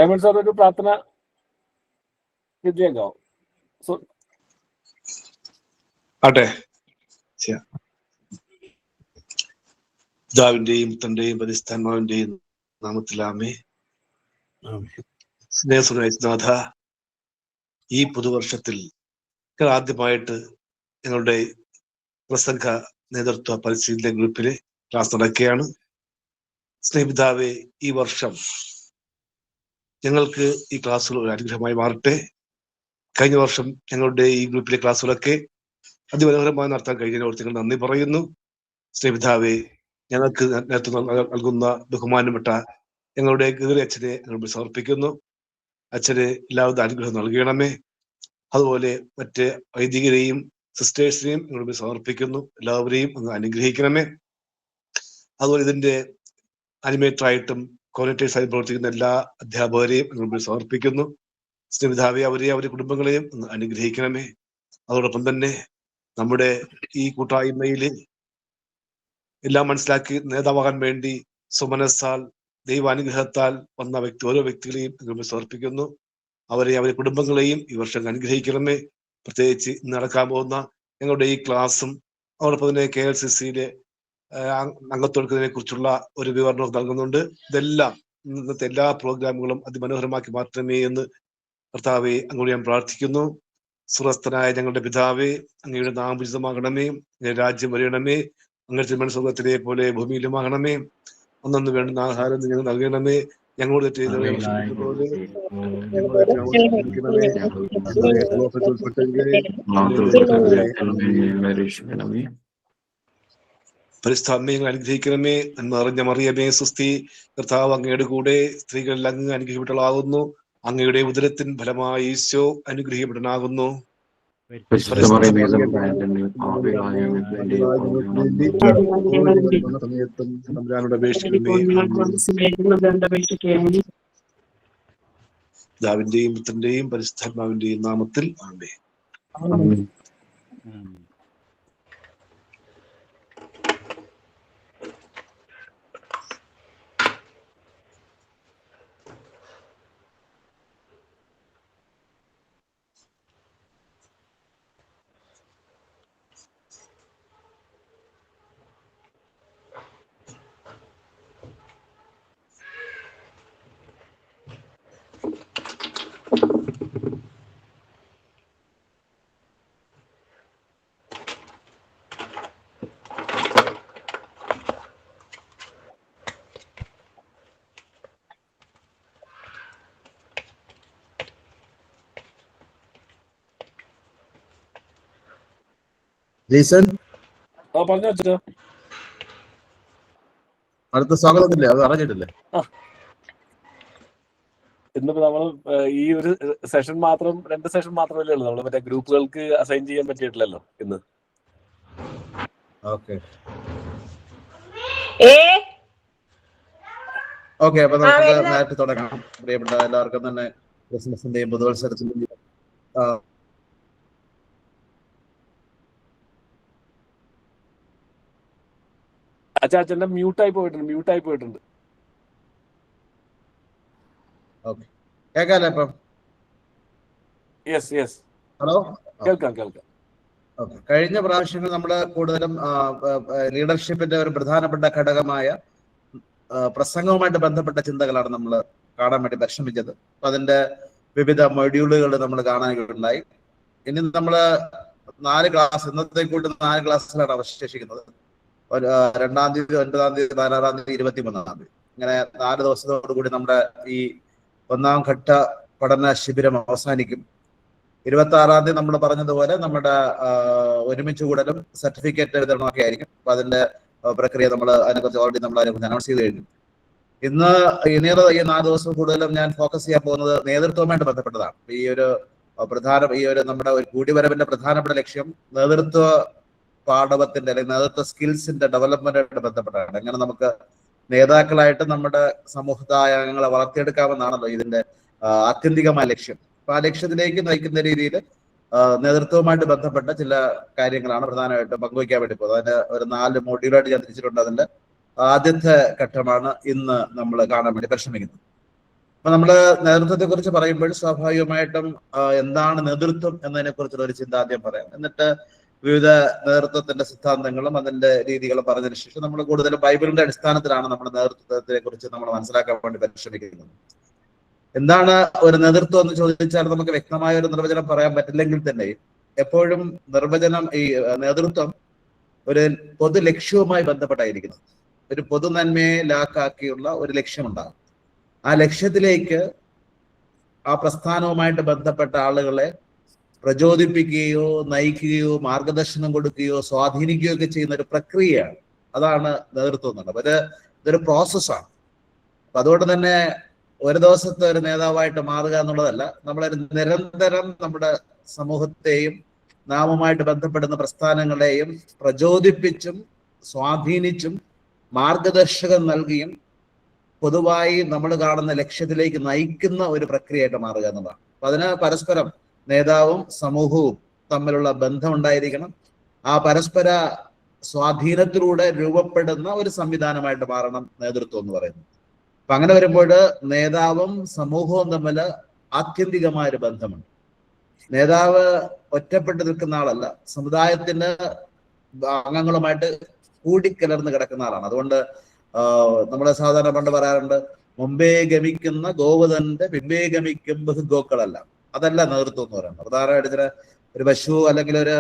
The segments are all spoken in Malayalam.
സൈമൺ സാർ ഒരു പ്രാർത്ഥന വിദ്യയുണ്ടോ? ആട്ടെ, പിതാവിന്റെയും തന്റെയും പരിശുദ്ധാത്മാവിന്റെയും നാമത്തിലാമേ. സ്നേഹസുനാഥ, ഈ പുതുവർഷത്തിൽ ആദ്യമായിട്ട് ഞങ്ങളുടെ പ്രസംഗ നേതൃത്വ പരിശീലന ഗ്രൂപ്പിലെ ക്ലാസ് നടക്കുകയാണ്. സ്നേഹിതാവേ, ഈ വർഷം ഞങ്ങൾക്ക് ഈ ക്ലാസ്സുകൾ ഒരു അനുഗ്രഹമായി മാറട്ടെ. കഴിഞ്ഞ വർഷം ഞങ്ങളുടെ ഈ ഗ്രൂപ്പിലെ ക്ലാസ്സുകളൊക്കെ അതിമനോഹരമായി നടത്താൻ കഴിഞ്ഞതിനോർത്ത് ഞങ്ങൾ നന്ദി പറയുന്നു. സ്നേഹിതാവേ, ഞങ്ങൾക്ക് നേതൃത്വം നൽകുന്ന ബഹുമാനപ്പെട്ട ഞങ്ങളുടെ ഗീറി അച്ഛനെ ഞങ്ങൾ സമർപ്പിക്കുന്നു. അച്ഛന് എല്ലാവിധ അനുഗ്രഹം നൽകണമേ. അതുപോലെ മറ്റ് വൈദികരെയും സിസ്റ്റേഴ്സിനെയും ഞങ്ങൾ സമർപ്പിക്കുന്നു. എല്ലാവരെയും അങ്ങ് അനുഗ്രഹിക്കണമേ. അതുപോലെ ഇതിന്റെ അനിമേറ്ററായിട്ടും കോർഡിനേറ്റേഴ്സായി പ്രവർത്തിക്കുന്ന എല്ലാ അധ്യാപകരെയും ഞങ്ങൾ സമർപ്പിക്കുന്നു. സ്നേഹിതാവെ, അവരെയും അവരുടെ കുടുംബങ്ങളെയും ഒന്ന് അനുഗ്രഹിക്കണമേ. അതോടൊപ്പം തന്നെ നമ്മുടെ ഈ കൂട്ടായ്മയിൽ എല്ലാം മനസ്സിലാക്കി നേതാവാകാൻ വേണ്ടി സുമനസ്സാൽ ദൈവാനുഗ്രഹത്താൽ വന്ന ഓരോ വ്യക്തികളെയും ഞങ്ങൾ സമർപ്പിക്കുന്നു. അവരുടെ കുടുംബങ്ങളെയും ഈ വർഷം അനുഗ്രഹിക്കണമേ. പ്രത്യേകിച്ച് ഇന്ന് നടക്കാൻ പോകുന്ന ഞങ്ങളുടെ ഈ ക്ലാസ്സും അതോടൊപ്പം തന്നെ KLCCയിലെ അംഗത്വത്തിനെ കുറിച്ചുള്ള ഒരു വിവരണം നൽകുന്നുണ്ട്. ഇതെല്ലാം ഇന്നത്തെ എല്ലാ പ്രോഗ്രാമുകളും അതിമനോഹരമാക്കി മാറ്റണമേ എന്ന് കർത്താവെ അങ്ങോട്ട് ഞാൻ പ്രാർത്ഥിക്കുന്നു. സുറസ്ഥനായ ഞങ്ങളുടെ പിതാവേ, അങ്ങയുടെ നാമം ഉചിതമാകണമേ. അങ്ങയുടെ രാജ്യം വരണമേ. അങ്ങയുടെ തിരുമനസ്സ് സ്വർഗ്ഗത്തിലെ പോലെ ഭൂമിയിലുമാകണമേ. അന്നു വേണ്ടുന്ന ആഹാരം ഞങ്ങൾ നൽകണമേ. ഞങ്ങളോട് പരിസ്ഥാമയങ്ങൾ അനുഗ്രഹിക്കണമേ. നന്മ അറിഞ്ഞ മറിയമേ സുസ്തി, കർത്താവ് അങ്ങയുടെ കൂടെ സ്ത്രീകളിൽ അങ്ങ് അനുഗ്രഹിക്കപ്പെട്ടവളാകുന്നു. അങ്ങയുടെ ഉദരത്തിൻ ഫലമായി ഈശോ അനുഗ്രഹിക്കപ്പെടാനാകുന്നു. പിതാവിന്റെയും പുത്രന്റെയും പരിശുദ്ധാത്മാവിന്റെയും നാമത്തിൽ ആമേൻ. ജെയ്സൺ, അടുത്ത സ്വാഗതത്തില്ലേ? അത് അറിഞ്ഞിട്ടില്ലേ? ഇന്നിപ്പോ നമ്മൾ ഈ ഒരു സെഷൻ മാത്രം, 2 സെഷൻ മാത്രമല്ലേ ഉള്ളൂ. നമ്മള് മറ്റേ ഗ്രൂപ്പുകൾക്ക് അസൈൻ ചെയ്യാൻ പറ്റിയിട്ടില്ലല്ലോ ഇന്ന്. ഓക്കെ, അപ്പൊ നമുക്ക് നേരത്തെ തുടങ്ങാം. പ്രിയപ്പെട്ട എല്ലാവർക്കും തന്നെ ക്രിസ്മസിന്റെയും പുതുവത്സരത്തിന്റെയും അച്ഛൻ്റെ മ്യൂട്ടായി പോയിട്ടുണ്ട്. കേൾക്കാല്ലേ ഇപ്പം? ഹലോ, കേൾക്കാം. കഴിഞ്ഞ പ്രാവശ്യങ്ങൾ നമ്മൾ കൂടുതലും ലീഡർഷിപ്പിന്റെ ഒരു പ്രധാനപ്പെട്ട ഘടകമായ പ്രസംഗവുമായിട്ട് ബന്ധപ്പെട്ട ചിന്തകളാണ് നമ്മൾ കാണാൻ വേണ്ടി പരിശ്രമിച്ചത്. അപ്പൊ അതിന്റെ വിവിധ മൊഡ്യൂളുകൾ നമ്മൾ കാണാനുണ്ടായി. ഇനി നമ്മള് 4 ക്ലാസ്, ഇന്നത്തെ കൂട്ട് 4 ക്ലാസ്സിലാണ് അവശേഷിക്കുന്നത്. 2-ാം തീയതി, 9-ാം തീയതി, 16-ാം തീയതി, 23-ാം തീയതി, ഇങ്ങനെ 4 ദിവസത്തോടു കൂടി നമ്മുടെ ഈ 1ാം ഘട്ട പഠന ശിബിരം അവസാനിക്കും. 26-ാം തീയതി നമ്മൾ പറഞ്ഞതുപോലെ നമ്മുടെ ഒരുമിച്ച് കൂടലും സർട്ടിഫിക്കറ്റ് എഴുതണമൊക്കെ ആയിരിക്കും. അപ്പൊ അതിന്റെ പ്രക്രിയ അതിനെക്കുറിച്ച് ഓൾറെഡി നമ്മൾ അതിനെക്കുറിച്ച് അനൗൺസ് ചെയ്ത് കഴിഞ്ഞു. ഇന്ന് ഈ 4 ദിവസം കൂടുതലും ഞാൻ ഫോക്കസ് ചെയ്യാൻ പോകുന്നത് നേതൃത്വവുമായിട്ട് ബന്ധപ്പെട്ടതാണ്. ഈ ഒരു നമ്മുടെ ഒരു കൂടിവരവിന്റെ പ്രധാനപ്പെട്ട ലക്ഷ്യം നേതൃത്വ പാഠവത്തിന്റെ അല്ലെങ്കിൽ നേതൃത്വ സ്കിൽസിന്റെ ഡെവലപ്മെന്റായിട്ട് ബന്ധപ്പെട്ടാണ്. എങ്ങനെ നമുക്ക് നേതാക്കളായിട്ട് നമ്മുടെ സമൂഹത്തായങ്ങളെ വളർത്തിയെടുക്കാമെന്നാണല്ലോ ഇതിന്റെ ആത്യന്തികമായ ലക്ഷ്യം. അപ്പൊ ആ ലക്ഷ്യത്തിലേക്ക് നയിക്കുന്ന രീതിയിൽ നേതൃത്വവുമായിട്ട് ബന്ധപ്പെട്ട ചില കാര്യങ്ങളാണ് പ്രധാനമായിട്ടും പങ്കുവയ്ക്കാൻ വേണ്ടി പോകുന്നത്. അതിന്റെ ഒരു 4 മോഡ്യൂളായിട്ട് ഞാൻ തിരിച്ചിട്ടുണ്ട്. അതിന്റെ ആദ്യത്തെ ഘട്ടമാണ് ഇന്ന് നമ്മൾ കാണാൻ വേണ്ടി പരിശ്രമിക്കുന്നത്. അപ്പൊ നമ്മള് നേതൃത്വത്തെ കുറിച്ച് പറയുമ്പോൾ സ്വാഭാവികമായിട്ടും എന്താണ് നേതൃത്വം എന്നതിനെ കുറിച്ചുള്ള ഒരു ചിന്ത ആദ്യം പറയാം. എന്നിട്ട് വിവിധ നേതൃത്വത്തിന്റെ സിദ്ധാന്തങ്ങളും അതിന്റെ രീതികളും പറഞ്ഞതിന് ശേഷം നമ്മൾ കൂടുതലും ബൈബിളിന്റെ അടിസ്ഥാനത്തിലാണ് നമ്മുടെ നേതൃത്വത്തെ കുറിച്ച് നമ്മൾ മനസ്സിലാക്കാൻ വേണ്ടി പരിശ്രമിക്കുന്നത്. എന്താണ് ഒരു നേതൃത്വം എന്ന് ചോദിച്ചാൽ നമുക്ക് വ്യക്തമായ ഒരു നിർവചനം പറയാൻ പറ്റില്ലെങ്കിൽ തന്നെ എപ്പോഴും നിർവചനം ഈ നേതൃത്വം ഒരു പൊതു ലക്ഷ്യവുമായി ബന്ധപ്പെട്ടായിരിക്കുന്നത്. ഒരു പൊതു നന്മയെ ലാക്കാക്കിയുള്ള ഒരു ലക്ഷ്യമുണ്ടാകും. ആ ലക്ഷ്യത്തിലേക്ക് ആ പ്രസ്ഥാനവുമായിട്ട് ബന്ധപ്പെട്ട ആളുകളെ പ്രചോദിപ്പിക്കുകയോ നയിക്കുകയോ മാർഗദർശനം കൊടുക്കുകയോ സ്വാധീനിക്കുകയോ ഒക്കെ ചെയ്യുന്ന ഒരു പ്രക്രിയയാണ്. അതാണ് നേതൃത്വം എന്നുള്ളത്. ഇതൊരു പ്രോസസ്സാണ്. അപ്പൊ അതുകൊണ്ട് തന്നെ ഒരു ദിവസത്തെ ഒരു നേതാവായിട്ട് മാറുക എന്നുള്ളതല്ല, നമ്മളൊരു നിരന്തരം നമ്മുടെ സമൂഹത്തെയും നാമുമായിട്ട് ബന്ധപ്പെടുന്ന പ്രസ്ഥാനങ്ങളെയും പ്രചോദിപ്പിച്ചും സ്വാധീനിച്ചും മാർഗദർശകം നൽകിയും പൊതുവായി നമ്മൾ കാണുന്ന ലക്ഷ്യത്തിലേക്ക് നയിക്കുന്ന ഒരു പ്രക്രിയയായിട്ട് മാറുക എന്നതാണ്. അപ്പൊ അതിന് പരസ്പരം നേതാവും സമൂഹവും തമ്മിലുള്ള ബന്ധം ഉണ്ടായിരിക്കണം. ആ പരസ്പര സ്വാധീനത്തിലൂടെ രൂപപ്പെടുന്ന ഒരു സംവിധാനമായിട്ട് മാറണം നേതൃത്വം എന്ന് പറയുന്നത്. അപ്പൊ അങ്ങനെ വരുമ്പോൾ നേതാവും സമൂഹവും തമ്മിൽ ആത്യന്തികമായ ഒരു ബന്ധമുണ്ട്. നേതാവ് ഒറ്റപ്പെട്ട് നിൽക്കുന്ന ആളല്ല, സമുദായത്തിന് അംഗങ്ങളുമായിട്ട് കൂടിക്കലർന്ന് കിടക്കുന്ന ആളാണ്. അതുകൊണ്ട് നമ്മളെ സാധാരണ പണ്ട് പറയാറുണ്ട്, മുമ്പേ ഗമിക്കുന്ന ഗോവധന്റെ പിമ്പേ ഗമിക്കും ബഹുഗോക്കളല്ല. അതല്ല നേതൃത്വം എന്ന് പറയുന്നത്. പ്രധാനമായിട്ട് ഒരു പശു അല്ലെങ്കിൽ ഒരു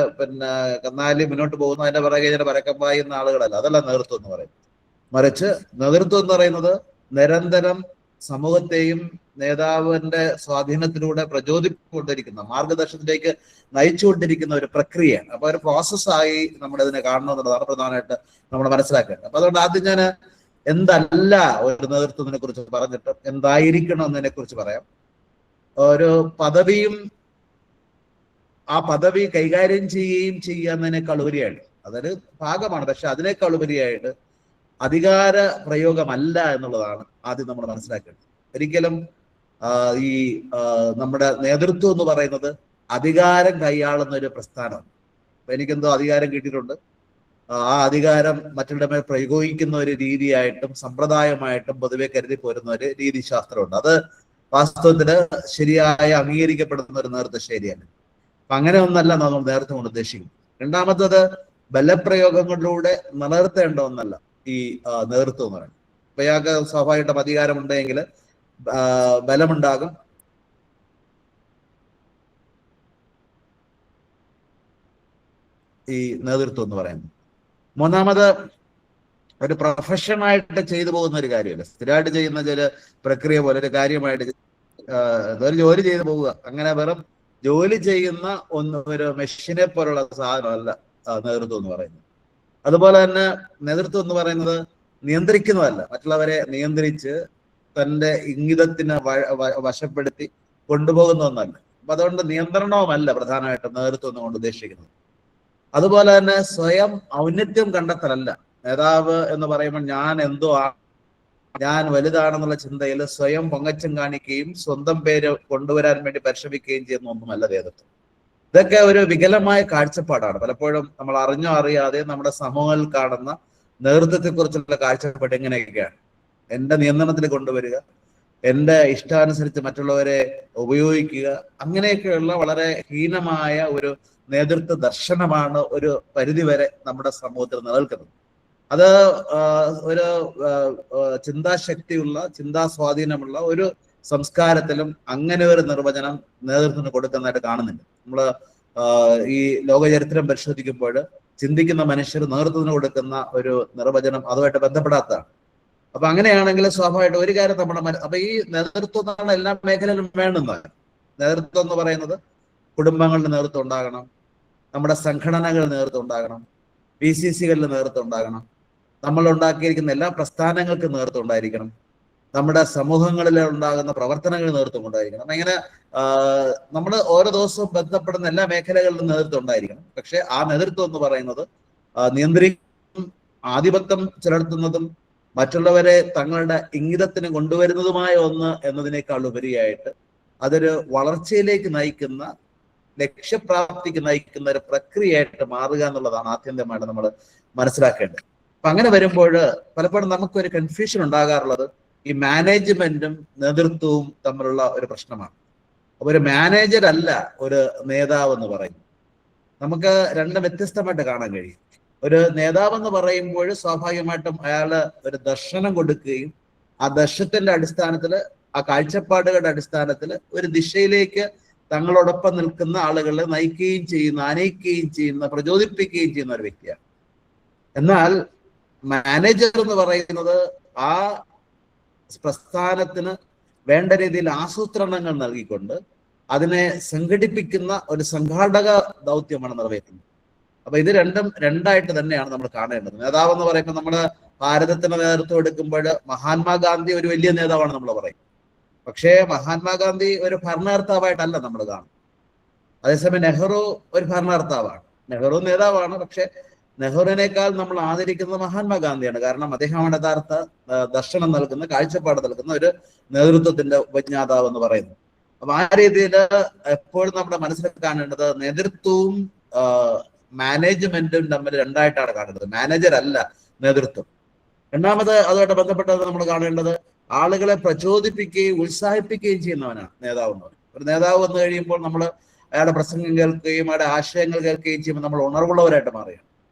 കന്നാലി മുന്നോട്ട് പോകുന്നു, അതിന്റെ പിറകെ ഇങ്ങനെ പരക്കം പായുന്ന ആളുകളല്ല. അതല്ല നേതൃത്വം എന്ന് പറയുന്നത്. മറിച്ച് നേതൃത്വം എന്ന് പറയുന്നത് നിരന്തരം സമൂഹത്തെയും നേതാവിന്റെ സ്വാധീനത്തിലൂടെ പ്രചോദിപ്പിച്ചുകൊണ്ടിരിക്കുന്ന മാർഗദർശനത്തിലേക്ക് നയിച്ചുകൊണ്ടിരിക്കുന്ന ഒരു പ്രക്രിയയാണ്. അപ്പൊ ഒരു പ്രോസസ്സായി നമ്മളിതിനെ കാണണമെന്നുള്ളതാണ് പ്രധാനമായിട്ട് നമ്മൾ മനസ്സിലാക്കേണ്ടത്. അപ്പൊ അതുകൊണ്ട് ആദ്യം ഞാൻ എന്തല്ല ഒരു നേതൃത്വത്തിനെ കുറിച്ച് പറഞ്ഞിട്ട് എന്തായിരിക്കണം എന്നതിനെ കുറിച്ച് പറയാം. ഒരു പദവിയും ആ പദവി കൈകാര്യം ചെയ്യുക എന്നതിനേക്കാൾ ഉപരിയായിട്ട് അതൊരു ഭാഗമാണ്, പക്ഷെ അതിനേക്കാൾ ഉപരിയായിട്ട് അധികാര പ്രയോഗമല്ല എന്നുള്ളതാണ് ആദ്യം നമ്മൾ മനസ്സിലാക്കേണ്ടത്. ഒരിക്കലും ഈ നമ്മുടെ നേതൃത്വം എന്ന് പറയുന്നത് അധികാരം കൈയാളുന്ന ഒരു പ്രസ്ഥാനമാണ്. അപ്പൊ എനിക്കെന്തോ അധികാരം കിട്ടിയിട്ടുണ്ട്, ആ അധികാരം മറ്റുള്ള മേൽ പ്രയോഗിക്കുന്ന ഒരു രീതിയായിട്ടും സമ്പ്രദായമായിട്ടും പൊതുവെ കരുതി പോരുന്ന ഒരു രീതിശാസ്ത്രമുണ്ട്. അത് വാസ്തവത്തില് ശരിയായ അംഗീകരിക്കപ്പെടുന്ന ഒരു നേതൃത്വ ശൈലിയാണ്. അപ്പൊ അങ്ങനെ ഒന്നല്ല നമ്മൾ നേതൃത്വം കൊണ്ട് ഉദ്ദേശിക്കുന്നത്. രണ്ടാമത്തത് ബലപ്രയോഗങ്ങളിലൂടെ നിലനിർത്തേണ്ട ഒന്നല്ല ഈ നേതൃത്വം എന്ന് പറയുന്നത്. ഇപ്പൊ ഇയാൾക്ക് സ്വാഭാവികമായിട്ടും അധികാരമുണ്ടെങ്കിൽ ബലമുണ്ടാകും, ഈ നേതൃത്വം എന്ന് പറയുന്നത്. മൂന്നാമത് ഒരു പ്രൊഫഷനായിട്ട് ചെയ്തു പോകുന്ന ഒരു കാര്യമല്ല, സ്ഥിരമായിട്ട് ചെയ്യുന്ന ചില പ്രക്രിയ പോലെ ഒരു കാര്യമായിട്ട് ഒരു ജോലി ചെയ്തു പോവുക, അങ്ങനെ വെറും ജോലി ചെയ്യുന്ന ഒരു മെഷീനെ പോലുള്ള സാധനമല്ല നേതൃത്വം എന്ന് പറയുന്നത്. അതുപോലെ തന്നെ നേതൃത്വം എന്ന് പറയുന്നത് നിയന്ത്രിക്കുന്നതല്ല, മറ്റുള്ളവരെ നിയന്ത്രിച്ച് തന്റെ ഇംഗിതത്തിന് വശപ്പെടുത്തി കൊണ്ടുപോകുന്ന ഒന്നല്ല. അപ്പൊ അതുകൊണ്ട് നിയന്ത്രണവുമല്ല പ്രധാനമായിട്ടും നേതൃത്വം എന്നുകൊണ്ട് ഉദ്ദേശിക്കുന്നത്. അതുപോലെ തന്നെ സ്വയം ഔന്നത്യം കണ്ടെത്തലല്ല. നേതാവ് എന്ന് പറയുമ്പോൾ ഞാൻ വലുതാണെന്നുള്ള ചിന്തയിൽ സ്വയം പൊങ്ങച്ചം കാണിക്കുകയും സ്വന്തം പേര് കൊണ്ടുവരാൻ വേണ്ടി പരിശ്രമിക്കുകയും ചെയ്യുന്ന ഒന്നുമല്ല നേതൃത്വം. ഇതൊക്കെ ഒരു വികലമായ കാഴ്ചപ്പാടാണ്. പലപ്പോഴും നമ്മൾ അറിഞ്ഞോ അറിയാതെ നമ്മുടെ സമൂഹങ്ങളിൽ കാണുന്ന നേതൃത്വത്തെ കുറിച്ചുള്ള കാഴ്ചപ്പാട് എങ്ങനെയൊക്കെയാണ്? എന്റെ നിയന്ത്രണത്തിൽ കൊണ്ടുവരിക, എന്റെ ഇഷ്ടാനുസരിച്ച് മറ്റുള്ളവരെ ഉപയോഗിക്കുക, അങ്ങനെയൊക്കെയുള്ള വളരെ ഹീനമായ ഒരു നേതൃത്വ ദർശനമാണ് ഒരു പരിധിവരെ നമ്മുടെ സമൂഹത്തിൽ നിലനിൽക്കുന്നത്. അത് ഒരു ചിന്താശക്തിയുള്ള ചിന്താസ്വാധീനമുള്ള ഒരു സംസ്കാരത്തിലും അങ്ങനെ ഒരു നിർവചനം നേതൃത്വത്തിന് കൊടുക്കുന്നതായിട്ട് കാണുന്നില്ല. നമ്മള് ഈ ലോകചരിത്രം പരിശോധിക്കുമ്പോൾ ചിന്തിക്കുന്ന മനുഷ്യർ നേതൃത്വത്തിന് കൊടുക്കുന്ന ഒരു നിർവചനം അതുമായിട്ട് ബന്ധപ്പെടാത്തതാണ്. അപ്പൊ അങ്ങനെയാണെങ്കിൽ സ്വാഭാവികമായിട്ട് ഒരു കാര്യം അപ്പൊ ഈ നേതൃത്വം എന്നാണ് എല്ലാ മേഖലയിലും വേണ്ടുന്നത്. നേതൃത്വം എന്ന് പറയുന്നത് കുടുംബങ്ങളുടെ നേതൃത്വം ഉണ്ടാകണം, നമ്മുടെ സംഘടനകളുടെ നേതൃത്വം ഉണ്ടാകണം, PCCകളിൽ നേതൃത്വം ഉണ്ടാകണം, നമ്മൾ ഉണ്ടാക്കിയിരിക്കുന്ന എല്ലാ പ്രസ്ഥാനങ്ങൾക്കും നേതൃത്വം ഉണ്ടായിരിക്കണം, നമ്മുടെ സമൂഹങ്ങളിൽ ഉണ്ടാകുന്ന പ്രവർത്തനങ്ങളിൽ നേതൃത്വം ഉണ്ടായിരിക്കണം. അങ്ങനെ നമ്മൾ ഓരോ ദിവസവും ബന്ധപ്പെടുന്ന എല്ലാ മേഖലകളിലും നേതൃത്വം ഉണ്ടായിരിക്കണം. പക്ഷെ ആ നേതൃത്വം എന്ന് പറയുന്നത് നിയന്ത്രിക്കുന്നതും ആധിപത്യം ചെലുത്തുന്നതും മറ്റുള്ളവരെ തങ്ങളുടെ ഇംഗിതത്തിന് കൊണ്ടുവരുന്നതുമായ ഒന്ന് എന്നതിനേക്കാൾ ഉപരിയായിട്ട് അതൊരു വളർച്ചയിലേക്ക് നയിക്കുന്ന, ലക്ഷ്യപ്രാപ്തിക്ക് നയിക്കുന്ന ഒരു പ്രക്രിയയായിട്ട് മാറുക എന്നുള്ളതാണ് ആത്യന്തികമായിട്ട് നമ്മൾ മനസ്സിലാക്കേണ്ടത്. അപ്പൊ അങ്ങനെ വരുമ്പോൾ പലപ്പോഴും നമുക്കൊരു കൺഫ്യൂഷൻ ഉണ്ടാകാറുള്ളത്, ഈ മാനേജ്മെന്റും നേതൃത്വവും തമ്മിലുള്ള ഒരു പ്രശ്നമാണ്. അപ്പൊ ഒരു മാനേജർ അല്ല ഒരു നേതാവ് എന്ന് പറയും. നമുക്ക് രണ്ടും വ്യത്യസ്തമായിട്ട് കാണാൻ കഴിയും. ഒരു നേതാവ് എന്ന് പറയുമ്പോൾ സ്വാഭാവികമായിട്ടും അയാള് ഒരു ദർശനം കൊടുക്കുകയും ആ ദർശനത്തിന്റെ അടിസ്ഥാനത്തിൽ, ആ കാഴ്ചപ്പാടുകളുടെ അടിസ്ഥാനത്തിൽ ഒരു ദിശയിലേക്ക് തങ്ങളോടൊപ്പം നിൽക്കുന്ന ആളുകളെ നയിക്കുകയും ചെയ്യുന്ന, അനയിക്കുകയും ചെയ്യുന്ന, പ്രചോദിപ്പിക്കുകയും ചെയ്യുന്ന ഒരു വ്യക്തിയാണ്. എന്നാൽ മാനേജർ എന്ന് പറയുന്നത് ആ പ്രസ്ഥാനത്തിന് വേണ്ട രീതിയിൽ ആസൂത്രണങ്ങൾ നൽകിക്കൊണ്ട് അതിനെ സംഘടിപ്പിക്കുന്ന ഒരു സംഘാടക ദൗത്യമാണ് നിറവേറ്റുന്നത്. അപ്പൊ ഇത് രണ്ടും രണ്ടായിട്ട് തന്നെയാണ് നമ്മൾ കാണേണ്ടത്. നേതാവ് എന്ന് പറയുമ്പോൾ നമ്മുടെ ഭാരതത്തിന് നേതൃത്വം എടുക്കുമ്പോൾ മഹാത്മാഗാന്ധി ഒരു വലിയ നേതാവാണ് നമ്മൾ പറയും. പക്ഷേ മഹാത്മാഗാന്ധി ഒരു ഭരണകർത്താവായിട്ടല്ല നമ്മൾ കാണുന്നത്. അതേസമയം നെഹ്റു ഒരു ഭരണകർത്താവാണ്. നെഹ്റു നേതാവാണ്, പക്ഷെ നെഹ്റുവിനേക്കാൾ നമ്മൾ ആദരിക്കുന്നത് മഹാത്മാഗാന്ധിയാണ്. കാരണം അദ്ദേഹമാണ് യഥാർത്ഥ ദർശനം നൽകുന്ന, കാഴ്ചപ്പാട് നൽകുന്ന ഒരു നേതൃത്വത്തിന്റെ ഉപജ്ഞാതാവ് എന്ന് പറയുന്നത്. അപ്പൊ ആ രീതിയിൽ എപ്പോഴും നമ്മുടെ മനസ്സിൽ കാണേണ്ടത് നേതൃത്വവും മാനേജ്മെന്റും തമ്മിൽ രണ്ടായിട്ടാണ് കാണേണ്ടത്. മാനേജർ അല്ല നേതൃത്വം. രണ്ടാമത് അതുമായിട്ട് ബന്ധപ്പെട്ടത് നമ്മൾ കാണേണ്ടത് ആളുകളെ പ്രചോദിപ്പിക്കുകയും ഉത്സാഹിപ്പിക്കുകയും ചെയ്യുന്നവനാണ് നേതാവ് എന്ന് പറയുന്നത്. ഒരു നേതാവ് വന്നു കഴിയുമ്പോൾ നമ്മൾ അയാളുടെ പ്രസംഗം കേൾക്കുകയും അയാളുടെ ആശയങ്ങൾ കേൾക്കുകയും ചെയ്യുമ്പോൾ നമ്മൾ ഉണർവുള്ളവരായിട്ട് മാറുകയാണ്,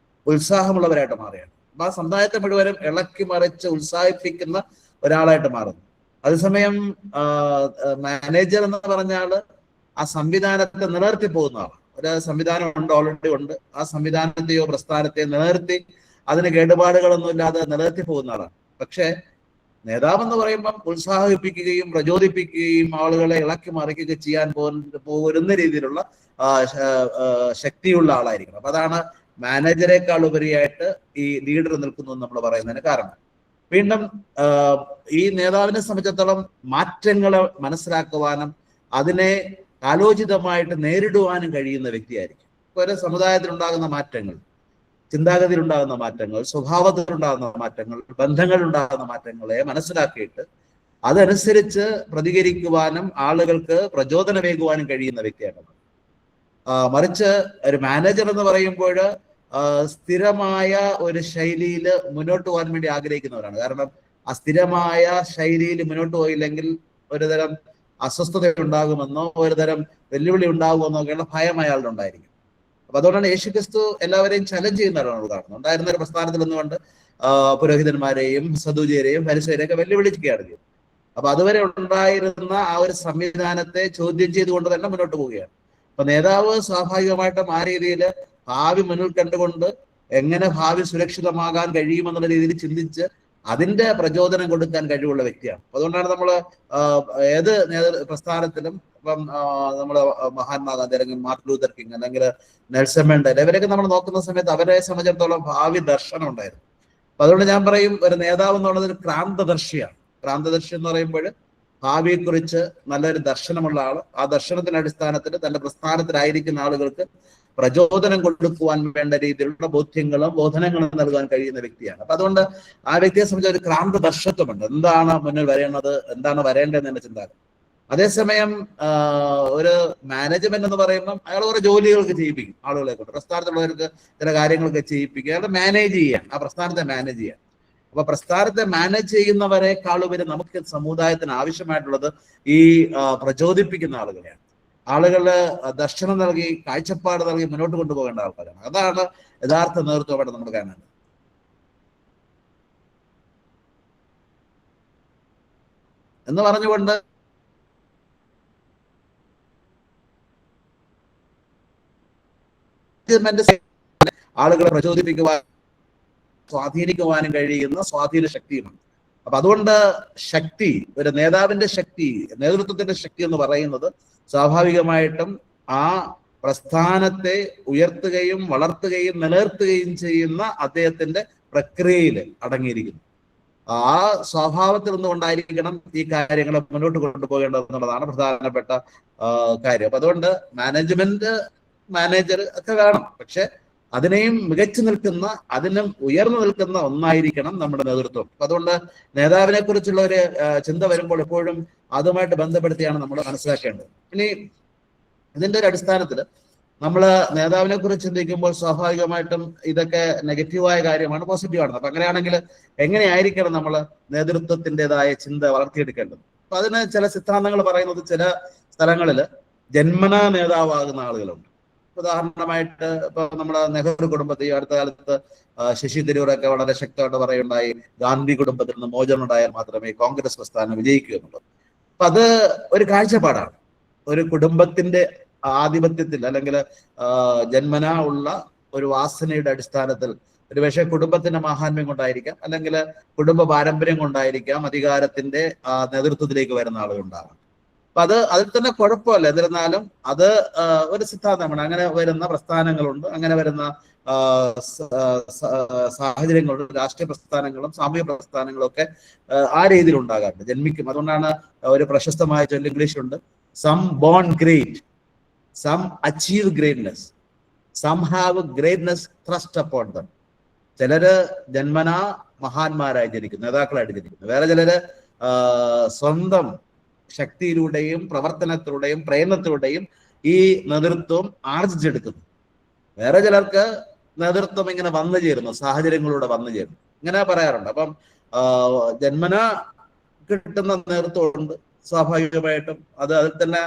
ഉത്സാഹമുള്ളവരായിട്ട് മാറുകയാണ്. അപ്പൊ ആ സമുദായത്തെ മുഴുവനും ഇളക്കി മറിച്ച് ഉത്സാഹിപ്പിക്കുന്ന ഒരാളായിട്ട് മാറുന്നു. അതേസമയം മാനേജർ എന്ന് പറഞ്ഞാൽ ആ സംവിധാനത്തെ നിലനിർത്തി പോകുന്ന ആളാണ്. ഒരു സംവിധാനം ഉണ്ട്, ഓൾറെഡി ഉണ്ട്. ആ സംവിധാനത്തെയോ പ്രസ്ഥാനത്തെയോ നിലനിർത്തി അതിന് കേടുപാടുകളൊന്നും ഇല്ലാതെ നിലനിർത്തി പോകുന്ന ആളാണ്. പക്ഷെ നേതാവ് എന്ന് പറയുമ്പം ഉത്സാഹിപ്പിക്കുകയും പ്രചോദിപ്പിക്കുകയും ആളുകളെ ഇളക്കി മറിക്കുകയും ചെയ്യാൻ പോകുന്ന രീതിയിലുള്ള ശക്തിയുള്ള ആളായിരിക്കണം. അപ്പൊ അതാണ് മാനേജറേക്കാൾ ഉപരിയായിട്ട് ഈ ലീഡർ നിൽക്കുന്നു എന്ന് നമ്മൾ പറയുന്നതിന് കാരണം. വീണ്ടും ഈ നേതാവിനെ സംബന്ധിച്ചിടത്തോളം മാറ്റങ്ങളെ മനസ്സിലാക്കുവാനും അതിനെ കാലോചിതമായിട്ട് നേരിടുവാനും കഴിയുന്ന വ്യക്തിയായിരിക്കും. ഇപ്പൊ ഒരു സമുദായത്തിലുണ്ടാകുന്ന മാറ്റങ്ങൾ, ചിന്താഗതിയിലുണ്ടാകുന്ന മാറ്റങ്ങൾ, സ്വഭാവത്തിലുണ്ടാകുന്ന മാറ്റങ്ങൾ, ബന്ധങ്ങളിലുണ്ടാകുന്ന മാറ്റങ്ങളെ മനസ്സിലാക്കിയിട്ട് അതനുസരിച്ച് പ്രതികരിക്കുവാനും ആളുകൾക്ക് പ്രചോദനമേകുവാനും കഴിയുന്ന വ്യക്തിയാണ്. മറിച്ച് ഒരു മാനേജർ എന്ന് പറയുമ്പോൾ സ്ഥിരമായ ഒരു ശൈലിയിൽ മുന്നോട്ട് പോകാൻ വേണ്ടി ആഗ്രഹിക്കുന്നവരാണ്. കാരണം ആ സ്ഥിരമായ ശൈലിയിൽ മുന്നോട്ട് പോയില്ലെങ്കിൽ ഒരുതരം അസ്വസ്ഥത ഉണ്ടാകുമെന്നോ ഒരുതരം വെല്ലുവിളി ഉണ്ടാകുമെന്നോ ഒക്കെയുള്ള ഭയം അയാളുടെ ഉണ്ടായിരിക്കും. അപ്പൊ അതുകൊണ്ടാണ് യേശുക്രിസ്തു എല്ലാവരെയും ചലഞ്ച് ചെയ്യുന്നവരാണ് നമ്മൾ കാണുന്നത്. ഉണ്ടായിരുന്ന ഒരു പ്രസ്ഥാനത്തിൽ നിന്നുകൊണ്ട് പുരോഹിതന്മാരെയും സദൂചിയരെയും ഫരിസയരെയൊക്കെ വെല്ലുവിളിക്കുകയാണ് ചെയ്തത്. അപ്പൊ അതുവരെ ഉണ്ടായിരുന്ന ആ ഒരു സംവിധാനത്തെ ചോദ്യം ചെയ്തുകൊണ്ട് തന്നെ മുന്നോട്ട് പോവുകയാണ്. അപ്പൊ നേതാവ് സ്വാഭാവികമായിട്ടും ആ രീതിയിൽ ഭാവി മുന്നിൽ കണ്ടുകൊണ്ട് എങ്ങനെ ഭാവി സുരക്ഷിതമാകാൻ കഴിയുമെന്നുള്ള രീതിയിൽ ചിന്തിച്ച് അതിന്റെ പ്രചോദനം കൊടുക്കാൻ കഴിവുള്ള വ്യക്തിയാണ്. അതുകൊണ്ടാണ് നമ്മൾ ഏത് പ്രസ്ഥാനത്തിലും ഇപ്പം നമ്മള് മഹാത്മാഗാന്ധി അല്ലെങ്കിൽ മാർട്ടിൻ ലൂതർ കിങ് അല്ലെങ്കിൽ നെൽസൺ മണ്ടേല ഇവരൊക്കെ നമ്മൾ നോക്കുന്ന സമയത്ത് അവരെ സംബന്ധിച്ചിടത്തോളം ഭാവി ദർശനം ഉണ്ടായിരുന്നു. അപ്പൊ അതുകൊണ്ട് ഞാൻ പറയും ഒരു നേതാവ് എന്നുള്ളത് ഒരു ക്രാന്തദർശിയാണ്. ക്രാന്തദർശി എന്ന് പറയുമ്പോൾ ഭാവിയെക്കുറിച്ച് നല്ലൊരു ദർശനമുള്ള ആള്, ആ ദർശനത്തിന്റെ അടിസ്ഥാനത്തിൽ തന്റെ പ്രസ്ഥാനത്തിലായിരിക്കുന്ന ആളുകൾക്ക് പ്രചോദനം കൊടുക്കുവാൻ വേണ്ട രീതിയിലുള്ള ബോധ്യങ്ങളും ബോധനങ്ങളും നൽകാൻ കഴിയുന്ന വ്യക്തിയാണ്. അപ്പൊ അതുകൊണ്ട് ആ വ്യക്തിയെ സംബന്ധിച്ച് ഒരു ക്രാന്ത ദർശത്വമുണ്ട്. എന്താണ് മുന്നിൽ വരേണ്ടത്, എന്താണ് വരേണ്ടതെന്ന് ചിന്താഗതി. അതേസമയം ഒരു മാനേജ്മെന്റ് എന്ന് പറയുമ്പം അയാൾ കുറെ ജോലികൾക്ക് ചെയ്യിപ്പിക്കും ആളുകളെ കൊണ്ട്, പ്രസ്ഥാനത്തുള്ളവർക്ക് ചില കാര്യങ്ങളൊക്കെ ചെയ്യിപ്പിക്കുക, അയാൾ മാനേജ് ചെയ്യാൻ, ആ പ്രസ്ഥാനത്തെ മാനേജ് ചെയ്യാൻ. അപ്പൊ പ്രസ്ഥാനത്തെ മാനേജ് ചെയ്യുന്നവരെക്കാളുപരി നമുക്ക് സമുദായത്തിന് ആവശ്യമായിട്ടുള്ളത് ഈ പ്രചോദിപ്പിക്കുന്ന ആളുകളെയാണ്. ആളുകള് ദർശനം നൽകി, കാഴ്ചപ്പാട് നൽകി മുന്നോട്ട് കൊണ്ടുപോകേണ്ട ആൾക്കാരാണ്. അതാണ് യഥാർത്ഥ നേതൃത്വമായിട്ട് നമ്മൾ കാണേണ്ടത്. എന്ന് പറഞ്ഞുകൊണ്ട് ആളുകളെ പ്രചോദിപ്പിക്കുവാൻ സ്വാധീനിക്കുവാനും കഴിയുന്ന സ്വാധീന ശക്തിയുമാണ്. അപ്പൊ അതുകൊണ്ട് ശക്തി, ഒരു നേതാവിന്റെ ശക്തി, നേതൃത്വത്തിന്റെ ശക്തി എന്ന് പറയുന്നത് സ്വാഭാവികമായിട്ടും ആ പ്രസ്ഥാനത്തെ ഉയർത്തുകയും വളർത്തുകയും നിലനിർത്തുകയും ചെയ്യുന്ന അദ്ദേഹത്തിന്റെ പ്രക്രിയയിൽ അടങ്ങിയിരിക്കുന്നു. ആ സ്വഭാവത്തിൽ നിന്നുകൊണ്ടായിരിക്കണം ഈ കാര്യങ്ങളെ മുന്നോട്ട് കൊണ്ടുപോകേണ്ടത് എന്നുള്ളതാണ് പ്രധാനപ്പെട്ട കാര്യം. അപ്പൊ അതുകൊണ്ട് മാനേജർ ഒക്കെ വേണം, പക്ഷെ അതിനെയും മികച്ചു നിൽക്കുന്ന, അതിനും ഉയർന്നു നിൽക്കുന്ന ഒന്നായിരിക്കണം നമ്മുടെ നേതൃത്വം. അപ്പൊ അതുകൊണ്ട് നേതാവിനെ കുറിച്ചുള്ള ഒരു ചിന്ത വരുമ്പോൾ എപ്പോഴും അതുമായിട്ട് ബന്ധപ്പെടുത്തിയാണ് നമ്മൾ മനസ്സിലാക്കേണ്ടത്. ഇനി ഇതിന്റെ ഒരു അടിസ്ഥാനത്തിൽ നമ്മൾ നേതാവിനെ കുറിച്ച് ചിന്തിക്കുമ്പോൾ സ്വാഭാവികമായിട്ടും ഇതൊക്കെ നെഗറ്റീവായ കാര്യമാണ്, പോസിറ്റീവാണ്. അപ്പൊ അങ്ങനെയാണെങ്കിൽ എങ്ങനെയായിരിക്കണം നമ്മൾ നേതൃത്വത്തിൻ്റെതായ ചിന്ത വളർത്തിയെടുക്കേണ്ടത്? അപ്പൊ അതിന് ചില സിദ്ധാന്തങ്ങൾ പറയുന്നത്, ചില സ്ഥലങ്ങളിൽ ജന്മനാ നേതാവാകുന്ന ആളുകളുണ്ട്. ഉദാഹരണമായിട്ട് ഇപ്പൊ നമ്മുടെ നെഹ്റു കുടുംബത്തിൽ ഈ അടുത്ത കാലത്ത് ശശി തരൂരൊക്കെ വളരെ ശക്തമായിട്ട് പറയുണ്ടായി, ഗാന്ധി കുടുംബത്തിൽ നിന്ന് മോചനം ഉണ്ടായാൽ മാത്രമേ കോൺഗ്രസ് പ്രസ്ഥാനം വിജയിക്കൂ എന്നുള്ളത്. അപ്പൊ അത് ഒരു കാഴ്ചപ്പാടാണ്. ഒരു കുടുംബത്തിന്റെ ആധിപത്യത്തിൽ അല്ലെങ്കിൽ ജന്മനാ ഉള്ള ഒരു വാസനയുടെ അടിസ്ഥാനത്തിൽ, ഒരുപക്ഷെ കുടുംബത്തിന്റെ മാഹാത്മ്യം കൊണ്ടായിരിക്കാം, അല്ലെങ്കിൽ കുടുംബ പാരമ്പര്യം കൊണ്ടായിരിക്കാം അധികാരത്തിന്റെ നേതൃത്വത്തിലേക്ക് വരുന്ന ആളുകളുണ്ടാകാം. അപ്പൊ അതിൽ തന്നെ കുഴപ്പമില്ല. എന്നിരുന്നാലും അത് ഒരു സിദ്ധാന്തമാണ്. അങ്ങനെ വരുന്ന പ്രസ്ഥാനങ്ങളുണ്ട്, അങ്ങനെ വരുന്ന സാഹചര്യങ്ങളുണ്ട്. രാഷ്ട്രീയ പ്രസ്ഥാനങ്ങളും സാമൂഹ്യ പ്രസ്ഥാനങ്ങളും ഒക്കെ ആ രീതിയിൽ ഉണ്ടാകാറുണ്ട്, ജന്മിക്കും. അതുകൊണ്ടാണ് ഒരു പ്രശസ്തമായ ചൊല്ല് ഇംഗ്ലീഷുണ്ട്, some born great, some achieve greatness, some have greatness thrust upon them. ചിലര് ജന്മനാ മഹാന്മാരായി ജനിക്കുന്നു, നേതാക്കളായിട്ട് ജനിക്കുന്നു. വേറെ ചിലര് സ്വന്തം ശക്തിയിലൂടെയും പ്രവർത്തനത്തിലൂടെയും പ്രയത്നത്തിലൂടെയും ഈ നേതൃത്വം ആർജിച്ചെടുക്കുന്നു. വേറെ ചിലർക്ക് നേതൃത്വം ഇങ്ങനെ വന്നു ചേരുന്നു, സാഹചര്യങ്ങളിലൂടെ വന്നു ചേരുന്നു. ഇങ്ങനെ പറയാറുണ്ട്. അപ്പം ജന്മന കിട്ടുന്ന നേതൃത്വമുണ്ട്, സ്വാഭാവികമായിട്ടും അത് അതിൽ തന്നെ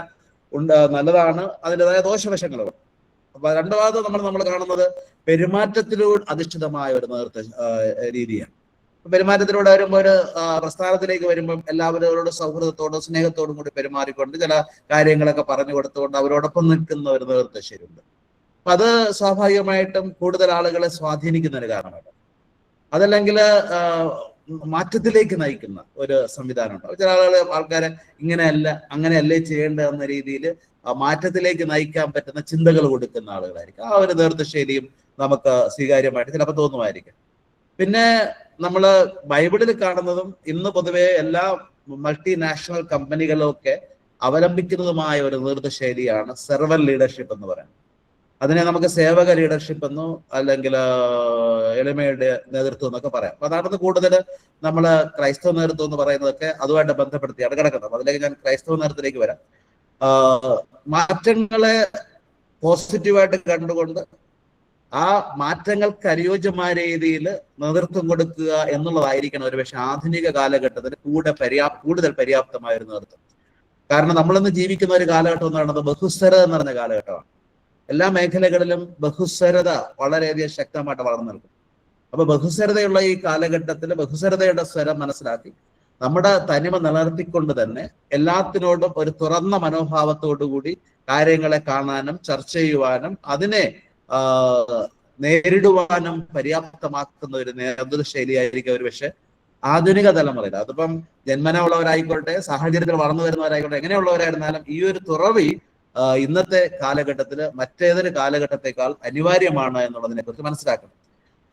ഉണ്ട്, നല്ലതാണ്. അതിൻ്റെതായ ദോഷവശങ്ങളുണ്ട്. അപ്പൊ രണ്ടാമത് നമ്മൾ കാണുന്നത് പെരുമാറ്റത്തിലൂടെ അധിഷ്ഠിതമായ ഒരു നേതൃത്വ രീതിയാണ്. പെരുമാറ്റത്തിലൂടെ വരുമ്പോൾ ഒരു പ്രസ്ഥാനത്തിലേക്ക് വരുമ്പം എല്ലാവരോട് സൗഹൃദത്തോടും സ്നേഹത്തോടും കൂടി പെരുമാറിക്കൊണ്ട് ചില കാര്യങ്ങളൊക്കെ പറഞ്ഞു കൊടുത്തുകൊണ്ട് അവരോടൊപ്പം നിൽക്കുന്ന ഒരു നേതൃത്വ ശരിയുണ്ട്. അപ്പൊ അത് സ്വാഭാവികമായിട്ടും കൂടുതൽ ആളുകളെ സ്വാധീനിക്കുന്ന ഒരു കാരണമാണ്. അതല്ലെങ്കിൽ മാറ്റത്തിലേക്ക് നയിക്കുന്ന ഒരു സംവിധാനമുണ്ട്. ചില ആൾക്കാരെ ഇങ്ങനെയല്ല അങ്ങനെയല്ലേ ചെയ്യേണ്ടത് എന്ന രീതിയിൽ മാറ്റത്തിലേക്ക് നയിക്കാൻ പറ്റുന്ന ചിന്തകൾ കൊടുക്കുന്ന ആളുകളായിരിക്കും. ആ ഒരു നേതൃത്വ ശൈലിയും നമുക്ക് സ്വീകാര്യമായിട്ട് ചിലപ്പോൾ തോന്നുമായിരിക്കും. പിന്നെ നമ്മൾ ബൈബിളിൽ കാണുന്നതും ഇന്ന് പൊതുവെ എല്ലാ മൾട്ടിനാഷണൽ കമ്പനികളും ഒക്കെ അവലംബിക്കുന്നതുമായ ഒരു നേതൃത്വ ശൈലിയാണ് സെർവന്റ് ലീഡർഷിപ്പ് എന്ന് പറയുന്നത്. അതിനെ നമുക്ക് സേവക ലീഡർഷിപ്പ് എന്നോ അല്ലെങ്കിൽ എളിമയുടെ നേതൃത്വം എന്നൊക്കെ പറയാം. അപ്പൊ അതാണ് കൂടുതൽ നമ്മൾ ക്രൈസ്തവ നേതൃത്വം എന്ന് പറയുന്നതൊക്കെ അതുമായിട്ട് ബന്ധപ്പെടുത്തിയാണ് കിടക്കുന്നത്. അതിലേക്ക് ഞാൻ ക്രൈസ്തവ നേതൃത്വത്തിലേക്ക് വരാം. മാറ്റങ്ങളെ പോസിറ്റീവായിട്ട് കണ്ടുകൊണ്ട് ആ മാറ്റങ്ങൾക്ക് അനുയോജ്യമായ രീതിയിൽ നേതൃത്വം കൊടുക്കുക എന്നുള്ളതായിരിക്കണം ഒരുപക്ഷെ ആധുനിക കാലഘട്ടത്തിന് കൂടുതൽ പര്യാപ്തമായ ഒരു നേതൃത്വം. കാരണം നമ്മളിന്ന് ജീവിക്കുന്ന ഒരു കാലഘട്ടം എന്ന് പറയുന്നത് ബഹുസ്വരത എന്ന് പറഞ്ഞ കാലഘട്ടമാണ്. എല്ലാ മേഖലകളിലും ബഹുസ്വരത വളരെയധികം ശക്തമായിട്ട് വളർന്നു നിൽക്കും. അപ്പൊ ബഹുസ്വരതയുള്ള ഈ കാലഘട്ടത്തിൽ ബഹുസ്വരതയുടെ സ്വരം മനസ്സിലാക്കി നമ്മുടെ തനിമ നിലനിർത്തിക്കൊണ്ട് തന്നെ എല്ലാത്തിനോടും ഒരു തുറന്ന മനോഭാവത്തോടു കൂടി കാര്യങ്ങളെ കാണാനും ചർച്ച ചെയ്യുവാനും അതിനെ നേരിടുവാനും പര്യാപ്തമാക്കുന്ന ഒരു നേതൃത്വ ശൈലിയായിരിക്കും ഒരു പക്ഷെ ആധുനിക തലമുറയിൽ. അതിപ്പം ജന്മന ഉള്ളവരായിക്കോട്ടെ, സാഹചര്യത്തിൽ വളർന്നു വരുന്നവരായിക്കോട്ടെ, എങ്ങനെയുള്ളവരായിരുന്നാലും ഈ ഒരു തുറവി ഇന്നത്തെ കാലഘട്ടത്തിൽ മറ്റേതൊരു കാലഘട്ടത്തെക്കാൾ അനിവാര്യമാണ് എന്നുള്ളതിനെ കുറിച്ച് മനസ്സിലാക്കണം.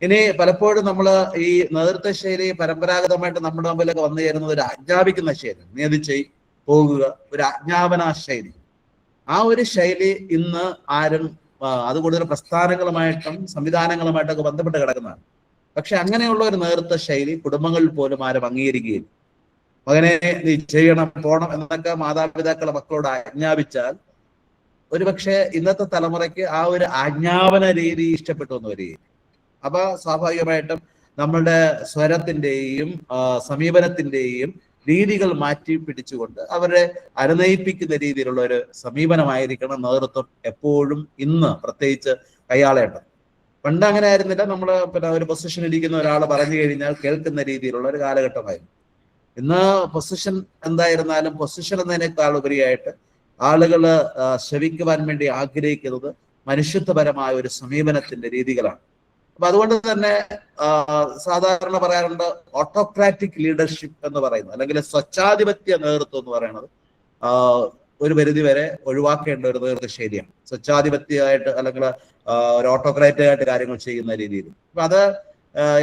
ഇനി പലപ്പോഴും നമ്മൾ ഈ നേതൃത്വ ശൈലി പരമ്പരാഗതമായിട്ട് നമ്മുടെ മുമ്പിലൊക്കെ വന്നു ചേരുന്നത് ഒരു ആജ്ഞാപിക്കുന്ന ശൈലി, നീതിച്ച് പോകുക, ഒരു ആജ്ഞാപന ശൈലി. ആ ഒരു ശൈലി ഇന്ന് ആരും അത് കൂടുതൽ പ്രസ്ഥാനങ്ങളുമായിട്ടും സംവിധാനങ്ങളുമായിട്ടൊക്കെ ബന്ധപ്പെട്ട് കിടക്കുന്നതാണ്. പക്ഷെ അങ്ങനെയുള്ള ഒരു നേതൃത്വ ശൈലി കുടുംബങ്ങളിൽ പോലും ആരും അംഗീകരിക്കുകയില്ല. മകനെ നീ ചെയ്യണം, പോണം എന്നൊക്കെ മാതാപിതാക്കളെ മക്കളോട് ആജ്ഞാപിച്ചാൽ ഒരുപക്ഷെ ഇന്നത്തെ തലമുറയ്ക്ക് ആ ഒരു ആജ്ഞാപന രീതി ഇഷ്ടപ്പെട്ടു എന്ന് വരികയില്ല. അപ്പൊ സ്വാഭാവികമായിട്ടും നമ്മളുടെ സ്വരത്തിന്റെയും സമീപനത്തിന്റെയും രീതികൾ മാറ്റി പിടിച്ചുകൊണ്ട് അവരെ അനുനയിപ്പിക്കുന്ന രീതിയിലുള്ള ഒരു സമീപനമായിരിക്കണം നേതൃത്വം എപ്പോഴും ഇന്ന് പ്രത്യേകിച്ച് കൈയാളേണ്ടത്. പണ്ട് അങ്ങനെ ആയിരുന്നില്ല. നമ്മൾ ഒരു പൊസിഷനിൽ ഇരിക്കുന്ന ഒരാൾ പറഞ്ഞു കഴിഞ്ഞാൽ കേൾക്കുന്ന രീതിയിലുള്ള ഒരു കാലഘട്ടമായിരുന്നു. ഇന്ന് പൊസിഷൻ എന്തായിരുന്നാലും പൊസിഷൻ എന്നതിനേക്കാൾ ഉപരിയായിട്ട് ആളുകൾ ശ്രവിക്കുവാൻ വേണ്ടി ആഗ്രഹിക്കുന്നത് മനുഷ്യത്വപരമായ ഒരു സമീപനത്തിന്റെ രീതികളാണ്. അപ്പൊ അതുകൊണ്ട് തന്നെ സാധാരണ പറയാറുണ്ട് ഓട്ടോക്രാറ്റിക് ലീഡർഷിപ്പ് എന്ന് പറയുന്നത്, അല്ലെങ്കിൽ സ്വച്ഛാധിപത്യ നേതൃത്വം എന്ന് പറയുന്നത് ഒരു പരിധി വരെ ഒഴിവാക്കേണ്ട ഒരു നേതൃത്വ ശൈലിയാണ്. സ്വച്ഛാധിപത്യമായിട്ട് അല്ലെങ്കിൽ ഒരു ഓട്ടോക്രാറ്റായിട്ട് കാര്യങ്ങൾ ചെയ്യുന്ന രീതിയിൽ. അപ്പൊ അത്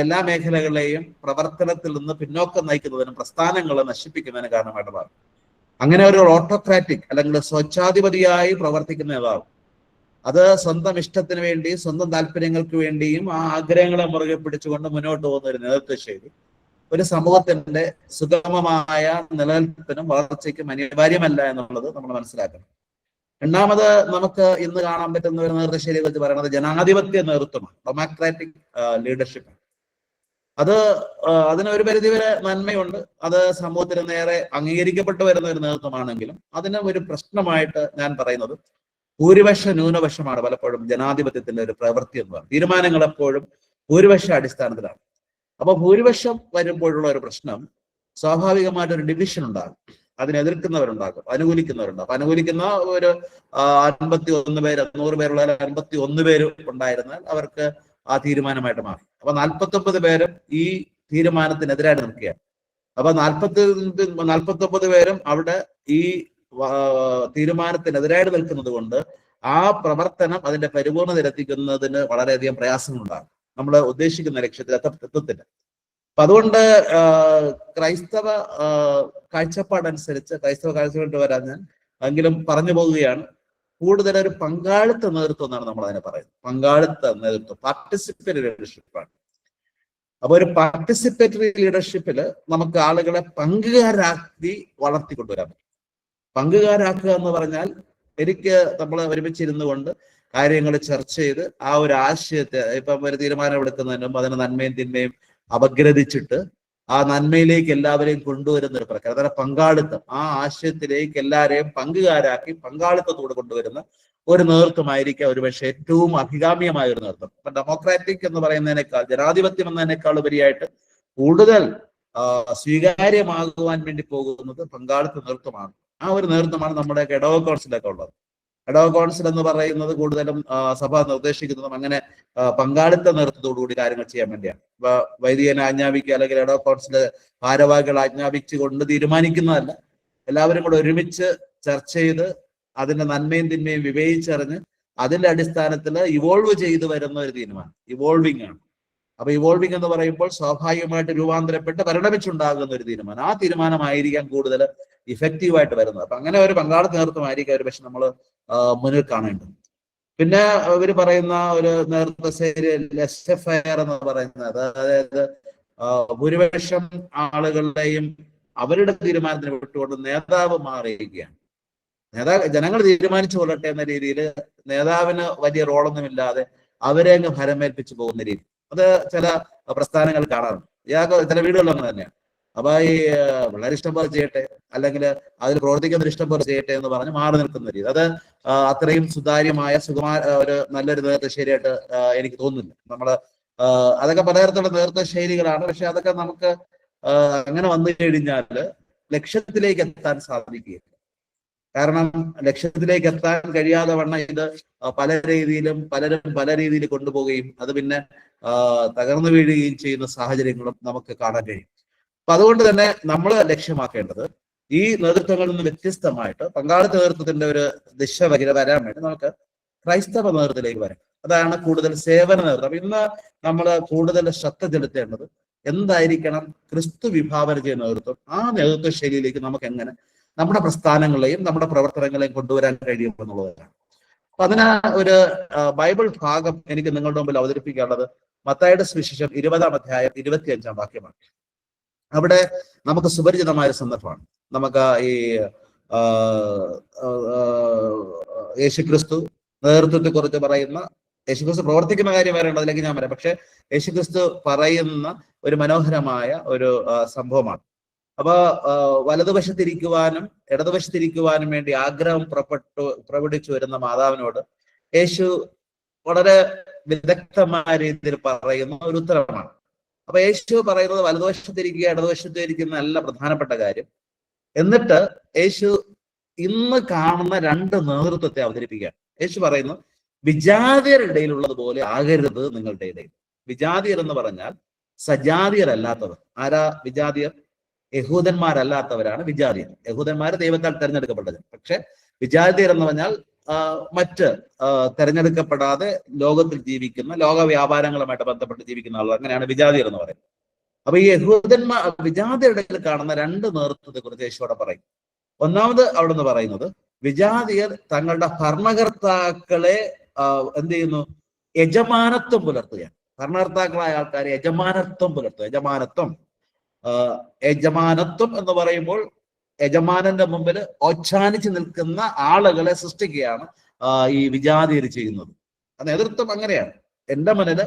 എല്ലാ മേഖലകളെയും പ്രവർത്തനത്തിൽ നിന്ന് പിന്നോക്കം നയിക്കുന്നതിനും പ്രസ്ഥാനങ്ങളെ നശിപ്പിക്കുന്നതിനും കാരണമായിട്ട് മാറും. അങ്ങനെ ഒരു ഓട്ടോക്രാറ്റിക് അല്ലെങ്കിൽ സ്വച്ഛാധിപതിയായി പ്രവർത്തിക്കുന്ന നേതാവ് അത് സ്വന്തം ഇഷ്ടത്തിന് വേണ്ടി സ്വന്തം താല്പര്യങ്ങൾക്ക് വേണ്ടിയും ആ ആഗ്രഹങ്ങളെ മുറുകെ പിടിച്ചുകൊണ്ട് മുന്നോട്ട് പോകുന്ന ഒരു നേതൃത്വ ശൈലി ഒരു സമൂഹത്തിന്റെ സുഗമമായ നിലനിൽപ്പിനും വളർച്ചയ്ക്കും അനിവാര്യമല്ല എന്നുള്ളത് നമ്മൾ മനസ്സിലാക്കണം. രണ്ടാമത് നമുക്ക് ഇന്ന് കാണാൻ പറ്റുന്ന ഒരു നേതൃശൈലിയെ കുറിച്ച് പറയുന്നത് ജനാധിപത്യ നേതൃത്വമാണ്, ഡെമോക്രാറ്റിക് ലീഡർഷിപ്പ്. അത് അതിന് ഒരു പരിധിവരെ നന്മയുണ്ട്. അത് സമൂഹത്തിന് നേരെ അംഗീകരിക്കപ്പെട്ടു വരുന്ന ഒരു നേതൃത്വമാണെങ്കിലും അതിന് ഒരു പ്രശ്നമായിട്ട് ഞാൻ പറയുന്നത് ഭൂരിപക്ഷ ന്യൂനപക്ഷമാണ് പലപ്പോഴും ജനാധിപത്യത്തിന്റെ ഒരു പ്രവൃത്തി എന്ന് പറയുന്നത്. തീരുമാനങ്ങൾ എപ്പോഴും ഭൂരിപക്ഷ അടിസ്ഥാനത്തിലാണ്. അപ്പൊ ഭൂരിപക്ഷം വരുമ്പോഴുള്ള ഒരു പ്രശ്നം സ്വാഭാവികമായിട്ടൊരു ഡിവിഷൻ ഉണ്ടാകും. അതിനെ എതിർക്കുന്നവരുണ്ടാകും, അനുകൂലിക്കുന്നവരുണ്ടാകും. അനുകൂലിക്കുന്ന ഒരു 51 പേര്, 100 പേരുള്ള 51 പേര് ഉണ്ടായിരുന്നാൽ അവർക്ക് ആ തീരുമാനമായിട്ട് മാറി. അപ്പൊ 49 പേരും ഈ തീരുമാനത്തിനെതിരായിട്ട് നിൽക്കുകയാണ്. അപ്പൊ 49 പേരും അവിടെ ഈ തീരുമാനത്തിനെതിരായിട്ട് നിൽക്കുന്നത് കൊണ്ട് ആ പ്രവർത്തനം അതിന്റെ പരിപൂർണതയിലെത്തിക്കുന്നതിന് വളരെയധികം പ്രയാസങ്ങളുണ്ടാകും. നമ്മൾ ഉദ്ദേശിക്കുന്ന ലക്ഷ്യത്തിൽ എത്തത്തില്ല. അപ്പൊ അതുകൊണ്ട് ക്രൈസ്തവ കാഴ്ചപ്പാടനുസരിച്ച്, ക്രൈസ്തവ കാഴ്ചപ്പാട് വരാൻ ഞാൻ എങ്കിലും പറഞ്ഞു പോവുകയാണ്, കൂടുതൽ ഒരു പങ്കാളിത്ത നേതൃത്വം എന്നാണ് നമ്മൾ അതിനെ പറയുന്നത്. പങ്കാളിത്ത നേതൃത്വം, പാർട്ടിസിപ്പേറ്ററി ലീഡർഷിപ്പാണ്. അപ്പൊ ഒരു പാർട്ടിസിപ്പേറ്ററി ലീഡർഷിപ്പിൽ നമുക്ക് ആളുകളെ പങ്കുകാരാക്കി വളർത്തിക്കൊണ്ടുവരാൻ പറ്റും. പങ്കുകാരാക്കുക എന്ന് പറഞ്ഞാൽ നമ്മൾ ഒരുമിച്ചിരുന്നു കൊണ്ട് കാര്യങ്ങൾ ചർച്ച ചെയ്ത് ആ ഒരു ആശയത്തെ, ഇപ്പം ഒരു തീരുമാനം എടുക്കുന്നതിന് മുമ്പ് അതിന് നന്മയും തിന്മയും അപഗ്രഥിച്ചിട്ട് ആ നന്മയിലേക്ക് എല്ലാവരെയും കൊണ്ടുവരുന്ന ഒരു പ്രക്രിയ, അതായത് പങ്കാളിത്തം. ആ ആശയത്തിലേക്ക് എല്ലാവരെയും പങ്കുകാരാക്കി പങ്കാളിത്തത്തോട് കൊണ്ടുവരുന്ന ഒരു നേതൃത്വമായിരിക്കാം ഒരുപക്ഷെ ഏറ്റവും അഭികാമ്യമായ ഒരു നേതൃത്വം. ഇപ്പൊ ഡെമോക്രാറ്റിക് എന്ന് പറയുന്നതിനേക്കാൾ, ജനാധിപത്യം എന്നതിനേക്കാൾ ഉപരിയായിട്ട് കൂടുതൽ സ്വീകാര്യമാകുവാൻ വേണ്ടി പോകുന്നത് പങ്കാളിത്ത നേതൃത്വമാണ്. ആ ഒരു നേതൃത്വമാണ് നമ്മുടെ ഇടവ കൗൺസിലൊക്കെ ഉള്ളത്. ഇടവ കൗൺസിൽ എന്ന് പറയുന്നത് കൂടുതലും സഭ നിർദ്ദേശിക്കുന്നതും അങ്ങനെ പങ്കാളിത്ത നേതൃത്വത്തോടുകൂടി കാര്യങ്ങൾ ചെയ്യാൻ വേണ്ടിയാണ്. ഇപ്പൊ വൈദികനെ ആജ്ഞാപിക്കുക അല്ലെങ്കിൽ ഇടവ കൗൺസില് ഭാരവാഹികൾ ആജ്ഞാപിച്ചുകൊണ്ട് തീരുമാനിക്കുന്നതല്ല. എല്ലാവരും കൂടെ ഒരുമിച്ച് ചർച്ച ചെയ്ത് അതിന്റെ നന്മയും തിന്മയും വിവേചിച്ചറിഞ്ഞ് അതിന്റെ അടിസ്ഥാനത്തിൽ ഇവോൾവ് ചെയ്തു വരുന്ന ഒരു തീരുമാനം ഇവോൾവിംഗ് ആണ്. അപ്പൊ ഇവോൾവിംഗ് എന്ന് പറയുമ്പോൾ സ്വാഭാവികമായിട്ട് രൂപാന്തരപ്പെട്ട് പരിണമിച്ചുണ്ടാകുന്ന ഒരു തീരുമാനം. ആ തീരുമാനമായിരിക്കാം കൂടുതൽ ഇഫക്റ്റീവായിട്ട് വരുന്നത്. അപ്പൊ അങ്ങനെ ഒരു പങ്കാളിത്ത നേതൃത്വമായിരിക്കും ഒരു പക്ഷെ നമ്മൾ മുന്നിൽ കാണേണ്ടത്. പിന്നെ ഇവർ പറയുന്ന ഒരു നേതൃത്വ ശൈലി ലെസ്സെ ഫെയർ എന്ന് പറയുന്നത്, അതായത് ഭൂരിപക്ഷം ആളുകളുടെയും അവരുടെ തീരുമാനത്തിന് വിട്ടുകൊണ്ട് നേതാവ് മാറിയിരിക്കുകയാണ്. ജനങ്ങൾ തീരുമാനിച്ചു കൊള്ളട്ടെ എന്ന രീതിയിൽ നേതാവിന് വലിയ റോളൊന്നുമില്ലാതെ അവരെ അങ്ങ് ഫലമേൽപ്പിച്ചു പോകുന്ന രീതി, അത് ചില പ്രസ്ഥാനങ്ങൾ കാണാറുണ്ട്. ചില വീടുകളിൽ അങ്ങനെ തന്നെയാണ്. അപ്പൊ ഈ വളരെ ഇഷ്ടം പോലെ ചെയ്യട്ടെ, അല്ലെങ്കിൽ അതിൽ പ്രവർത്തിക്കുന്ന ഇഷ്ടം പോലെ ചെയ്യട്ടെ എന്ന് പറഞ്ഞ് മാറി നിൽക്കുന്ന രീതി, അത് അത്രയും സുതാര്യമായ ഒരു നല്ലൊരു നേതൃത്വ ശൈലിയായിട്ട് എനിക്ക് തോന്നുന്നില്ല. നമ്മള് അതൊക്കെ പലതരത്തിലുള്ള നേതൃത്വ ശൈലികളാണ്. പക്ഷെ അതൊക്കെ നമുക്ക് അങ്ങനെ വന്നു കഴിഞ്ഞാൽ ലക്ഷ്യത്തിലേക്ക് എത്താൻ സാധിക്കുകയില്ല. കാരണം ലക്ഷ്യത്തിലേക്ക് എത്താൻ കഴിയാതെ വണ്ണം ഇത് പലരും പല രീതിയിൽ കൊണ്ടുപോവുകയും അത് പിന്നെ തകർന്നു വീഴുകയും ചെയ്യുന്ന സാഹചര്യങ്ങളും നമുക്ക് കാണാൻ കഴിയും. അപ്പൊ അതുകൊണ്ട് തന്നെ നമ്മൾ ലക്ഷ്യമാക്കേണ്ടത് ഈ നേതൃത്വങ്ങളിൽ നിന്ന് വ്യത്യസ്തമായിട്ട് പങ്കാളിത്ത നേതൃത്വത്തിന്റെ ഒരു ദിശ വരാൻ വേണ്ടി നമുക്ക് ക്രൈസ്തവ നേതൃത്വത്തിലേക്ക് വരാം. അതാണ് കൂടുതൽ സേവന നേതൃത്വം. ഇന്ന് നമ്മൾ കൂടുതൽ ശ്രദ്ധ ചെലുത്തേണ്ടത് എന്തായിരിക്കണം ക്രിസ്തു വിഭാവന ചെയ്യുന്ന നേതൃത്വം. ആ നേതൃത്വ ശൈലിയിലേക്ക് നമുക്ക് എങ്ങനെ നമ്മുടെ പ്രസ്ഥാനങ്ങളെയും നമ്മുടെ പ്രവർത്തനങ്ങളെയും കൊണ്ടുവരാൻ കഴിയും എന്നുള്ളതാണ്. അപ്പൊ അതിന് ഒരു ബൈബിൾ ഭാഗം എനിക്ക് നിങ്ങളുടെ മുമ്പിൽ അവതരിപ്പിക്കാനുള്ളത് മത്തായിയുടെ സുവിശേഷം 20-ാം അധ്യായം 25-ാം വാക്യമാണ്. അവിടെ നമുക്ക് സുപരിചിതമായ ഒരു സന്ദർഭമാണ്. നമുക്ക് ഈ യേശുക്രിസ്തു നേതൃത്വത്തെ കുറിച്ച് പറയുന്ന, യേശുക്രിസ്തു പ്രവർത്തിക്കുന്ന കാര്യം വരേണ്ടത്, അതിലേക്ക് ഞാൻ വരാം. പക്ഷെ യേശുക്രിസ്തു പറയുന്ന ഒരു മനോഹരമായ ഒരു സംഭവമാണ്. അപ്പൊ വലതുവശത്തിരിക്കുവാനും ഇടതുവശത്തിരിക്കുവാനും വേണ്ടി ആഗ്രഹം പ്രകടിച്ചു വരുന്ന മാതാവിനോട് യേശു വളരെ വിദഗ്ധമായ രീതിയിൽ പറയുന്ന ഒരു ഉത്തരമാണ്. അപ്പൊ യേശു പറയുന്നത് വലതുവശത്തിരിക്കുക ഇടതുവശത്തിരിക്കുന്ന അല്ല പ്രധാനപ്പെട്ട കാര്യം. എന്നിട്ട് യേശു ഇന്ന് കാണുന്ന രണ്ട് നേതൃത്വത്തെ അവതരിപ്പിക്കുകയാണ്. യേശു പറയുന്നു, വിജാതിയരുടെ ഇടയിലുള്ളതുപോലെ ആകരുത് നിങ്ങളുടെ ഇടയിൽ. വിജാതിയർ എന്ന് പറഞ്ഞാൽ സജാതിയരല്ലാത്തവർ. ആരാ വിജാതിയർ? യഹൂദന്മാരല്ലാത്തവരാണ് വിജാതിയർ. യഹൂദന്മാർ ദൈവത്താൽ തെരഞ്ഞെടുക്കപ്പെട്ടത്. പക്ഷെ വിജാതിയർ എന്ന് പറഞ്ഞാൽ മറ്റ് തെരഞ്ഞെടുക്കപ്പെടാതെ ലോകത്തിൽ ജീവിക്കുന്ന, ലോക വ്യാപാരങ്ങളുമായിട്ട് ബന്ധപ്പെട്ട് ജീവിക്കുന്ന ആളുകൾ, അങ്ങനെയാണ് വിജാതിയർ എന്ന് പറയുന്നത്. അപ്പൊ ഈ വിജാതിയരുടെ ഇടയിൽ കാണുന്ന രണ്ട് നേതൃത്വത്തെ കുറിച്ച് യേശുവിടെ പറയും. ഒന്നാമത് അവിടെ നിന്ന് പറയുന്നത്, വിജാതിയർ തങ്ങളുടെ ഭരണകർത്താക്കളെ എന്ത് ചെയ്യുന്നു? യജമാനത്വം പുലർത്തുകയാണ്. ഭരണകർത്താക്കളായ ആൾക്കാരെ യജമാനത്വം പുലർത്തുക. യജമാനത്വം എന്ന് പറയുമ്പോൾ യജമാനന്റെ മുമ്പിൽ ഓച്ഛാനിച്ച് നിൽക്കുന്ന ആളുകളെ സൃഷ്ടിക്കുകയാണ് ഈ വിജാതിയർ ചെയ്യുന്നത്. നേതൃത്വം അങ്ങനെയാണ്. എന്റെ മുന്നിൽ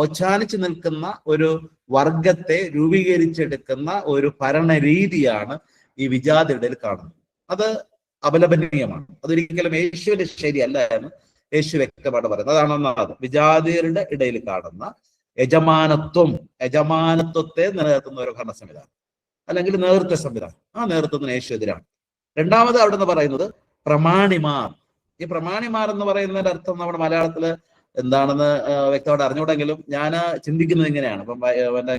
ഓച്ഛാനിച്ച് നിൽക്കുന്ന ഒരു വർഗത്തെ രൂപീകരിച്ചെടുക്കുന്ന ഒരു ഭരണരീതിയാണ് ഈ വിജാതിയുടെ കാണുന്നത്. അത് അപലപനീയമാണ്. അതൊരിക്കലും യേശുവിന്റെ ശരിയല്ല എന്ന് യേശു വ്യക്തമായിട്ട് പറയുന്നത്. അതാണ് ഒന്നാമത്, വിജാതിയരുടെ ഇടയിൽ കാണുന്ന യജമാനത്വത്തെ നിലനിർത്തുന്ന ഒരു ഭരണ സംവിധാനം അല്ലെങ്കിൽ നേതൃത്വ സംവിധാനം. ആ നേതൃത്വത്തിന് യേശു എതിരാണ്. രണ്ടാമത് അവിടെ നിന്ന് പറയുന്നത് പ്രമാണിമാർ. ഈ പ്രമാണിമാർ എന്ന് പറയുന്നതിന്റെ അർത്ഥം നമ്മുടെ മലയാളത്തില് എന്താണെന്ന് വ്യക്തമായിട്ട് അറിഞ്ഞുകൂടെങ്കിലും ഞാൻ ചിന്തിക്കുന്നത് ഇങ്ങനെയാണ്. ഇപ്പം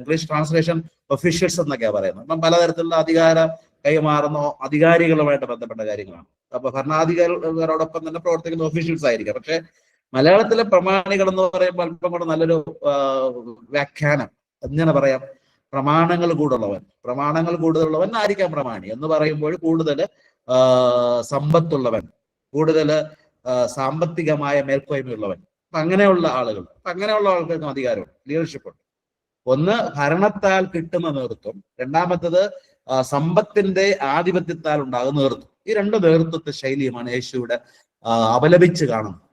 ഇംഗ്ലീഷ് ട്രാൻസ്ലേഷൻ ഒഫീഷ്യൽസ് എന്നൊക്കെയാണ് പറയുന്നത്. അപ്പം പലതരത്തിലുള്ള അധികാര കൈമാറുന്ന അധികാരികളുമായിട്ട് ബന്ധപ്പെട്ട കാര്യങ്ങളാണ്. അപ്പൊ ഭരണാധികാരികളോടൊപ്പം തന്നെ പ്രവർത്തിക്കുന്ന ഒഫീഷ്യൽസ് ആയിരിക്കാം. പക്ഷെ മലയാളത്തിലെ പ്രമാണികൾ എന്ന് പറയുമ്പോൾ അല്പം കൂടെ നല്ലൊരു വ്യാഖ്യാനം എങ്ങനെ പറയാം, പ്രമാണങ്ങൾ കൂടുതലുള്ളവൻ ആയിരിക്കാം പ്രമാണി എന്ന് പറയുമ്പോൾ കൂടുതൽ സമ്പത്തുള്ളവൻ, കൂടുതൽ സാമ്പത്തികമായ മേൽക്കോയ്മയുള്ളവൻ, അങ്ങനെയുള്ള ആളുകൾക്കും അധികാരമുണ്ട്, ലീഡർഷിപ്പുണ്ട്. ഒന്ന് ഭരണത്താൽ കിട്ടുന്ന നേതൃത്വം, രണ്ടാമത്തത് സമ്പത്തിന്റെ ആധിപത്യത്താൽ ഉണ്ടാകുന്ന നേതൃത്വം. ഈ രണ്ട് നേതൃത്വത്തെ ശൈലിയുമാണ് യേശുവിടെ അപലപിച്ച് കാണുന്നത്.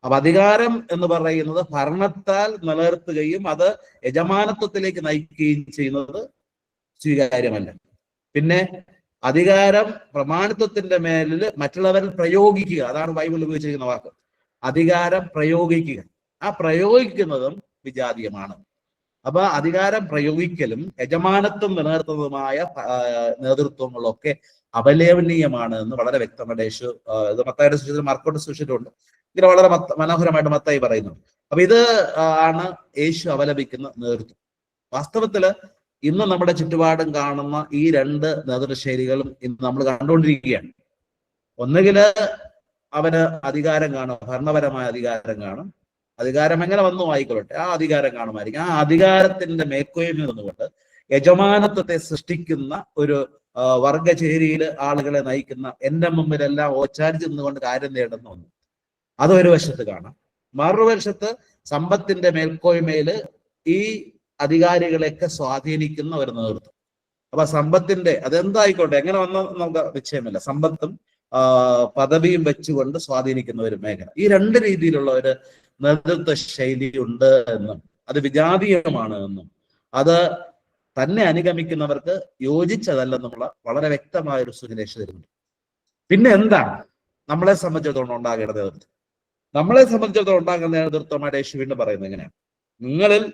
അപ്പൊ അധികാരം എന്ന് പറയുന്നത് ഭരണത്താൽ നിലനിർത്തുകയും അത് യജമാനത്വത്തിലേക്ക് നയിക്കുകയും ചെയ്യുന്നത് സ്വീകാര്യമല്ല. പിന്നെ അധികാരം പ്രമാണിത്വത്തിന്റെ മേലിൽ മറ്റുള്ളവരിൽ പ്രയോഗിക്കുക, അതാണ് ബൈബിൾ ഉപയോഗിച്ചിരിക്കുന്ന വാക്ക്. അധികാരം പ്രയോഗിക്കുക, ആ പ്രയോഗിക്കുന്നതും വിജാതീയമാണ്. അപ്പൊ അധികാരം പ്രയോഗിക്കലും യജമാനത്വം നിലനിർത്തുന്നതുമായ നേതൃത്വങ്ങളൊക്കെ അപലപനീയമാണ് എന്ന് വളരെ വ്യക്തമായിട്ട് യേശു ഇത് മത്തായിയുടെ സുവിശേഷത്തിൽ മാർക്കോയുടെ സുവിശേഷത്തിലുണ്ട്. ഇങ്ങനെ വളരെ മനോഹരമായിട്ട് മത്തായി പറയുന്നു. അപ്പൊ ഇത് ആണ് യേശു അപലപിക്കുന്ന നേതൃത്വം. വാസ്തവത്തില് ഇന്ന് നമ്മുടെ ചുറ്റുപാടും കാണുന്ന ഈ രണ്ട് നേതൃശൈലികളും ഇന്ന് നമ്മൾ കണ്ടുകൊണ്ടിരിക്കുകയാണ്. ഒന്നുകില് അവന് അധികാരം കാണും, ഭരണപരമായ അധികാരം കാണും. അധികാരം എങ്ങനെ വന്നു ആയിക്കൊള്ളട്ടെ, ആ അധികാരം കാണുമായിരിക്കും. ആ അധികാരത്തിന്റെ മേൽക്കോയ്മ നിന്നുകൊണ്ട് യജമാനത്വത്തെ സൃഷ്ടിക്കുന്ന ഒരു വർഗചേരിയിൽ ആളുകളെ നയിക്കുന്ന, എന്റെ മുമ്പിലെല്ലാം ഓച്ചാരിച്ച് നിന്നുകൊണ്ട് കാര്യം നേടുന്ന ഒന്ന്, അതൊരു വശത്ത് കാണാം. മറുവശത്ത് സമ്പത്തിന്റെ മേൽക്കോയ്മയില് ഈ അധികാരികളെയൊക്കെ സ്വാധീനിക്കുന്ന ഒരു നേതൃത്വം. അപ്പൊ സമ്പത്തിന്റെ അതെന്തായിക്കോട്ടെ, എങ്ങനെ വന്ന നമുക്ക് നിശ്ചയമില്ല, സമ്പത്തും പദവിയും വെച്ചുകൊണ്ട് സ്വാധീനിക്കുന്ന ഒരു മേഖല. ഈ രണ്ട് രീതിയിലുള്ള ഒരു നേതൃത്വ ശൈലി ഉണ്ട് എന്നും അത് വിജാതീയമാണ് എന്നും അത് തന്നെ അനുഗമിക്കുന്നവർക്ക് യോജിച്ചതല്ലെന്നുള്ള വളരെ വ്യക്തമായ ഒരു സൂചന തരുന്നുണ്ട്. പിന്നെ എന്താണ് നമ്മളെ സംബന്ധിച്ചിടത്തോളം ഉണ്ടാകേണ്ട നേതൃത്വം? നമ്മളെ സംബന്ധിച്ചിടത്തോളം ഉണ്ടാകുന്ന നേതൃത്വമായിട്ട് യേശു വീണ്ടും പറയുന്നത് എങ്ങനെയാണ്? നിങ്ങളിൽ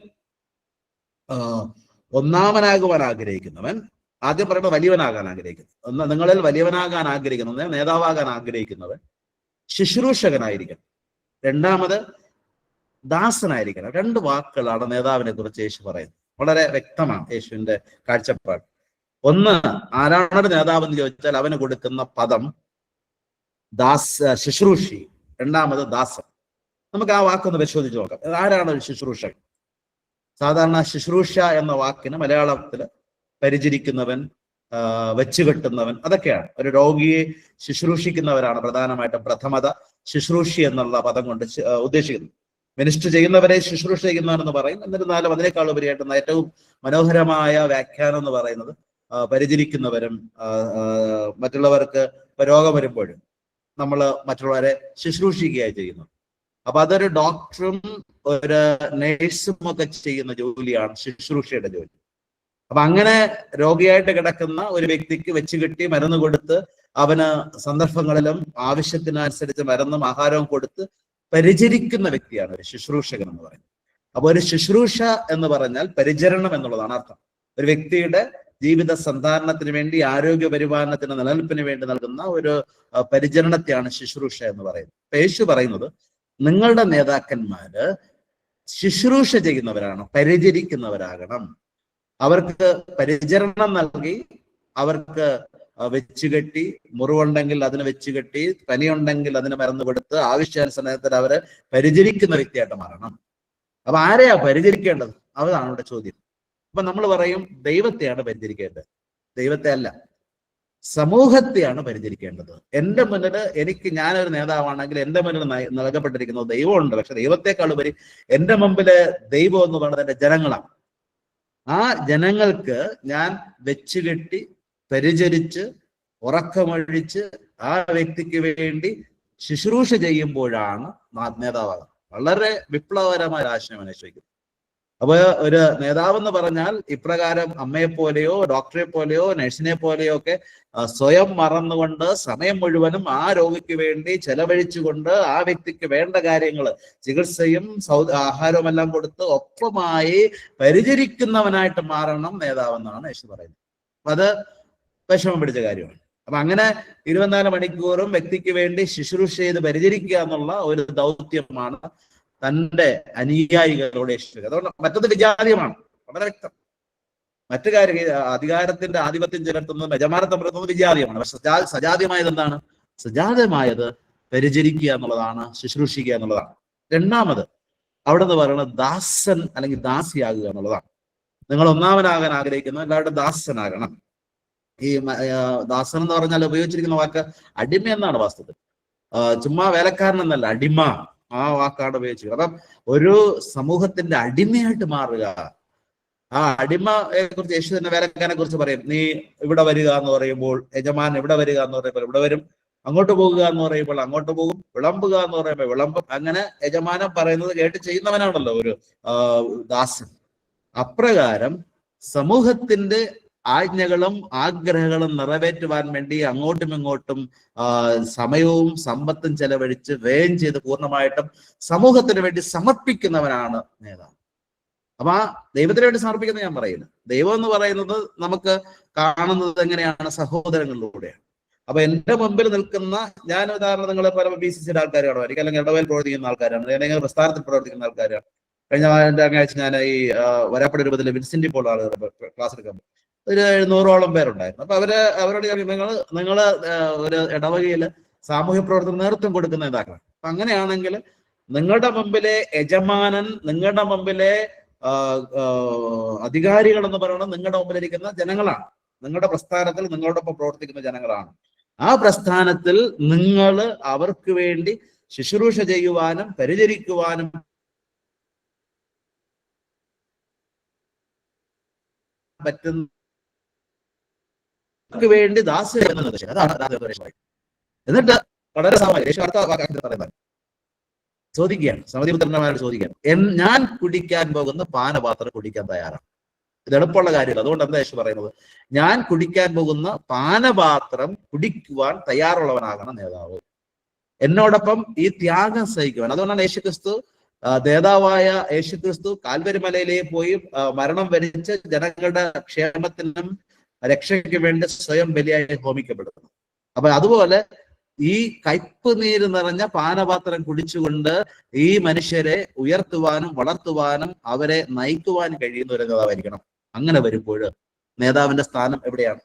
ഒന്നാമനാകുവാൻ ആഗ്രഹിക്കുന്നവൻ, ആദ്യം പറയുമ്പോൾ വലിയവനാകാൻ ആഗ്രഹിക്കുന്നു, നിങ്ങളിൽ വലിയവനാകാൻ ആഗ്രഹിക്കുന്നവൻ, നേതാവാകാൻ ആഗ്രഹിക്കുന്നവൻ ശുശ്രൂഷകനായിരിക്കണം. രണ്ടാമത് ദാസനായിരിക്കണം. രണ്ട് വാക്കുകളാണ് നേതാവിനെ കുറിച്ച് യേശു പറയുന്നത്. വളരെ വ്യക്തമാണ് യേശുവിന്റെ കാഴ്ചപ്പാട്. ഒന്ന്, ആരാണ് നേതാവ് എന്ന് ചോദിച്ചാൽ അവന് കൊടുക്കുന്ന പദം ശുശ്രൂഷി. രണ്ടാമത് ദാസൻ. നമുക്ക് ആ വാക്കൊന്ന് പരിശോധിച്ച് നോക്കാം. ആരാണ് ഒരു ശുശ്രൂഷകൻ? സാധാരണ ശുശ്രൂഷ എന്ന വാക്കിന് മലയാളത്തില് പരിചരിക്കുന്നവൻ, വെച്ചുകെട്ടുന്നവൻ, അതൊക്കെയാണ്. ഒരു രോഗിയെ ശുശ്രൂഷിക്കുന്നവരാണ് പ്രധാനമായിട്ടും പ്രഥമത ശുശ്രൂഷി എന്നുള്ള പദം കൊണ്ട് ഉദ്ദേശിക്കുന്നത്. മിനിസ്റ്റർ ചെയ്യുന്നവരെ ശുശ്രൂഷ ചെയ്യുന്നവരെന്ന് പറയും. എന്നിരുന്നാലും അതിനേക്കാൾ ഉപരിയായിട്ട് ഏറ്റവും മനോഹരമായ വ്യാഖ്യാനം എന്ന് പറയുന്നത് പരിചരിക്കുന്നവരും, മറ്റുള്ളവർക്ക് രോഗം വരുമ്പോഴും നമ്മൾ മറ്റുള്ളവരെ ശുശ്രൂഷിക്കുകയായി ചെയ്യുന്നു. അപ്പൊ അതൊരു ഡോക്ടറും ഒരു നേഴ്സും ഒക്കെ ചെയ്യുന്ന ജോലിയാണ് ശുശ്രൂഷയുടെ ജോലി. അപ്പൊ അങ്ങനെ രോഗിയായിട്ട് കിടക്കുന്ന ഒരു വ്യക്തിക്ക് വെച്ചുകെട്ടി മരുന്ന് കൊടുത്ത് അവന് സന്ദർഭങ്ങളിലും ആവശ്യത്തിനനുസരിച്ച് മരുന്നും ആഹാരവും കൊടുത്ത് പരിചരിക്കുന്ന വ്യക്തിയാണ് ഒരു ശുശ്രൂഷകൻ എന്ന് പറയുന്നത്. അപ്പൊ ഒരു ശുശ്രൂഷ എന്ന് പറഞ്ഞാൽ പരിചരണം എന്നുള്ളതാണ് അർത്ഥം. ഒരു വ്യക്തിയുടെ ജീവിത സന്ധാരണത്തിന് വേണ്ടി, ആരോഗ്യ പരിപാലനത്തിന്, നിലനിൽപ്പിന് വേണ്ടി നൽകുന്ന ഒരു പരിചരണത്തെയാണ് ശുശ്രൂഷ എന്ന് പറയുന്നത്. യേശു പറയുന്നത് നിങ്ങളുടെ നേതാക്കന്മാര് ശുശ്രൂഷ ചെയ്യുന്നവരാണ്, പരിചരിക്കുന്നവരാകണം. അവർക്ക് പരിചരണം നൽകി, അവർക്ക് വെച്ചുകെട്ടി, മുറിവുണ്ടെങ്കിൽ അതിന് വെച്ചുകെട്ടി, പനിയുണ്ടെങ്കിൽ അതിന് മരുന്ന് കൊടുത്ത് ആവശ്യാനുസരണത്തിൽ അവരെ പരിചരിക്കുന്ന വ്യക്തിയായിട്ട് മാറണം. അപ്പൊ ആരെയാ പരിചരിക്കേണ്ടത്? അതാണ് ഇവിടെ ചോദ്യം. അപ്പൊ നമ്മൾ പറയും ദൈവത്തെയാണ് പരിചരിക്കേണ്ടത്. ദൈവത്തെ അല്ല, സമൂഹത്തെയാണ് പരിചരിക്കേണ്ടത്. എന്റെ മുന്നിൽ ഞാനൊരു നേതാവാണെങ്കിൽ എന്റെ മുന്നിൽ നൽകപ്പെട്ടിരിക്കുന്നത് ദൈവമുണ്ട്. പക്ഷെ ദൈവത്തെക്കാൾ ഉപരി എന്റെ മുമ്പില് ദൈവം എന്ന് പറയുന്നത് എന്റെ ജനങ്ങളാണ്. ആ ജനങ്ങൾക്ക് ഞാൻ വെച്ചുകെട്ടി പരിചരിച്ച് ഉറക്കമൊഴിച്ച് ആ വ്യക്തിക്ക് വേണ്ടി ശുശ്രൂഷ ചെയ്യുമ്പോഴാണ് നേതാവാകുന്നത്. വളരെ വിപ്ലവകരമായ ആശയമാണ് യേശുവയ്ക്കുന്നത്. അപ്പൊ ഒരു നേതാവെന്ന് പറഞ്ഞാൽ ഇപ്രകാരം അമ്മയെ പോലെയോ ഡോക്ടറെ പോലെയോ നഴ്സിനെ പോലെയോ ഒക്കെ സ്വയം മറന്നുകൊണ്ട് സമയം മുഴുവനും ആ രോഗിക്ക് വേണ്ടി ചെലവഴിച്ചുകൊണ്ട് ആ വ്യക്തിക്ക് വേണ്ട കാര്യങ്ങൾ, ചികിത്സയും ആഹാരവും എല്ലാം കൊടുത്ത് ഒപ്പമായി പരിചരിക്കുന്നവനായിട്ട് മാറണം നേതാവെന്നാണ് യേശു പറയുന്നത്. അപ്പൊ അത് വിഷമം പിടിച്ച കാര്യമാണ്. അപ്പൊ അങ്ങനെ 24 മണിക്കൂറും വ്യക്തിക്ക് വേണ്ടി ശുശ്രൂഷ ചെയ്ത് പരിചരിക്കുക എന്നുള്ള ഒരു ദൗത്യമാണ് തന്റെ അനുയായികളോട് യേശു. അതുകൊണ്ട് മറ്റൊന്ന് വിജാതീയമാണ്, വളരെ വ്യക്തം. മറ്റു കാര്യം അധികാരത്തിന്റെ ആധിപത്യം ചെലുത്തുന്നതും യജമാനത്വം പുലർത്തുന്നതും വിജാതീയമാണ്. പക്ഷെ സജാതീയമായത് എന്താണ്? സജാതീയമായത് പരിചരിക്കുക എന്നുള്ളതാണ്, ശുശ്രൂഷിക്കുക എന്നുള്ളതാണ്. രണ്ടാമത് അവിടെ നിന്ന് പറയുന്നത് ദാസൻ അല്ലെങ്കിൽ ദാസിയാകുക എന്നുള്ളതാണ്. നിങ്ങൾ ഒന്നാമനാകാൻ ആഗ്രഹിക്കുന്നു, എല്ലാവരുടെ ദാസനാകണം. ഈ ദാസൻ എന്ന് പറഞ്ഞാൽ ഉപയോഗിച്ചിരിക്കുന്ന വാക്ക് അടിമ എന്നാണ് വാസ്തവത്തിൽ. ചുമ്മാ വേലക്കാരൻ എന്നല്ല, അടിമ ആ വാക്കാണ് ഉപയോഗിച്ചത്. അപ്പം ഒരു സമൂഹത്തിന്റെ അടിമയായിട്ട് മാറുക. ആ അടിമയെ കുറിച്ച് യേശു തന്നെ വേലക്കാരനെ കുറിച്ച് പറയും. നീ ഇവിടെ വരിക എന്ന് പറയുമ്പോൾ യജമാൻ ഇവിടെ വരിക എന്ന് പറയുമ്പോൾ ഇവിടെ വരും, അങ്ങോട്ട് പോകുക എന്ന് പറയുമ്പോൾ അങ്ങോട്ട് പോകും, വിളമ്പുക എന്ന് പറയുമ്പോൾ വിളമ്പും. അങ്ങനെ യജമാനൻ പറയുന്നത് കേട്ട് ചെയ്യുന്നവനാണല്ലോ ഒരു ദാസൻ. അപ്രകാരം സമൂഹത്തിന്റെ ആജ്ഞകളും ആഗ്രഹങ്ങളും നിറവേറ്റുവാൻ വേണ്ടി അങ്ങോട്ടും ഇങ്ങോട്ടും സമയവും സമ്പത്തും ചെലവഴിച്ച് വ്യയം ചെയ്ത് പൂർണ്ണമായിട്ടും സമൂഹത്തിന് വേണ്ടി സമർപ്പിക്കുന്നവനാണ് നേതാവ്. അപ്പൊ ആ ദൈവത്തിന് വേണ്ടി സമർപ്പിക്കുന്നത് ഞാൻ പറയുന്നത്. ദൈവം എന്ന് പറയുന്നത് നമുക്ക് കാണുന്നത് എങ്ങനെയാണ്? സഹോദരങ്ങളിലൂടെയാണ്. അപ്പൊ എന്റെ മുമ്പിൽ നിൽക്കുന്ന, ഞാൻ ഉദാഹരണം നിങ്ങളെ പല BCCയുടെ ആൾക്കാരാണോ, അല്ലെങ്കിൽ ഇടവയിൽ പ്രവർത്തിക്കുന്ന ആൾക്കാരാണ്, അല്ലെങ്കിൽ പ്രസ്ഥാനത്തിൽ പ്രവർത്തിക്കുന്ന ആൾക്കാരാണ്. കഴിഞ്ഞ അങ്ങാഴ്ച ഞാൻ ഈ വരാപ്പുഴ രൂപത്തിലെ വിൻസെന്റ് ഇപ്പോൾ ആളുകൾ ക്ലാസ് എടുക്കാൻ ഒരു 700ഓളം പേരുണ്ടായിരുന്നു. അപ്പൊ അവരോട് നിങ്ങൾ ഒരു ഇടവകയിൽ സാമൂഹ്യ പ്രവർത്തനം നേതൃത്വം കൊടുക്കുന്ന നേതാക്കളാണ്. അപ്പൊ അങ്ങനെയാണെങ്കിൽ നിങ്ങളുടെ മുമ്പിലെ യജമാനൻ, നിങ്ങളുടെ മുമ്പിലെ അധികാരികൾ എന്ന് പറയുന്നത് നിങ്ങളുടെ മുമ്പിലിരിക്കുന്ന ജനങ്ങളാണ്. നിങ്ങളുടെ പ്രസ്ഥാനത്തിൽ നിങ്ങളോടൊപ്പം പ്രവർത്തിക്കുന്ന ജനങ്ങളാണ്. ആ പ്രസ്ഥാനത്തിൽ നിങ്ങൾ അവർക്ക് വേണ്ടി ശുശ്രൂഷ ചെയ്യുവാനും പരിചരിക്കുവാനും പറ്റുന്ന വേണ്ടി എന്നിട്ട് വളരെ സാമാന്യം ചോദിക്കുകയാണ്, സമിതിപുത്രന്മാരോട് ചോദിക്കുകയാണ്, ഞാൻ കുടിക്കാൻ പോകുന്ന പാനപാത്രം കുടിക്കാൻ തയ്യാറാണ്. ഇത് എളുപ്പമുള്ള കാര്യമല്ല. അതുകൊണ്ട് എന്താ യേശു പറയുന്നത്? ഞാൻ കുടിക്കാൻ പോകുന്ന പാനപാത്രം കുടിക്കുവാൻ തയ്യാറുള്ളവനാകണം നേതാവ്. എന്നോടൊപ്പം ഈ ത്യാഗം സഹിക്കുവാൻ. അതുകൊണ്ടാണ് യേശുക്രിസ്തു, നേതാവായ യേശുക്രിസ്തു കാൽവരി മലയിലേക്ക് പോയി മരണം വരിച്ച് ജനങ്ങളുടെ ക്ഷേമത്തിനും രക്ഷയ്ക്ക് വേണ്ടി സ്വയം ബലിയായി ഹോമിക്കപ്പെടുന്നു. അപ്പൊ അതുപോലെ ഈ കയ്പ് നീര് നിറഞ്ഞ പാനപാത്രം കുടിച്ചുകൊണ്ട് ഈ മനുഷ്യരെ ഉയർത്തുവാനും വളർത്തുവാനും അവരെ നയിക്കുവാനും കഴിയുന്ന ഒരു നേതാവായിരിക്കണം. അങ്ങനെ വരുമ്പോൾ നേതാവിന്റെ സ്ഥാനം എവിടെയാണ്?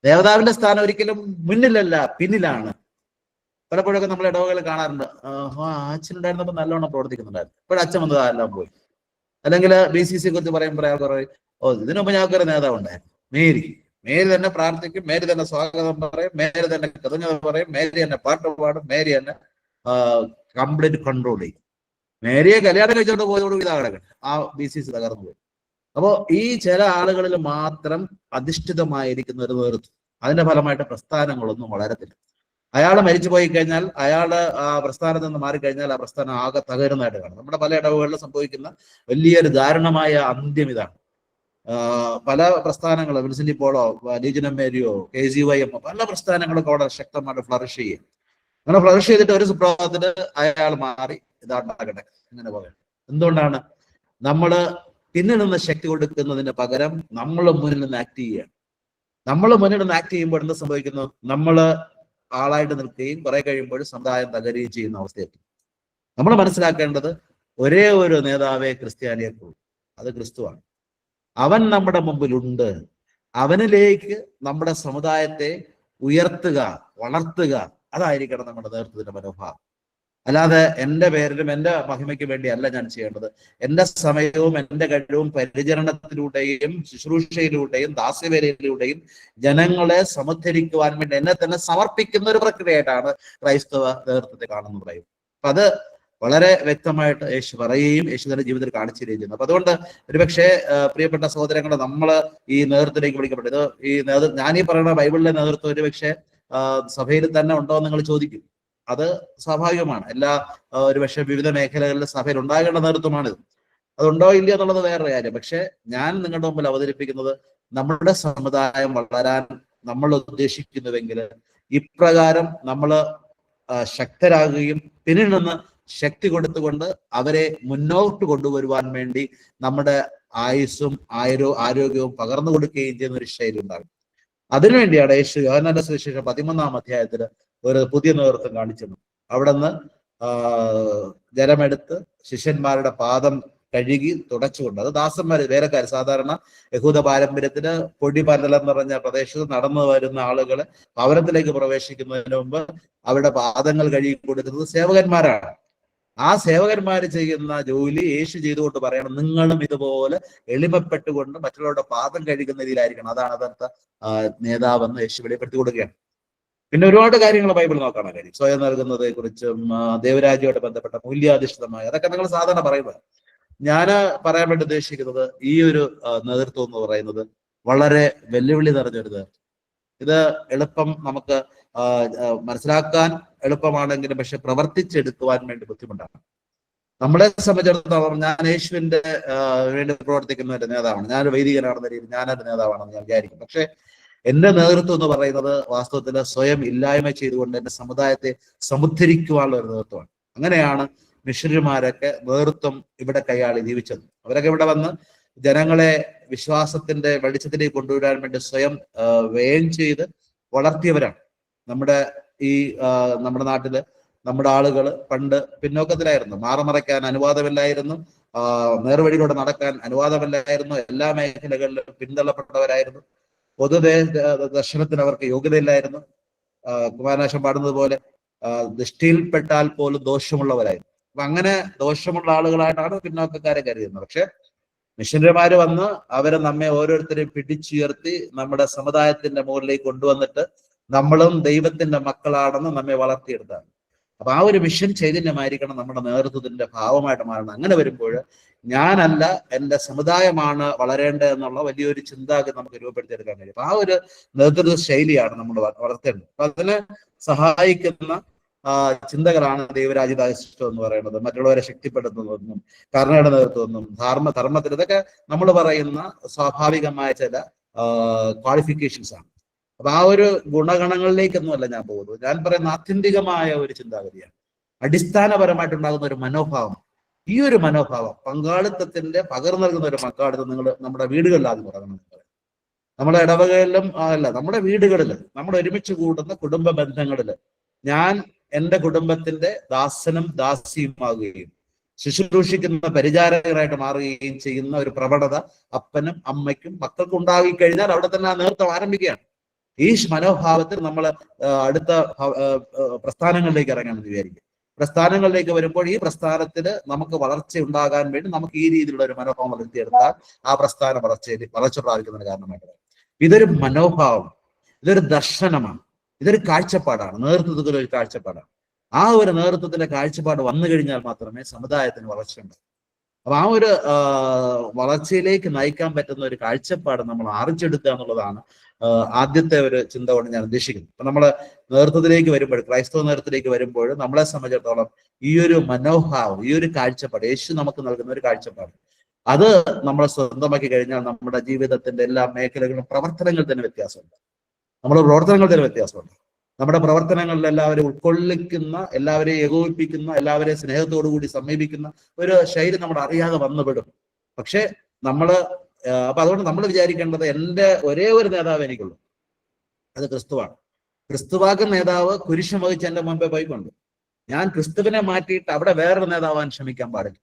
നേതാവിന്റെ സ്ഥാനം ഒരിക്കലും മുന്നിലല്ല, പിന്നിലാണ്. പലപ്പോഴൊക്കെ നമ്മൾ ഇടവകൾ കാണാറുണ്ട്, അച്ഛനുണ്ടായിരുന്നപ്പോൾ നല്ലോണം പ്രവർത്തിക്കുന്നുണ്ടായിരുന്നു, ഇപ്പോഴും അച്ഛൻ വന്നത് എല്ലാം പോയി. അല്ലെങ്കിൽ BCC കുറിച്ച് പറയുമ്പോൾ അയാൾ പറയും, ഇതിനുമ്പ് ഞങ്ങൾക്കൊരു നേതാവ് ഉണ്ടായിരുന്നു, മേരി തന്നെ പ്രാർത്ഥിക്കും, മേരി തന്നെ സ്വാഗതം പറയും, മേരി തന്നെ കൃതജ്ഞത പറയും, മേരി തന്നെ പാട്ട് പാടും, മേരി തന്നെ കംപ്ലീറ്റ് കൺട്രോൾ ചെയ്യും. മേരിയെ കല്യാണം കഴിച്ചോണ്ട് പോയതോടുകൂടി ഇതാ കിടക്കട്ടെ, ആ BCC തകർന്നു പോയി. അപ്പോ ഈ ചില ആളുകളിൽ മാത്രം അധിഷ്ഠിതമായിരിക്കുന്ന ഒരു നേതൃത്വം, അതിന്റെ ഫലമായിട്ട് പ്രസ്ഥാനങ്ങളൊന്നും വളരത്തില്ല. അയാൾ മരിച്ചു പോയി കഴിഞ്ഞാൽ, അയാള് ആ പ്രസ്ഥാനത്ത് നിന്ന് മാറിക്കഴിഞ്ഞാൽ ആ പ്രസ്ഥാനം ആകെ തകരുന്നതായിട്ട് കാണും. നമ്മുടെ പല ഇടവുകളിലും സംഭവിക്കുന്ന വലിയൊരു ദാരുണമായ അന്ത്യം ഇതാണ്. പല പ്രസ്ഥാനങ്ങൾ, വിൻസെന്റ് പോളോ, ലീജൻ ഓഫ് മേരിയോ, KGYM, പല പ്രസ്ഥാനങ്ങളൊക്കെ അവിടെ ശക്തമായിട്ട് ഫ്ലറിഷ് ചെയ്യും. അങ്ങനെ ഫ്ലറിഷ് ചെയ്തിട്ട് ഒരു സുപ്രഭാതത്തില് അയാൾ മാറി ഇതാണ്ടാകട്ടെ അങ്ങനെ പറയാം. എന്തുകൊണ്ടാണ്? നമ്മള് പിന്നിൽ നിന്ന് ശക്തി കൊടുക്കുന്നതിന് പകരം നമ്മൾ മുന്നിൽ നിന്ന് ആക്ട് ചെയ്യുകയാണ്. നമ്മൾ മുന്നിൽ നിന്ന് ആക്ട് ചെയ്യുമ്പോൾ എന്ത് സംഭവിക്കുന്നു? നമ്മള് ആളായിട്ട് നിൽക്കുകയും കുറെ കഴിയുമ്പോൾ സമുദായം തകരുകയും ചെയ്യുന്ന അവസ്ഥയെത്തി. നമ്മൾ മനസ്സിലാക്കേണ്ടത് ഒരേ ഒരു നേതാവേ ക്രിസ്ത്യാനിയർക്കുള്ളൂ, അത് ക്രിസ്തുവാണ്. അവൻ നമ്മുടെ മുമ്പിലുണ്ട്. അവനിലേക്ക് നമ്മുടെ സമുദായത്തെ ഉയർത്തുക, വളർത്തുക, അതായിരിക്കണം നമ്മുടെ നേതൃത്വത്തിന്റെ മനോഭാവം. അല്ലാതെ എൻ്റെ പേരിലും എൻ്റെ മഹിമയ്ക്ക് വേണ്ടിയല്ല ഞാൻ ചെയ്യേണ്ടത്. എൻ്റെ സമയവും എൻ്റെ കഴിവും പരിചരണത്തിലൂടെയും ശുശ്രൂഷയിലൂടെയും ദാസ്യവേലയിലൂടെയും ജനങ്ങളെ സമുദ്ധരിക്കുവാൻ വേണ്ടി എന്നെ തന്നെ സമർപ്പിക്കുന്ന ഒരു പ്രക്രിയയായിട്ടാണ് ക്രൈസ്തവ നേതൃത്വത്തെ കാണുന്നത് പറയും. അപ്പൊ അത് വളരെ വ്യക്തമായിട്ട് യേശു പറയുകയും യേശു തന്റെ ജീവിതത്തിൽ കാണിച്ചു തരികയും ചെയ്യുന്നു. അപ്പൊ അതുകൊണ്ട് ഒരുപക്ഷെ പ്രിയപ്പെട്ട സഹോദരങ്ങളെ, നമ്മൾ ഈ നേതൃത്വത്തിലേക്ക് വിളിക്കപ്പെട്ടത് ഈ ഞാനീ പറയുന്ന ബൈബിളിലെ നേതൃത്വം ഒരുപക്ഷെ സഭയിൽ തന്നെ ഉണ്ടോ എന്ന് നിങ്ങൾ ചോദിക്കും. അത് സ്വാഭാവികമാണ്. ഒരുപക്ഷെ വിവിധ മേഖലകളിൽ സഭയിൽ ഉണ്ടാകേണ്ട നേതൃത്വമാണിത്. അതുണ്ടോ ഇല്ലയോ എന്നുള്ളത് വേറൊരു കാര്യം. പക്ഷെ ഞാൻ നിങ്ങളുടെ മുമ്പിൽ അവതരിപ്പിക്കുന്നത് നമ്മുടെ സമുദായം വളരാൻ നമ്മൾ ഉദ്ദേശിക്കുന്നുവെങ്കിൽ ഇപ്രകാരം നമ്മൾ ശക്തരാകുകയും പിന്നിൽ നിന്ന് ശക്തി കൊടുത്തുകൊണ്ട് അവരെ മുന്നോട്ട് കൊണ്ടുവരുവാൻ വേണ്ടി നമ്മുടെ ആയുസ്സും ആരോഗ്യവും പകർന്നു കൊടുക്കുകയും ചെയ്യുന്ന ഒരു ശൈലി ഉണ്ടാകും. അതിനുവേണ്ടിയാണ് യേശു യോഹന്നാന്റെ സുവിശേഷം 13-ാം അധ്യായത്തിൽ ഒരു പുതിയ നേതൃത്വം കാണിച്ചത്. അവിടെ നിന്ന് ജലമെടുത്ത് ശിഷ്യന്മാരുടെ പാദം കഴുകി തുടച്ചുകൊണ്ട്, അത് ദാസന്മാര്, വേലക്കാർ, സാധാരണ യഹൂദ പാരമ്പര്യത്തിന് പൊടി പന്തലം നിറഞ്ഞ പ്രദേശത്ത് നടന്നു വരുന്ന ആളുകള് ഭവനത്തിലേക്ക് പ്രവേശിക്കുന്നതിന് മുമ്പ് അവരുടെ പാദങ്ങൾ കഴുകി കൊടുക്കുന്നത് സേവകന്മാരാണ്. ആ സേവകന്മാർ ചെയ്യുന്ന ജോലി യേശു ചെയ്തുകൊണ്ട് പറയണം, നിങ്ങളും ഇതുപോലെ എളിമപ്പെട്ടുകൊണ്ട് മറ്റുള്ളവരുടെ പാദം കഴുകുന്ന രീതിയിലായിരിക്കണം. അതാണ് യഥാർത്ഥ നേതാവെന്ന് യേശു വെളിപ്പെടുത്തി കൊടുക്കുകയാണ്. പിന്നെ ഒരുപാട് കാര്യങ്ങൾ ബൈബിൾ നോക്കാനുള്ള കാര്യം, സ്വയം നൽകുന്നതിനെ കുറിച്ചും ദൈവരാജ്യമായിട്ട് ബന്ധപ്പെട്ട മൂല്യാധിഷ്ഠിതമായ, അതൊക്കെ നിങ്ങൾ സാധാരണ പറയുന്നത്. ഞാൻ പറയാൻ വേണ്ടി ഉദ്ദേശിക്കുന്നത് ഈ ഒരു നേതൃത്വം എന്ന് പറയുന്നത് വളരെ വെല്ലുവിളി നിറഞ്ഞൊരു നേതൃത്വം. ഇത് എളുപ്പം നമുക്ക് മനസ്സിലാക്കാൻ എളുപ്പമാണെങ്കിലും പക്ഷെ പ്രവർത്തിച്ചെടുക്കുവാൻ വേണ്ടി ബുദ്ധിമുട്ടാണ്. നമ്മളെ സംബന്ധിച്ചിടത്തോളം ഞാൻ യേശുവിന്റെ വേണ്ടി പ്രവർത്തിക്കുന്ന ഒരു നേതാവാണ്, ഞാൻ വൈദികനാണെന്ന രീതിയിൽ ഞാനൊരു നേതാവാണെന്ന് ഞാൻ വിചാരിക്കും. പക്ഷെ എന്റെ നേതൃത്വം എന്ന് പറയുന്നത് വാസ്തവത്തിൽ സ്വയം ഇല്ലായ്മ ചെയ്തുകൊണ്ട് എന്റെ സമുദായത്തെ സമുദ്ധരിക്കുവാനുള്ള ഒരു നേതൃത്വമാണ്. അങ്ങനെയാണ് മിഷണറിമാരൊക്കെ നേതൃത്വം ഇവിടെ കൈയാളി ജീവിച്ചത്. അവരൊക്കെ ഇവിടെ വന്ന് ജനങ്ങളെ വിശ്വാസത്തിന്റെ വെളിച്ചത്തിലേക്ക് കൊണ്ടുവരാൻ വേണ്ടി സ്വയം വ്യയം ചെയ്ത് വളർത്തിയവരാണ്. നമ്മുടെ നാട്ടില് നമ്മുടെ ആളുകൾ പണ്ട് പിന്നോക്കത്തിലായിരുന്നു, മാറമറയ്ക്കാൻ അനുവാദമില്ലായിരുന്നു, നേർവഴിയിലൂടെ നടക്കാൻ അനുവാദമില്ലായിരുന്നു, എല്ലാ മേഖലകളിലും പിന്തള്ളപ്പെട്ടവരായിരുന്നു, പൊതുവെ ദർശനത്തിന് അവർക്ക് യോഗ്യതയില്ലായിരുന്നു, കുമാരനാശം പാടുന്നത് പോലെ ദൃഷ്ടിയിൽപ്പെട്ടാൽ പോലും ദോഷമുള്ളവരായിരുന്നു. അപ്പൊ അങ്ങനെ ദോഷമുള്ള ആളുകളായിട്ടാണ് പിന്നോക്കക്കാരെ കരുതുന്നത്. പക്ഷെ മിഷനറിമാര് വന്ന് അവരെ നമ്മെ ഓരോരുത്തരെയും പിടിച്ചുയർത്തി നമ്മുടെ സമുദായത്തിന്റെ മുകളിലേക്ക് കൊണ്ടുവന്നിട്ട് നമ്മളും ദൈവത്തിന്റെ മക്കളാണെന്ന് നമ്മെ വളർത്തിയെടുത്താണ്. അപ്പൊ ആ ഒരു മിഷൻ ചൈതന്യമായിരിക്കണം നമ്മുടെ നേതൃത്വത്തിന്റെ ഭാവമായിട്ട് മാറണം. അങ്ങനെ വരുമ്പോൾ ഞാനല്ല, എന്റെ സമുദായമാണ് വളരേണ്ടത് എന്നുള്ള വലിയൊരു ചിന്താഗതി നമുക്ക് രൂപപ്പെടുത്തിയെടുക്കാൻ കഴിയും. അപ്പൊ ആ ഒരു നേതൃത്വ ശൈലിയാണ് നമ്മൾ വളർത്തേണ്ടത്. അപ്പൊ അതിനെ സഹായിക്കുന്ന ചിന്തകളാണ് ദൈവരാജ്യദാസിഷ്ടം എന്ന് പറയുന്നത്. മറ്റുള്ളവരെ ശക്തിപ്പെടുത്തുന്നതെന്നും കരുണയുടെ നേതൃത്വമെന്നും ധർമ്മത്തിൽ, ഇതൊക്കെ നമ്മൾ പറയുന്ന സ്വാഭാവികമായ ചില ക്വാളിഫിക്കേഷൻസ് ആണ്. അപ്പൊ ആ ഒരു ഗുണഗണങ്ങളിലേക്കൊന്നുമല്ല ഞാൻ പോകുന്നത്. ഞാൻ പറയുന്ന ആത്യന്തികമായ ഒരു ചിന്താഗതിയാണ്, അടിസ്ഥാനപരമായിട്ടുണ്ടാകുന്ന ഒരു മനോഭാവം. ഈ ഒരു മനോഭാവം പങ്കാളിത്തത്തിന്റെ പകർന്നു നൽകുന്ന ഒരു പങ്കാളിത്തം നമ്മുടെ വീടുകളിലാദ്യം തുടങ്ങണം. നമ്മുടെ ഇടവകകളിലും അല്ല, നമ്മുടെ വീടുകളിൽ നമ്മൾ ഒരുമിച്ച് കൂടുന്ന കുടുംബ ബന്ധങ്ങളില് ഞാൻ എന്റെ കുടുംബത്തിന്റെ ദാസനും ദാസിയുമാകുകയും ശുശ്രൂഷിക്കുന്ന പരിചാരകരായിട്ട് മാറുകയും ചെയ്യുന്ന ഒരു പ്രവണത അപ്പനും അമ്മയ്ക്കും മക്കൾക്കും ഉണ്ടാക്കി കഴിഞ്ഞാൽ അവിടെ തന്നെ ആ നേതൃത്വം ആരംഭിക്കുകയാണ്. ഈ മനോഭാവത്തിൽ നമ്മൾ അടുത്ത പ്രസ്ഥാനങ്ങളിലേക്ക് ഇറങ്ങാമെന്ന് വിചാരിക്കും. പ്രസ്ഥാനങ്ങളിലേക്ക് വരുമ്പോൾ ഈ പ്രസ്ഥാനത്തിന് നമുക്ക് വളർച്ച ഉണ്ടാകാൻ വേണ്ടി നമുക്ക് ഈ രീതിയിലുള്ള ഒരു മനോഭാവം വളർത്തിയെടുത്താൽ ആ പ്രസ്ഥാനം വളർച്ച പ്രാപിക്കുന്നതിന് കാരണമായിട്ട്. ഇതൊരു മനോഭാവം, ഇതൊരു ദർശനമാണ്, ഇതൊരു കാഴ്ചപ്പാടാണ്, നേതൃത്വത്തിൽ ഒരു കാഴ്ചപ്പാടാണ്. ആ ഒരു നേതൃത്വത്തിന്റെ കാഴ്ചപ്പാട് വന്നു കഴിഞ്ഞാൽ മാത്രമേ സമുദായത്തിന് വളർച്ചയുണ്ടാകൂ. അപ്പൊ ആ ഒരു വളർച്ചയിലേക്ക് നയിക്കാൻ പറ്റുന്ന ഒരു കാഴ്ചപ്പാട് നമ്മൾ ആർജിച്ചെടുക്കുക എന്നുള്ളതാണ് ആദ്യത്തെ ഒരു ചിന്ത കൊണ്ട് ഞാൻ ഉദ്ദേശിക്കുന്നത്. അപ്പൊ നമ്മള് നേതൃത്വത്തിലേക്ക് വരുമ്പോൾ, ക്രൈസ്തവ നേതൃത്വത്തിലേക്ക് വരുമ്പോൾ നമ്മളെ സംബന്ധിച്ചിടത്തോളം ഈ ഒരു മനോഭാവം, ഈ ഒരു കാഴ്ചപ്പാട്, യേശു നമുക്ക് നൽകുന്ന ഒരു കാഴ്ചപ്പാട്, അത് നമ്മൾ സ്വന്തമാക്കി കഴിഞ്ഞാൽ നമ്മുടെ ജീവിതത്തിന്റെ എല്ലാ മേഖലകളും പ്രവർത്തനങ്ങളിൽ തന്നെ വ്യത്യാസമുണ്ട്. നമ്മുടെ പ്രവർത്തനങ്ങളിൽ തന്നെ വ്യത്യാസമുണ്ട്. നമ്മുടെ പ്രവർത്തനങ്ങളിൽ എല്ലാവരെയും ഉൾക്കൊള്ളിക്കുന്ന, എല്ലാവരെയും ഏകോപിപ്പിക്കുന്ന, എല്ലാവരെയും സ്നേഹത്തോടു കൂടി സമീപിക്കുന്ന ഒരു ശൈലി നമ്മൾ അറിയാതെ വന്നുപെടും. പക്ഷെ അപ്പൊ അതുകൊണ്ട് നമ്മൾ വിചാരിക്കേണ്ടത് എന്റെ ഒരേ ഒരു നേതാവ് എനിക്കുള്ളൂ, അത് ക്രിസ്തുവാണ്. ക്രിസ്തുവാക്കുന്ന നേതാവ് കുരിശ് വഹിച്ച് എന്റെ മുമ്പേ പോയിക്കൊണ്ട് ഞാൻ ക്രിസ്തുവിനെ മാറ്റിയിട്ട് അവിടെ വേറൊരു നേതാവാൻ ശ്രമിക്കാൻ പാടില്ല.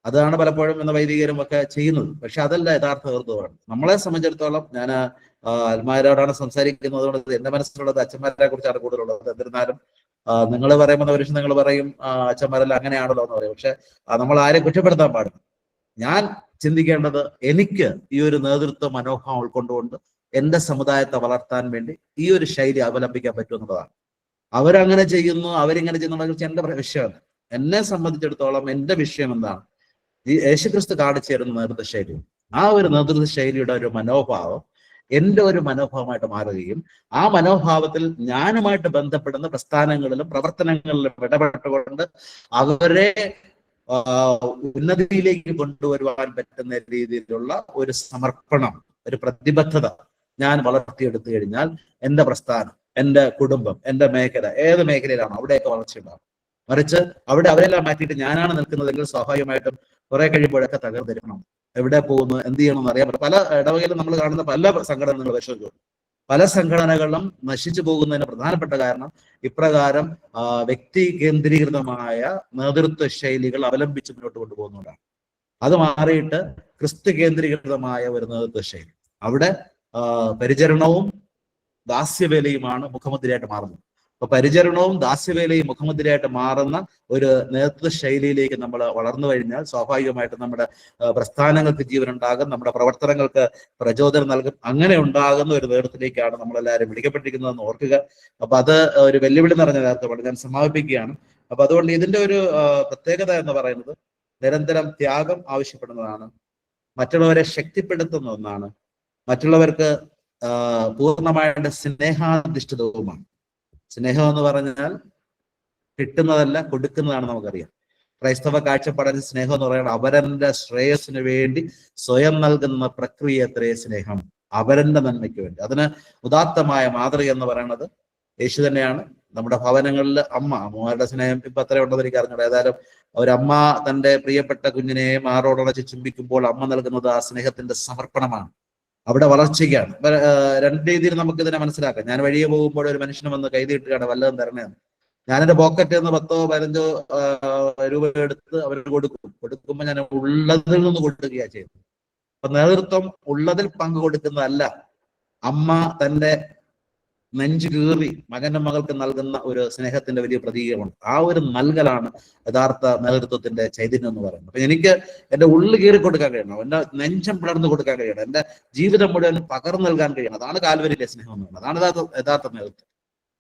അതാണ് പലപ്പോഴും എന്ന വൈദികരും ഒക്കെ ചെയ്യുന്നത്. പക്ഷെ അതല്ല യഥാർത്ഥ നേതൃത്വമാണ്. നമ്മളെ സംബന്ധിച്ചിടത്തോളം ഞാൻ അൽമാരോടാണ് സംസാരിക്കുന്നത്, അതുകൊണ്ട് എന്റെ മനസ്സിലുള്ളത് അച്ഛന്മാരെ കുറിച്ചാണ് കൂടുതലുള്ളത്. എന്നിരുന്നാലും നിങ്ങൾ പറയുമ്പോൾ ഒരു നിങ്ങൾ പറയും അച്ഛന്മാരെല്ലാം അങ്ങനെയാണല്ലോ എന്ന് പറയും. പക്ഷെ നമ്മൾ ആരെയും കുറ്റപ്പെടുത്താൻ പാടില്ല. ഞാൻ ചിന്തിക്കേണ്ടത് എനിക്ക് ഈ ഒരു നേതൃത്വ മനോഭാവം ഉൾക്കൊണ്ടുകൊണ്ട് എന്റെ സമുദായത്തെ വളർത്താൻ വേണ്ടി ഈ ഒരു ശൈലി അവലംബിക്കാൻ പറ്റുമെന്നുള്ളതാണ്. അവരങ്ങനെ ചെയ്യുന്നു, അവരിങ്ങനെ ചെയ്യുന്നുണ്ടെങ്കിൽ എന്റെ വിഷയമാണ്. എന്നെ സംബന്ധിച്ചിടത്തോളം എന്റെ വിഷയം എന്താണ്? ഈ യേശുക്രിസ്തു കാണിച്ചു തരുന്ന നേതൃത്വ ശൈലി, ആ ഒരു നേതൃത്വ ശൈലിയുടെ ഒരു മനോഭാവം എന്റെ ഒരു മനോഭാവമായിട്ട് മാറുകയും ആ മനോഭാവത്തിൽ ഞാനുമായിട്ട് ബന്ധപ്പെടുന്ന പ്രസ്ഥാനങ്ങളിലും പ്രവർത്തനങ്ങളിലും ഇടപെട്ടുകൊണ്ട് അവരെ ഉന്നതിയിലേക്ക് കൊണ്ടുവരുവാൻ പറ്റുന്ന രീതിയിലുള്ള ഒരു സമർപ്പണം, ഒരു പ്രതിബദ്ധത ഞാൻ വളർത്തിയെടുത്തു കഴിഞ്ഞാൽ എന്റെ പ്രസ്ഥാനം, എന്റെ കുടുംബം, എന്റെ മേഖല, ഏത് മേഖലയിലാണോ അവിടെയൊക്കെ വളർച്ചയുണ്ടാകും. മറിച്ച് അവിടെ അവരെല്ലാം മാറ്റിയിട്ട് ഞാനാണ് നിൽക്കുന്നതെങ്കിൽ സ്വാഭാവികമായിട്ടും കുറെ കഴിയുമ്പോഴൊക്കെ തകർന്നിരിക്കണം. എവിടെ പോകുന്നു, എന്ത് ചെയ്യണമെന്ന് അറിയാൻ പറ്റും. പല ഇടവകയിലും നമ്മൾ കാണുന്ന പല സംഘടനകൾ പരിശോധിച്ചു, പല സംഘടനകളും നശിച്ചു പോകുന്നതിന് പ്രധാനപ്പെട്ട കാരണം ഇപ്രകാരം വ്യക്തി കേന്ദ്രീകൃതമായ നേതൃത്വ ശൈലികൾ അവലംബിച്ച് മുന്നോട്ട് കൊണ്ടുപോകുന്നതാണ്. അത് മാറിയിട്ട് ക്രിസ്തു കേന്ദ്രീകൃതമായ ഒരു നേതൃത്വ ശൈലി, അവിടെ പരിചരണവും ദാസ്യവേലയുമാണ് മുഖമുദ്രയായിട്ട് മാറുന്നത്. അപ്പൊ പരിചരണവും ദാസ്യവേലയും മുഖമുദ്രയായിട്ട് മാറുന്ന ഒരു നേതൃത്വ ശൈലിയിലേക്ക് നമ്മൾ വളർന്നു കഴിഞ്ഞാൽ സ്വാഭാവികമായിട്ടും നമ്മുടെ പ്രസ്ഥാനങ്ങൾക്ക് ജീവനുണ്ടാകും, നമ്മുടെ പ്രവർത്തനങ്ങൾക്ക് പ്രചോദനം നൽകും. അങ്ങനെ ഉണ്ടാകുന്ന ഒരു നേതൃത്വത്തിലേക്കാണ് നമ്മളെല്ലാവരും വിളിക്കപ്പെട്ടിരിക്കുന്നതെന്ന് ഓർക്കുക. അപ്പൊ അത് ഒരു വെല്ലുവിളി നിറഞ്ഞ നേതൃത്വമാണ്. ഞാൻ സമാപിപ്പിക്കുകയാണ്. അപ്പൊ അതുകൊണ്ട് ഇതിന്റെ ഒരു പ്രത്യേകത എന്ന് പറയുന്നത് നിരന്തരം ത്യാഗം ആവശ്യപ്പെടുന്നതാണ്, മറ്റുള്ളവരെ ശക്തിപ്പെടുത്തുന്ന ഒന്നാണ്, മറ്റുള്ളവർക്ക് പൂർണ്ണമായിട്ട് സ്നേഹാധിഷ്ഠിതവുമാണ്. സ്നേഹം എന്ന് പറഞ്ഞാൽ കിട്ടുന്നതല്ല, കൊടുക്കുന്നതാണ്. നമുക്കറിയാം ക്രൈസ്തവ കാഴ്ചപ്പാടിൽ സ്നേഹം എന്ന് പറയുന്നത് അവരന്റെ ശ്രേയസ്സിന് വേണ്ടി സ്വയം നൽകുന്ന പ്രക്രിയ എത്രയേ സ്നേഹം, അവരന്റെ നന്മയ്ക്ക് വേണ്ടി. അതിന് ഉദാത്തമായ മാതൃക എന്ന് പറയുന്നത് യേശു തന്നെയാണ്. നമ്മുടെ ഭവനങ്ങളിൽ അമ്മമാരുടെ സ്നേഹം ഇപ്പൊ അത്ര ഉണ്ടെന്ന് എനിക്ക് അറിഞ്ഞൂടെ. ഏതായാലും ഒരമ്മ തന്റെ പ്രിയപ്പെട്ട കുഞ്ഞിനെ മാറോടണച്ച് ചുംബിക്കുമ്പോൾ അമ്മ നൽകുന്നത് ആ സ്നേഹത്തിന്റെ സമർപ്പണമാണ്, അവിടെ വളർച്ചയ്ക്കാണ്. രണ്ട് രീതിയിൽ നമുക്ക് ഇതിനെ മനസ്സിലാക്കാം. ഞാൻ വഴിയെ പോകുമ്പോൾ ഒരു മനുഷ്യന് വന്ന് കൈതീട്ടുകയാണ് വല്ലതും തരണേന്ന്, ഞാനെന്റെ പോക്കറ്റിൽ നിന്ന് 10 or 15 രൂപ എടുത്ത് അവർക്ക് കൊടുക്കുമ്പോൾ ഞാൻ ഉള്ളതിൽ നിന്ന് കൊടുക്കുകയാണ് ചെയ്യുന്നത്. അപ്പൊ നേതൃത്വം ഉള്ളതിൽ പങ്ക് കൊടുക്കുന്നതല്ല, അമ്മ തന്റെ നെഞ്ചു കീറി മകന്റെ മകൾക്ക് നൽകുന്ന ഒരു സ്നേഹത്തിന്റെ വലിയ പ്രതീകമുണ്ട്. ആ ഒരു നൽകലാണ് യഥാർത്ഥ നേതൃത്വത്തിന്റെ ചൈതന്യം എന്ന് പറയുന്നത്. അപ്പൊ എനിക്ക് എന്റെ ഉള്ളു കീറി കൊടുക്കാൻ കഴിയണം, എന്റെ നെഞ്ചം പിളർന്നു കൊടുക്കാൻ കഴിയണം, എന്റെ ജീവിതം മുഴുവൻ പകർന്നു നൽകാൻ കഴിയണം. അതാണ് കാൽവരിയിലെ സ്നേഹം എന്ന് പറയുന്നത്, അതാണ് യഥാർത്ഥ നേതൃത്വം.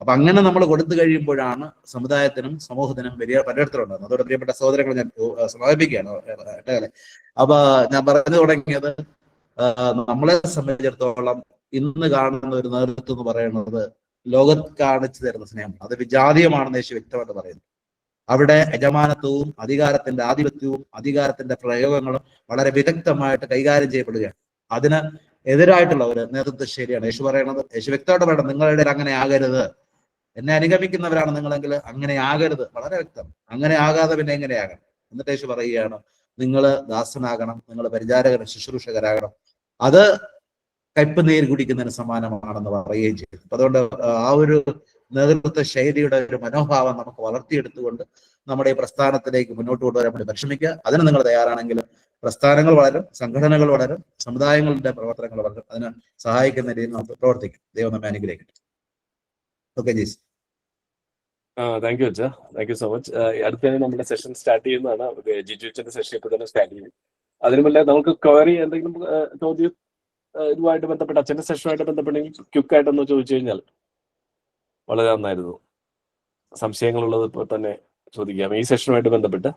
അപ്പൊ അങ്ങനെ നമ്മൾ കൊടുത്തു കഴിയുമ്പോഴാണ് സമുദായത്തിനും സമൂഹത്തിനും വലിയ പരിവർത്തനം ഉണ്ടാകുന്നത്. അതോടെ പ്രിയപ്പെട്ട സഹോദരങ്ങൾ ഞാൻ സമാപിപ്പിക്കുകയാണ്. അപ്പൊ ഞാൻ പറഞ്ഞു തുടങ്ങിയത്, നമ്മളെ സംബന്ധിച്ചിടത്തോളം ഇന്ന് കാണുന്ന ഒരു നേതൃത്വം എന്ന് പറയുന്നത് ലോകത്ത് കാണിച്ചു തരുന്ന സ്നേഹം, അത് വിജാതീയമാണെന്ന് യേശു വ്യക്തമായിട്ട് പറയുന്നു. അവിടെ യജമാനത്വവും അധികാരത്തിന്റെ ആധിപത്യവും അധികാരത്തിന്റെ പ്രയോഗങ്ങളും വളരെ വിദഗ്ധമായിട്ട് കൈകാര്യം ചെയ്യപ്പെടുകയാണ്. അതിന് എതിരായിട്ടുള്ള ഒരു നേതൃത്വ ശൈലിയാണ് യേശു പറയുന്നത്. യേശു വ്യക്തമായിട്ട് പറയണം, നിങ്ങളുടെ അങ്ങനെ ആകരുത്, എന്നെ അനുഗമിക്കുന്നവരാണ് നിങ്ങളെങ്കിൽ അങ്ങനെ ആകരുത്. വളരെ വ്യക്തം. അങ്ങനെ ആകാതെ പിന്നെ എങ്ങനെയാകണം? എന്നിട്ട് യേശു പറയുകയാണ്, നിങ്ങൾ ദാസനാകണം, നിങ്ങൾ പരിചാരകരും ശുശ്രൂഷകരാകണം. അത് കയ്പ് നീര് കുടിക്കുന്നതിന് സമാനമാണെന്ന് പറയുകയും ചെയ്തു. അപ്പൊ അതുകൊണ്ട് ആ ഒരു നേതൃത്വ ശൈലിയുടെ ഒരു മനോഭാവം നമുക്ക് വളർത്തിയെടുത്തുകൊണ്ട് നമ്മുടെ ഈ പ്രസ്ഥാനത്തിലേക്ക് മുന്നോട്ട് കൊണ്ടുവരാൻ വേണ്ടി പരിശ്രമിക്കുക. അതിന് നിങ്ങൾ തയ്യാറാണെങ്കിൽ പ്രസ്ഥാനങ്ങൾ വളരും, സംഘടനകൾ വളരും, സമുദായങ്ങളുടെ പ്രവർത്തനങ്ങൾ വളരും. അതിന് സഹായിക്കുന്ന രീതിയിൽ നമുക്ക് പ്രവർത്തിക്കും. ദൈവം നമ്മെ അനുഗ്രഹിക്കട്ടെ. ഓക്കെ ജീസ്. താങ്ക് യു അച്ഛാ, താങ്ക് യു സോ മച്ച്. അടുത്ത നമ്മുടെ സെഷൻ സ്റ്റാർട്ട് ചെയ്യുന്നതാണ്. ജിജുവിന്റെ സെഷൻ ഇപ്പൊ തന്നെ സ്റ്റാർട്ട് ചെയ്യും. അതിനു മുന്നേ നമുക്ക് ക്വയറി എന്തെങ്കിലും ചോദ്യം ഇതുമായിട്ട് ബന്ധപ്പെട്ട് അച്ഛന്റെ സെഷനുമായിട്ട് ബന്ധപ്പെട്ടെങ്കിൽ ക്വിക്കായിട്ടൊന്ന് ചോദിച്ചു കഴിഞ്ഞാൽ വളരെ നന്നായിരുന്നു. സംശയങ്ങളുള്ളത് ഇപ്പോൾ തന്നെ ചോദിക്കാം ഈ സെഷനുമായിട്ട് ബന്ധപ്പെട്ട്.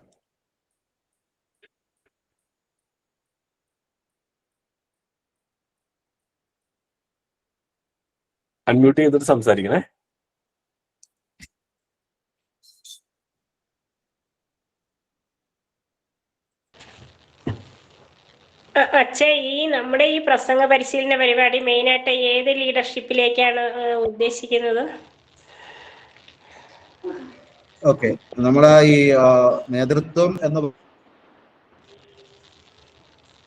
അൺമ്യൂട്ട് ചെയ്തിട്ട് സംസാരിക്കണേ. അച്ഛാ, നമ്മുടെ ഈ പ്രസംഗ പരിശീലന പരിപാടി മെയിനായിട്ട് ഏത് ലീഡർഷിപ്പിലേക്കാണ് ഉദ്ദേശിക്കുന്നത്? ഓക്കെ, നമ്മുടെ ഈ നേതൃത്വം എന്ന്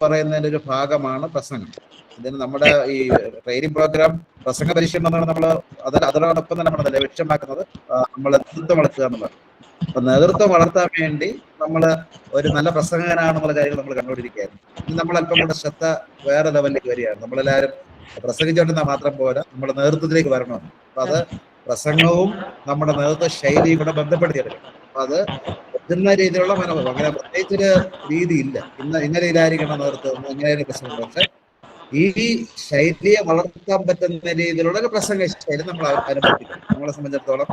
പറയുന്നതിന്റെ ഒരു ഭാഗമാണ് പ്രസംഗം. ഇതിന് നമ്മുടെ ഈ ട്രെയിനിങ് പ്രോഗ്രാം പ്രസംഗ പരിശീലനം എന്നാണ് നമ്മൾ അതോടൊപ്പം തന്നെ നമ്മൾ ലക്ഷ്യമാക്കുന്നത് നമ്മൾ നേതൃത്വം വളർത്തുക എന്നുള്ളത്. അപ്പൊ നേതൃത്വം വളർത്താൻ വേണ്ടി നമ്മൾ ഒരു നല്ല പ്രസംഗകനാണെന്നുള്ള കാര്യങ്ങൾ നമ്മൾ കണ്ടുകൊണ്ടിരിക്കുകയായിരുന്നു. ഇനി നമ്മൾ അല്പം കൂടെ ശ്രദ്ധ വേറെ ലെവലിലേക്ക് വരികയാണ്. നമ്മളെല്ലാവരും പ്രസംഗിച്ചുകൊണ്ടിരുന്നാൽ മാത്രം പോരാ, നമ്മുടെ നേതൃത്വത്തിലേക്ക് വരണം. അപ്പൊ അത് പ്രസംഗവും നമ്മുടെ നേതൃത്വ ശൈലിയും കൂടെ ബന്ധപ്പെടുത്തിയെടുക്കണം. അപ്പൊ അത് എത്തുന്ന രീതിയിലുള്ള മനോഭാവം, അങ്ങനെ പ്രത്യേകിച്ചൊരു രീതിയില്ല, ഇന്ന രീതിയിലായിരിക്കണം നേതൃത്വം, ഇങ്ങനെ പ്രസംഗം. പക്ഷെ ഈ ശൈലിയെ വളർത്താൻ പറ്റുന്ന രീതിയിലുള്ള ഒരു പ്രസംഗ ശൈലി നമ്മൾ അവരെ പഠിപ്പിക്കണം. നമ്മളെ സംബന്ധിച്ചിടത്തോളം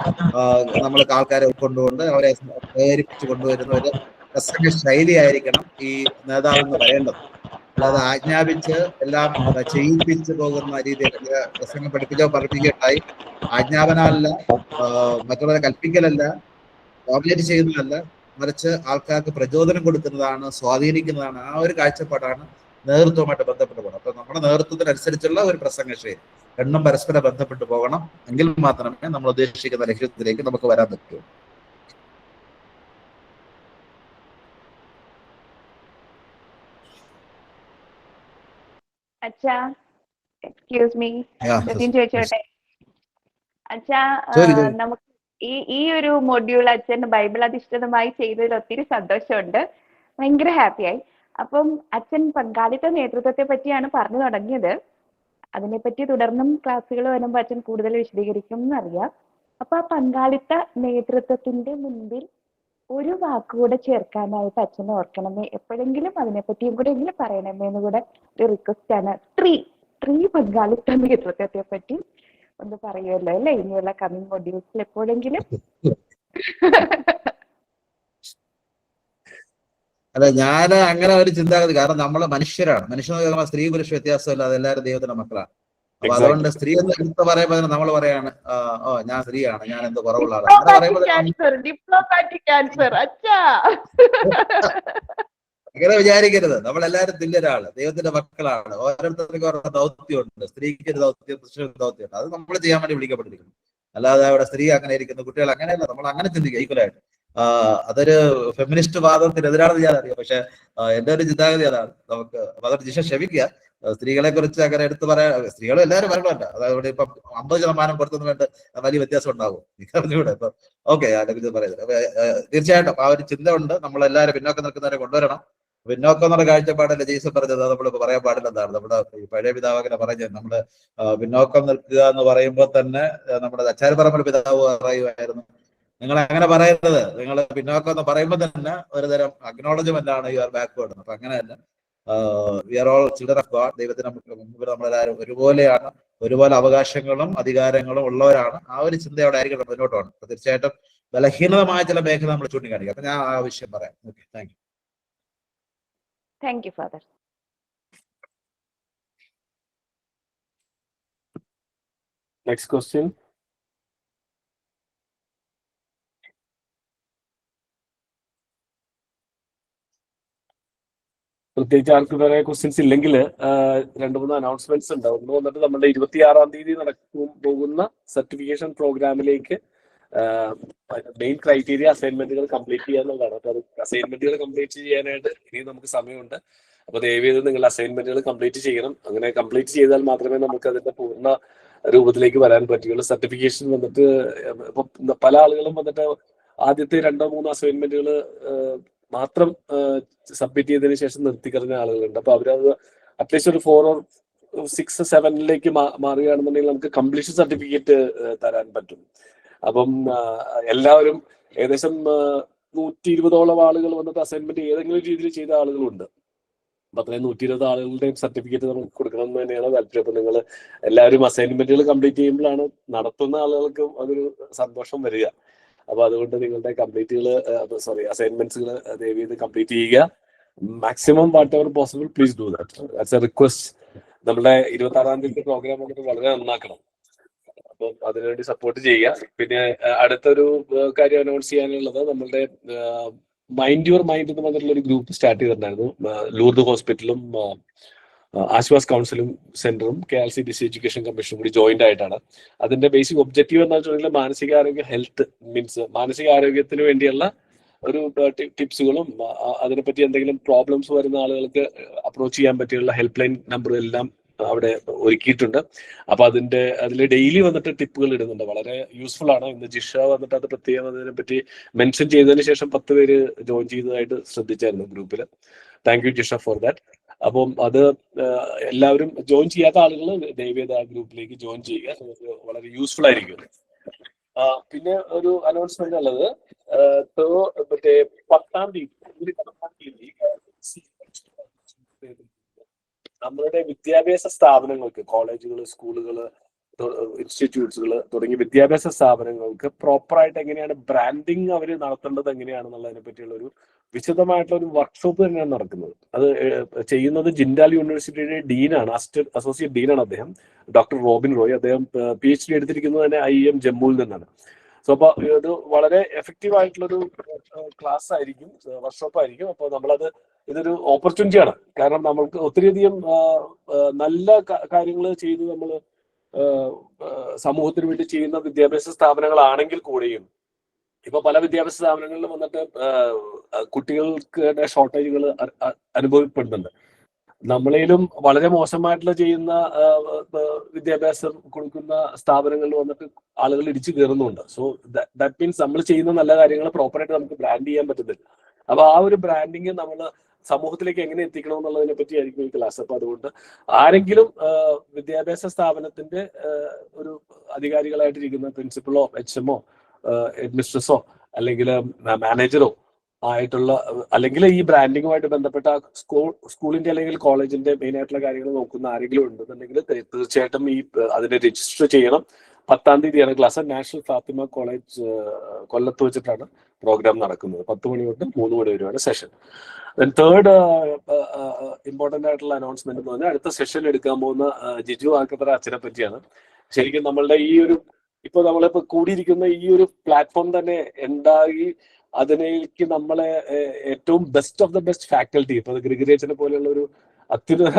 നമ്മൾ ആൾക്കാരെ കൊണ്ടുകൊണ്ട് അവരെ പ്രേരിപ്പിച്ച് കൊണ്ടുവരുന്ന ഒരു പ്രസംഗ ശൈലി ആയിരിക്കണം ഈ നേതാവെന്ന് പറയേണ്ടത്. അല്ലാതെ ആജ്ഞാപിച്ച് എല്ലാം ചെയ്യിപ്പിച്ച് പോകുന്ന രീതിയിൽ പ്രസംഗം പഠിപ്പിക്കുകയുണ്ടായി ആജ്ഞാപനമല്ല, മറ്റുള്ളവരെ കൽപ്പിക്കലല്ല, ഡോമിനേറ്റ് ചെയ്യുന്നതല്ല, മറിച്ച് ആൾക്കാർക്ക് പ്രചോദനം കൊടുക്കുന്നതാണ്, സ്വാധീനിക്കുന്നതാണ്. ആ ഒരു കാഴ്ചപ്പാടാണ് നേതൃത്വമായിട്ട് ബന്ധപ്പെട്ട് പോകണം. അപ്പൊ നമ്മുടെ നേതൃത്വത്തിനനുസരിച്ചുള്ള ഒരു പ്രസംഗ ശൈലി രണ്ടും പരസ്പരം ബന്ധപ്പെട്ട് പോകണം. എങ്കിൽ മാത്രമേ നമ്മൾ ഉദ്ദേശിക്കുന്ന ലക്ഷ്യത്തിലേക്ക് നമുക്ക് വരാൻ പറ്റൂ. അച്ഛാ, എക്സ്ക്യൂസ് മീ, ചോദിച്ചോട്ടെ അച്ഛാ? നമുക്ക് ഈ ഒരു മൊഡ്യൂൾ അച്ഛൻ ബൈബിൾ അധിഷ്ഠിതമായി ചെയ്തതിൽ ഒത്തിരി സന്തോഷമുണ്ട്, ഭയങ്കര ഹാപ്പിയായി. അപ്പം അച്ഛൻ പങ്കാളിത്ത നേതൃത്വത്തെ പറ്റിയാണ് പറഞ്ഞു തുടങ്ങിയത്. അതിനെപ്പറ്റി തുടർന്നും ക്ലാസ്സുകൾ വരുമ്പോൾ അച്ഛൻ കൂടുതൽ വിശദീകരിക്കും എന്നറിയാം. അപ്പൊ ആ പങ്കാളിത്ത നേതൃത്വത്തിന്റെ മുൻപിൽ ഒരു വാക്കുകൂടെ ചേർക്കാനായിട്ട് അച്ഛനെ ഓർക്കണമേ, എപ്പോഴെങ്കിലും അതിനെപ്പറ്റിയും കൂടെ എങ്കിലും പറയണമേ എന്ന് കൂടെ ഒരു റിക്വസ്റ്റ് ആണ്. സ്ത്രീ പങ്കാളിത്ത നേതൃത്വത്തെ പറ്റി ഒന്ന് പറയുമല്ലോ അല്ലെ, ഇനിയുള്ള കമ്മിങ് മൊഡ്യൂൾസിൽ എപ്പോഴെങ്കിലും. അല്ല, ഞാൻ അങ്ങനെ ഒരു ചിന്താഗതി, കാരണം നമ്മള് മനുഷ്യരാണ്. മനുഷ്യന് സ്ത്രീ പുരുഷ വ്യത്യാസമില്ല, അതെല്ലാവരും ദൈവത്തിന്റെ മക്കളാണ്. അപ്പൊ അതുകൊണ്ട് സ്ത്രീ എന്ന് എടുത്ത് പറയുമ്പോൾ നമ്മൾ പറയാണ് ഞാൻ സ്ത്രീയാണ്, ഞാൻ എന്തോ കുറവുള്ള ആളാണ്, ഡിപ്ലോമാറ്റിക് ആൻസർ അച്ഛാ. അങ്ങനെ വിചാരിക്കരുത്. നമ്മളെല്ലാവരും തുല്യരാണ്, ദൈവത്തിന്റെ മക്കളാണ്. ഓരോരുത്തർക്കും ഓരോ ദൗത്യമുണ്ട്. സ്ത്രീക്ക് ഒരു ദൗത്യം, പുരുഷന് ദൗത്യമുണ്ട്. അത് നമ്മൾ ചെയ്യാൻ വേണ്ടി വിളിക്കപ്പെട്ടിരിക്കുന്നു. അല്ലാതെ അവിടെ സ്ത്രീ അങ്ങനെ ഇരിക്കുന്നു, കുട്ടികൾ അങ്ങനെയല്ല. നമ്മൾ അങ്ങനെ ചിന്തിക്കുക ഈക്വലായിട്ട്. അതൊരു ഫെമിനിസ്റ്റ് വാദത്തിനെതിരാണെന്ന് ഞാൻ അറിയാം. പക്ഷെ എന്റെ ഒരു ചിന്താഗതി അതാണ്. നമുക്ക് അതൊരു ജിഷ ക്ഷമിക്കുക. സ്ത്രീകളെ കുറിച്ച് അങ്ങനെ എടുത്ത് പറയാൻ, സ്ത്രീകളും എല്ലാവരും വരണമല്ല. അതായത് ഇപ്പം 50% പുറത്തുനിന്ന് വേണ്ട വലിയ വ്യത്യാസം ഉണ്ടാകും. അറിഞ്ഞൂടെ ഇപ്പൊ? ഓക്കെ, അതിനെക്കുറിച്ച് പറയുന്നത് തീർച്ചയായിട്ടും ആ ഒരു ചിന്ത ഉണ്ട്. നമ്മളെല്ലാവരും പിന്നോക്കം നിൽക്കുന്നവരെ കൊണ്ടുവരണം. പിന്നോക്കം എന്നുള്ള കാഴ്ചപ്പാടല്ല ജീസസ് പറഞ്ഞത്. നമ്മളിപ്പോ പറയാൻ പാടില്ലെന്നാണ്. നമ്മുടെ പഴയ പിതാവ് അങ്ങനെ പറഞ്ഞത്. നമ്മള് പിന്നോക്കം നിൽക്കുക എന്ന് പറയുമ്പോൾ തന്നെ നമ്മുടെ അച്ചാരപ്പറമ്പൽ പിതാവ് പറയുമായിരുന്നു, നിങ്ങൾ അങ്ങനെ പറയരുത്, നിങ്ങൾ പിന്നോക്കം എന്ന് പറയുമ്പോൾ തന്നെ ഒരു തരം അക്നോളജ്മെന്റ് ആണ് യു ആർ ബാക്ക്വേർഡ്. അപ്പൊ അങ്ങനെയല്ല. We are all children of God. ദൈവത്തിന് മുമ്പിൽ നമ്മളെല്ലാവരും ഒരുപോലെയാണ്, ഒരുപോലെ അവകാശങ്ങളും അധികാരങ്ങളും ഉള്ളവരാണ്. ആ ഒരു ചിന്തയോടെ ആയിരിക്കണം മുന്നോട്ട് പോകണം. അപ്പൊ തീർച്ചയായിട്ടും ബലഹീനമായ ചില മേഖല നമ്മൾ ചൂണ്ടിക്കാണിക്കുക. അപ്പൊ ഞാൻ ആ വിഷയം പറയാം. Okay, thank you. Thank you father. Next question. പ്രത്യേകിച്ച് ആർക്ക് വേറെ ക്വസ്റ്റ്യൻസ് ഇല്ലെങ്കിൽ 2-3 അനൗൺസ്മെന്റ്സ് ഉണ്ട്. ഒന്ന് വന്നിട്ട് നമ്മുടെ 26-ാം തീയതി പോകുന്ന സർട്ടിഫിക്കേഷൻ പ്രോഗ്രാമിലേക്ക് മെയിൻ ക്രൈറ്റീരിയ അസൈൻമെന്റുകൾ കംപ്ലീറ്റ് ചെയ്യുക എന്നുള്ളതാണ്. അപ്പൊ അത് അസൈൻമെന്റുകൾ കംപ്ലീറ്റ് ചെയ്യാനായിട്ട് ഇനി നമുക്ക് സമയമുണ്ട്. അപ്പൊ ദയവേത് നിങ്ങൾ അസൈൻമെന്റുകൾ കംപ്ലീറ്റ് ചെയ്യണം. അങ്ങനെ കംപ്ലീറ്റ് ചെയ്താൽ മാത്രമേ നമുക്ക് അതിന്റെ പൂർണ്ണ രൂപത്തിലേക്ക് വരാൻ പറ്റുകയുള്ളൂ. സർട്ടിഫിക്കേഷൻ വന്നിട്ട് ഇപ്പൊ പല ആളുകളും വന്നിട്ട് ആദ്യത്തെ 2-3 അസൈൻമെന്റുകൾ മാത്രം സബ്മിറ്റ് ചെയ്തതിനു ശേഷം നിർത്തിക്കളഞ്ഞ ആളുകളുണ്ട്. അപ്പൊ അവരത് അറ്റ്ലീസ്റ്റ് ഒരു 4 or 6 or 7 മാറുകയാണെന്നുണ്ടെങ്കിൽ നമുക്ക് കംപ്ലീഷൻ സർട്ടിഫിക്കറ്റ് തരാൻ പറ്റും. അപ്പം എല്ലാവരും ഏകദേശം 120ഓളം ആളുകൾ വന്നിട്ട് അസൈൻമെന്റ് ഏതെങ്കിലും രീതിയിൽ ചെയ്ത ആളുകളുണ്ട്. അപ്പൊ അത്രയും 120 ആളുകളുടെയും സർട്ടിഫിക്കറ്റ് നമുക്ക് കൊടുക്കണം എന്ന് തന്നെയാണ് താല്പര്യം. അപ്പൊ നിങ്ങൾ എല്ലാവരും അസൈൻമെന്റുകൾ കംപ്ലീറ്റ് ചെയ്യുമ്പോഴാണ് നടത്തുന്ന ആളുകൾക്ക് അതൊരു സന്തോഷം വരിക. അപ്പൊ അതുകൊണ്ട് നിങ്ങളുടെ അസൈൻമെന്റ്സുകൾ ദയവ് ചെയ്ത് കംപ്ലീറ്റ് ചെയ്യുക. Maximum what ever possible please do that. That's A request. നമ്മുടെ 26-ാം തീയതി പ്രോഗ്രാം വന്നിട്ട് വളരെ നന്നാക്കണം. അപ്പം അതിനുവേണ്ടി സപ്പോർട്ട് ചെയ്യുക. പിന്നെ അടുത്തൊരു കാര്യം അനൗൺസ് ചെയ്യാനുള്ളത്, നമ്മളുടെ മൈൻഡ് യുവർ മൈൻഡ് എന്ന് പറഞ്ഞിട്ടുള്ള ഒരു ഗ്രൂപ്പ് സ്റ്റാർട്ട് ചെയ്തിട്ടുണ്ടായിരുന്നു. ലൂർദ് ഹോസ്പിറ്റലും ആശ്വാസ് കൗൺസിലിംഗ് സെന്ററും KLC ഡിസ്ട്രിക്ട് എഡ്യൂക്കേഷൻ കമ്മീഷനും കൂടി ജോയിന്റ് ആയിട്ടാണ്. അതിന്റെ ബേസിക് ഒബ്ജക്റ്റീവ് എന്ന് വെച്ചിട്ടുണ്ടെങ്കിൽ മാനസികാരോഗ്യ ഹെൽത്ത് മീൻസ് മാനസികാരോഗ്യത്തിന് വേണ്ടിയുള്ള ഒരു ടിപ്സുകളും അതിനെപ്പറ്റി എന്തെങ്കിലും പ്രോബ്ലംസ് വരുന്ന ആളുകൾക്ക് അപ്രോച്ച് ചെയ്യാൻ പറ്റിയുള്ള ഹെൽപ്പ് ലൈൻ നമ്പറും എല്ലാം അവിടെ ഒരുക്കിയിട്ടുണ്ട്. അപ്പൊ അതിൽ ഡെയിലി വന്നിട്ട് ടിപ്പുകൾ ഇടുന്നുണ്ട്. വളരെ യൂസ്ഫുൾ ആണ്. ഇന്ന് ജിഷ വന്നിട്ട് അത് പ്രത്യേകം അതിനെപ്പറ്റി മെൻഷൻ ചെയ്തതിന് ശേഷം 10 പേര് ജോയിൻ ചെയ്തതായിട്ട് ശ്രദ്ധിച്ചായിരുന്നു ഗ്രൂപ്പിൽ. Thank you Jisha for that. അപ്പം അത് എല്ലാവരും ജോയിൻ ചെയ്യാത്ത ആളുകൾ ദയവേത് ആ ഗ്രൂപ്പിലേക്ക് ജോയിൻ ചെയ്യുക. വളരെ യൂസ്ഫുൾ ആയിരിക്കും. പിന്നെ ഒരു അനൗൺസ്മെന്റ് ഉള്ളത്, മറ്റേ 10-ാം തീയതി നമ്മളുടെ വിദ്യാഭ്യാസ സ്ഥാപനങ്ങൾക്ക്, കോളേജുകൾ, സ്കൂളുകൾ, ഇൻസ്റ്റിറ്റ്യൂട്ട്സുകൾ തുടങ്ങിയ വിദ്യാഭ്യാസ സ്ഥാപനങ്ങൾക്ക് പ്രോപ്പറായിട്ട് എങ്ങനെയാണ് ബ്രാൻഡിങ് അവർ നടത്തേണ്ടത് എങ്ങനെയാണെന്നുള്ളതിനെ പറ്റിയുള്ള ഒരു വിശദമായിട്ടുള്ള ഒരു വർക്ക്ഷോപ്പ് തന്നെയാണ് നടക്കുന്നത്. അത് ചെയ്യുന്നത് ജിൻഡാൽ യൂണിവേഴ്സിറ്റിയുടെ ഡീനാണ്, അസോസിയേറ്റ് ഡീനാണ് അദ്ദേഹം, ഡോക്ടർ റോബിൻ റോയ്. അദ്ദേഹം PhD എടുത്തിരിക്കുന്നത് തന്നെ IIM ജമ്മുവിൽ നിന്നാണ്. സോ അപ്പൊ ഇത് വളരെ എഫക്റ്റീവ് ആയിട്ടുള്ളൊരു ക്ലാസ് ആയിരിക്കും, വർക്ക്ഷോപ്പ് ആയിരിക്കും. അപ്പോൾ നമ്മളത് ഇതൊരു ഓപ്പർച്യൂണിറ്റിയാണ്. കാരണം നമ്മൾക്ക് ഒത്തിരിയധികം നല്ല കാര്യങ്ങൾ ചെയ്ത് നമ്മൾ സമൂഹത്തിന് വേണ്ടി ചെയ്യുന്ന വിദ്യാഭ്യാസ സ്ഥാപനങ്ങളാണെങ്കിൽ കൂടെയും ഇപ്പൊ പല വിദ്യാഭ്യാസ സ്ഥാപനങ്ങളിലും വന്നിട്ട് കുട്ടികൾക്ക് ഷോർട്ടേജുകൾ അനുഭവപ്പെടുന്നുണ്ട്. നമ്മളേലും വളരെ മോശമായിട്ടുള്ള ചെയ്യുന്ന വിദ്യാഭ്യാസം കൊടുക്കുന്ന സ്ഥാപനങ്ങളിൽ വന്നിട്ട് ആളുകൾ ഇടിച്ചു കയറുന്നുണ്ട്. സോ ദാറ്റ് മീൻസ് നമ്മൾ ചെയ്യുന്ന നല്ല കാര്യങ്ങൾ പ്രോപ്പറായിട്ട് നമുക്ക് ബ്രാൻഡ് ചെയ്യാൻ പറ്റുന്നില്ല. അപ്പൊ ആ ഒരു ബ്രാൻഡിങ് നമ്മൾ സമൂഹത്തിലേക്ക് എങ്ങനെ എത്തിക്കണം എന്നുള്ളതിനെ പറ്റിയായിരിക്കും ഈ ക്ലാസ്. അപ്പൊ അതുകൊണ്ട് ആരെങ്കിലും വിദ്യാഭ്യാസ സ്ഥാപനത്തിന്റെ ഒരു അധികാരികളായിട്ടിരിക്കുന്ന പ്രിൻസിപ്പളോ HMO ഹെഡ്മിസ്ട്രസോ അല്ലെങ്കിൽ മാനേജറോ ആയിട്ടുള്ള, അല്ലെങ്കിൽ ഈ ബ്രാൻഡിങ്ങുമായിട്ട് ബന്ധപ്പെട്ട സ്കൂളിന്റെ അല്ലെങ്കിൽ കോളേജിന്റെ മെയിൻ ആയിട്ടുള്ള കാര്യങ്ങൾ നോക്കുന്ന ആരെങ്കിലും ഉണ്ടെന്നുണ്ടെങ്കിൽ തീർച്ചയായിട്ടും ഈ അതിനെ രജിസ്റ്റർ ചെയ്യണം. 10-ാം തീയതിയാണ് ക്ലാസ്. നാഷണൽ ഫാത്തിമ കോളേജ് കൊല്ലത്ത് വെച്ചിട്ടാണ് പ്രോഗ്രാം നടക്കുന്നത്. 10 മണി തൊട്ട് 3 മണി വരെയാണ് സെഷൻ. തേർഡ് ഇമ്പോർട്ടന്റ് ആയിട്ടുള്ള അനൗൺസ്മെന്റ് എന്ന് പറഞ്ഞാൽ അടുത്ത സെഷൻ എടുക്കാൻ പോകുന്ന ജിജു ആർക്കത്തറ അച്ഛനെ പറ്റിയാണ്. ശരിക്കും നമ്മളുടെ ഈ ഒരു ഇപ്പൊ നമ്മളിപ്പോ കൂടിയിരിക്കുന്ന ഈ ഒരു പ്ലാറ്റ്ഫോം തന്നെ ഉണ്ടായി അതിലേക്ക് നമ്മളെ ഏറ്റവും best of the best faculty, ഇപ്പൊ ഗ്രിഗറി അച്ഛനെ പോലെയുള്ള ഒരു അത്യുന്നത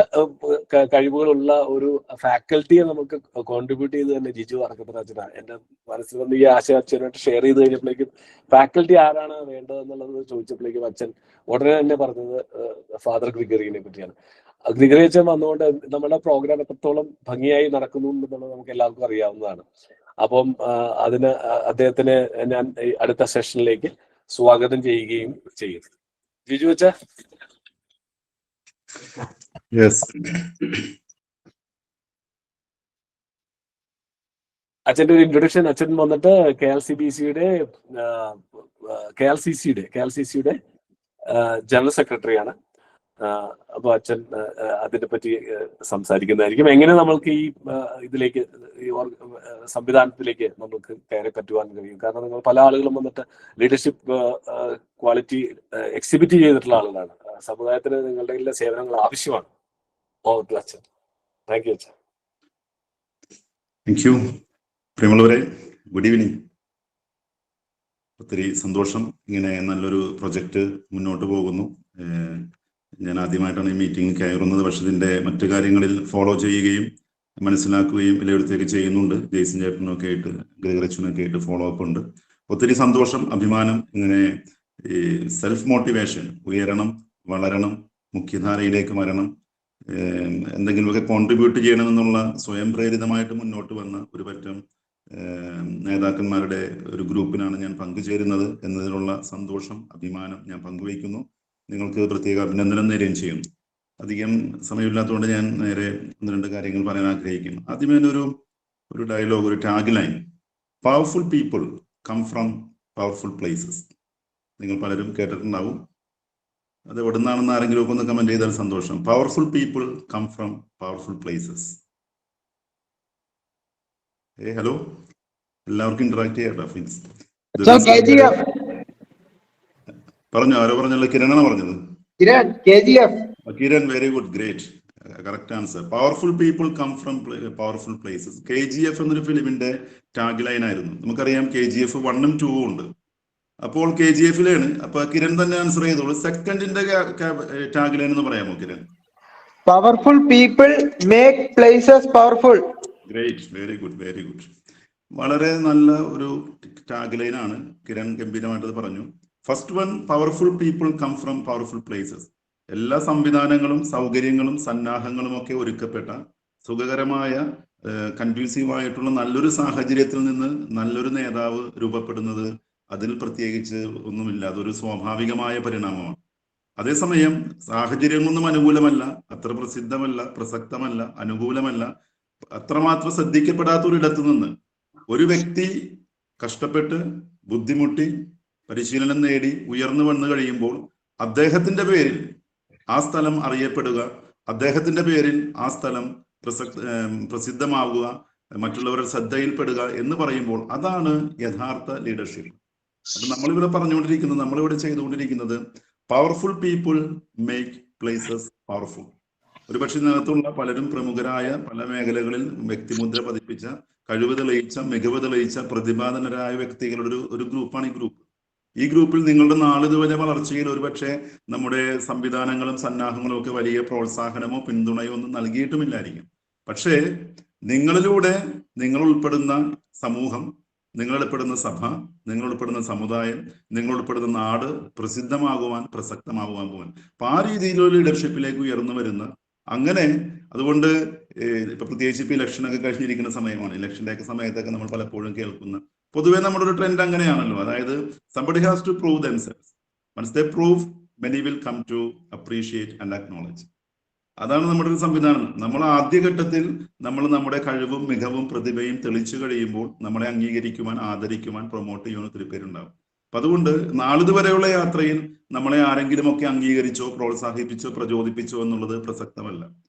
കഴിവുകളുള്ള ഒരു ഫാക്കൽറ്റിയെ നമുക്ക് കോൺട്രിബ്യൂട്ട് ചെയ്ത് തന്നെ ജിജു ആർക്കത്തറ അച്ഛനാണ്. എന്റെ മനസ്സിൽ വന്ന് ഈ ആശയ അച്ഛനായിട്ട് ഷെയർ ചെയ്ത് കഴിഞ്ഞപ്പോഴേക്കും ഫാക്കൽറ്റി ആരാണ് വേണ്ടതെന്നുള്ളത് ചോദിച്ചപ്പോഴേക്കും അച്ഛൻ ഉടനെ തന്നെ പറഞ്ഞത് ഫാദർ ഗ്രിഗറിനെ പറ്റിയാണ്. ഗ്രിഗറി അച്ഛൻ വന്നുകൊണ്ട് നമ്മുടെ പ്രോഗ്രാം എത്രത്തോളം ഭംഗിയായി നടക്കുന്നു എന്നുള്ളത് നമുക്ക് എല്ലാവർക്കും അറിയാവുന്നതാണ്. അപ്പം അതിന് അദ്ദേഹത്തിന് ഞാൻ അടുത്ത സെഷനിലേക്ക് സ്വാഗതം ചെയ്യുകയും ചെയ്യും. ജിജു അച്ഛാ. അച്ഛൻ്റെ ഒരു ഇൻട്രൊഡക്ഷൻ. അച്ഛൻ വന്നിട്ട് KLCCയുടെ ജനറൽ സെക്രട്ടറിയാണ്. അപ്പൊ അച്ഛൻ അതിനെ പറ്റി സംസാരിക്കുന്നതായിരിക്കും. എങ്ങനെ നമ്മൾക്ക് ഈ ഇതിലേക്ക് ഈ സംവിധാനത്തിലേക്ക് നമുക്ക് കയറി പറ്റുവാൻ കഴിയും. കാരണം നിങ്ങൾ പല ആളുകളും വന്നിട്ട് ലീഡർഷിപ്പ് ക്വാളിറ്റി എക്സിബിറ്റ് ചെയ്തിട്ടുള്ള ആളുകളാണ്. സമുദായത്തിന് നിങ്ങളുടെ എല്ലാ സേവനങ്ങൾ ആവശ്യമാണ്. അച്ഛൻ. താങ്ക് യു അച്ഛൻ. Thank you. പ്രിയമുള്ളവരെ, ഗുഡ് ഈവനിങ്. ഒത്തിരി സന്തോഷം. ഇങ്ങനെ നല്ലൊരു പ്രൊജക്റ്റ് മുന്നോട്ട് പോകുന്നു. ഞാൻ ആദ്യമായിട്ടാണ് ഈ മീറ്റിംഗ് കയറുന്നത്. പക്ഷെ ഇതിന്റെ മറ്റു കാര്യങ്ങളിൽ ഫോളോ ചെയ്യുകയും മനസ്സിലാക്കുകയും വിലയിരുത്തുകയൊക്കെ ചെയ്യുന്നുണ്ട്. ജെയ്സൺ ചേട്ടനൊക്കെ ആയിട്ട്, ഗ്രിഗറിച്ചനൊക്കെ ആയിട്ട് ഫോളോ അപ്പ് ഉണ്ട്. ഒത്തിരി സന്തോഷം, അഭിമാനം. ഇങ്ങനെ ഈ സെൽഫ് മോട്ടിവേഷൻ, ഉയരണം, വളരണം, മുഖ്യധാരയിലേക്ക് വരണം, എന്തെങ്കിലുമൊക്കെ കോൺട്രിബ്യൂട്ട് ചെയ്യണമെന്നുള്ള സ്വയം പ്രേരിതമായിട്ട് മുന്നോട്ട് വന്ന ഒരു പറ്റം നേതാക്കന്മാരുടെ ഒരു ഗ്രൂപ്പിനാണ് ഞാൻ പങ്കുചേരുന്നത് എന്നതിനുള്ള സന്തോഷം, അഭിമാനം ഞാൻ പങ്കുവയ്ക്കുന്നു. നിങ്ങൾക്ക് പ്രത്യേക അഭിനന്ദനം നേരുകയും ചെയ്യുന്നു. അധികം സമയമില്ലാത്തതുകൊണ്ട് ഞാൻ നേരെ 1-2 കാര്യങ്ങൾ പറയാൻ ആഗ്രഹിക്കുന്നു. ആദ്യമേ ഒരു ഡയലോഗ്, ഒരു tag line, powerful people come from powerful places. നിങ്ങൾ പലരും കേട്ടിട്ടുണ്ടാവും. അത് എവിടെ നിന്നാണെന്ന് ആരെങ്കിലും ഒക്കെ ഒന്ന് കമന്റ് ചെയ്താൽ സന്തോഷം. Powerful people come from powerful places. Hello, എല്ലാവർക്കും ഇന്ററാക്ട് ചെയ്യാം. പറഞ്ഞോ, ആരോ പറഞ്ഞല്ലോ? കിരണാണ് പറഞ്ഞത്. Kiran, very good, great, correct answer. Powerful people come from powerful places. KGF എന്നൊരു ഫിലിമിന്റെ ടാഗ് ലൈൻ ആയിരുന്നു. നമുക്കറിയാം KGF 1 ഉം 2 ഉം ഉണ്ട്. അപ്പോൾ KGF-ലാണ്. അപ്പൊ കിരൺ തന്നെ ആൻസർ ചെയ്തോളൂ. സെക്കൻഡിന്റെ ടാഗ് ലൈൻ എന്ന് പറയാമോ Kiran? Powerful people make places powerful. Great, very good, very good. വളരെ നല്ല ഒരു ടാഗ് ലൈൻ ആണ്. കിരൺ ഗംഭീരമായിട്ടത് പറഞ്ഞു. First one, powerful people come from powerful places. എല്ലാ സംവിധാനങ്ങളും സൗകര്യങ്ങളും സന്നാഹങ്ങളും ഒക്കെ ഒരുക്കപ്പെട്ട സുഖകരമായ കൺഡ്യൂസീവ് ആയിട്ടുള്ള നല്ലൊരു സാഹചര്യത്തിൽ നിന്ന് നല്ലൊരു നേതാവ് രൂപപ്പെടുന്നത് അതിൽ പ്രത്യേകിച്ച് ഒന്നുമില്ല. അതൊരു സ്വാഭാവികമായ പരിണാമമാണ്. അതേസമയം സാഹചര്യങ്ങളൊന്നും അനുകൂലമല്ല, അത്ര പ്രസിദ്ധമല്ല, പ്രസക്തമല്ല, അനുകൂലമല്ല, അത്രമാത്രം ശ്രദ്ധിക്കപ്പെടാത്ത ഒരിടത്തു നിന്ന് ഒരു വ്യക്തി കഷ്ടപ്പെട്ട് ബുദ്ധിമുട്ടി പരിശീലനം നേടി ഉയർന്നു വന്നു കഴിയുമ്പോൾ അദ്ദേഹത്തിന്റെ പേരിൽ ആ സ്ഥലം അറിയപ്പെടുക, അദ്ദേഹത്തിന്റെ പേരിൽ ആ സ്ഥലം പ്രസിദ്ധമാവുക, മറ്റുള്ളവരുടെ ശ്രദ്ധയിൽപ്പെടുക എന്ന് പറയുമ്പോൾ അതാണ് യഥാർത്ഥ ലീഡർഷിപ്പ്. അപ്പൊ നമ്മളിവിടെ പറഞ്ഞുകൊണ്ടിരിക്കുന്നത്, നമ്മളിവിടെ ചെയ്തുകൊണ്ടിരിക്കുന്നത് powerful people make places powerful. ഒരുപക്ഷെ ഇതിനകത്തുള്ള പലരും പ്രമുഖരായ, പല മേഖലകളിൽ വ്യക്തിമുദ്ര പതിപ്പിച്ച, കഴിവ് തെളിയിച്ച, മികവ് തെളിയിച്ച, പ്രതിഭാധനരായ വ്യക്തികളുടെ ഒരു ഗ്രൂപ്പാണ് ഈ ഗ്രൂപ്പ്. ഈ ഗ്രൂപ്പിൽ നിങ്ങളുടെ നാളിതുവരെ വളർച്ചയിൽ ഒരുപക്ഷെ നമ്മുടെ സംവിധാനങ്ങളും സന്നാഹങ്ങളും ഒക്കെ വലിയ പ്രോത്സാഹനമോ പിന്തുണയോ ഒന്നും നൽകിയിട്ടുമില്ലായിരിക്കും. പക്ഷേ നിങ്ങളിലൂടെ നിങ്ങൾ ഉൾപ്പെടുന്ന സമൂഹം, നിങ്ങൾ ഉൾപ്പെടുന്ന സഭ, നിങ്ങൾ ഉൾപ്പെടുന്ന സമുദായം, നിങ്ങൾ ഉൾപ്പെടുന്ന നാട് പ്രസിദ്ധമാകുവാൻ, പ്രസക്തമാകുവാൻ പോകാൻ. അപ്പൊ ആ രീതിയിലുള്ള ലീഡർഷിപ്പിലേക്ക് ഉയർന്നു വരുന്ന, അങ്ങനെ അതുകൊണ്ട് ഇപ്പൊ പ്രത്യേകിച്ച് ഇപ്പൊ ഇലക്ഷനൊക്കെ കഴിഞ്ഞിരിക്കുന്ന സമയമാണ്. ഇലക്ഷന്റെ ഒക്കെ സമയത്തൊക്കെ നമ്മൾ പലപ്പോഴും കേൾക്കുന്ന പൊതുവെ നമ്മുടെ ഒരു ട്രെൻഡ് അങ്ങനെയാണല്ലോ. അതായത് somebody has to prove themselves. Once they prove, many will come to appreciate and acknowledge. അതാണ് നമ്മുടെ ഒരു സംവിധാനം. നമ്മൾ ആദ്യഘട്ടത്തിൽ നമ്മൾ നമ്മുടെ കഴിവും മികവും പ്രതിഭയും തെളിച്ചു കഴിയുമ്പോൾ നമ്മളെ അംഗീകരിക്കുവാൻ, ആദരിക്കുവാൻ, പ്രൊമോട്ട് ചെയ്യുവാൻ ഒത്തിരി പേരുണ്ടാവും. അപ്പൊ അതുകൊണ്ട് നാളിതുവരെയുള്ള യാത്രയിൽ നമ്മളെ ആരെങ്കിലും ഒക്കെ അംഗീകരിച്ചോ പ്രോത്സാഹിപ്പിച്ചോ പ്രചോദിപ്പിച്ചോ എന്നുള്ളത് പ്രസക്തമല്ല.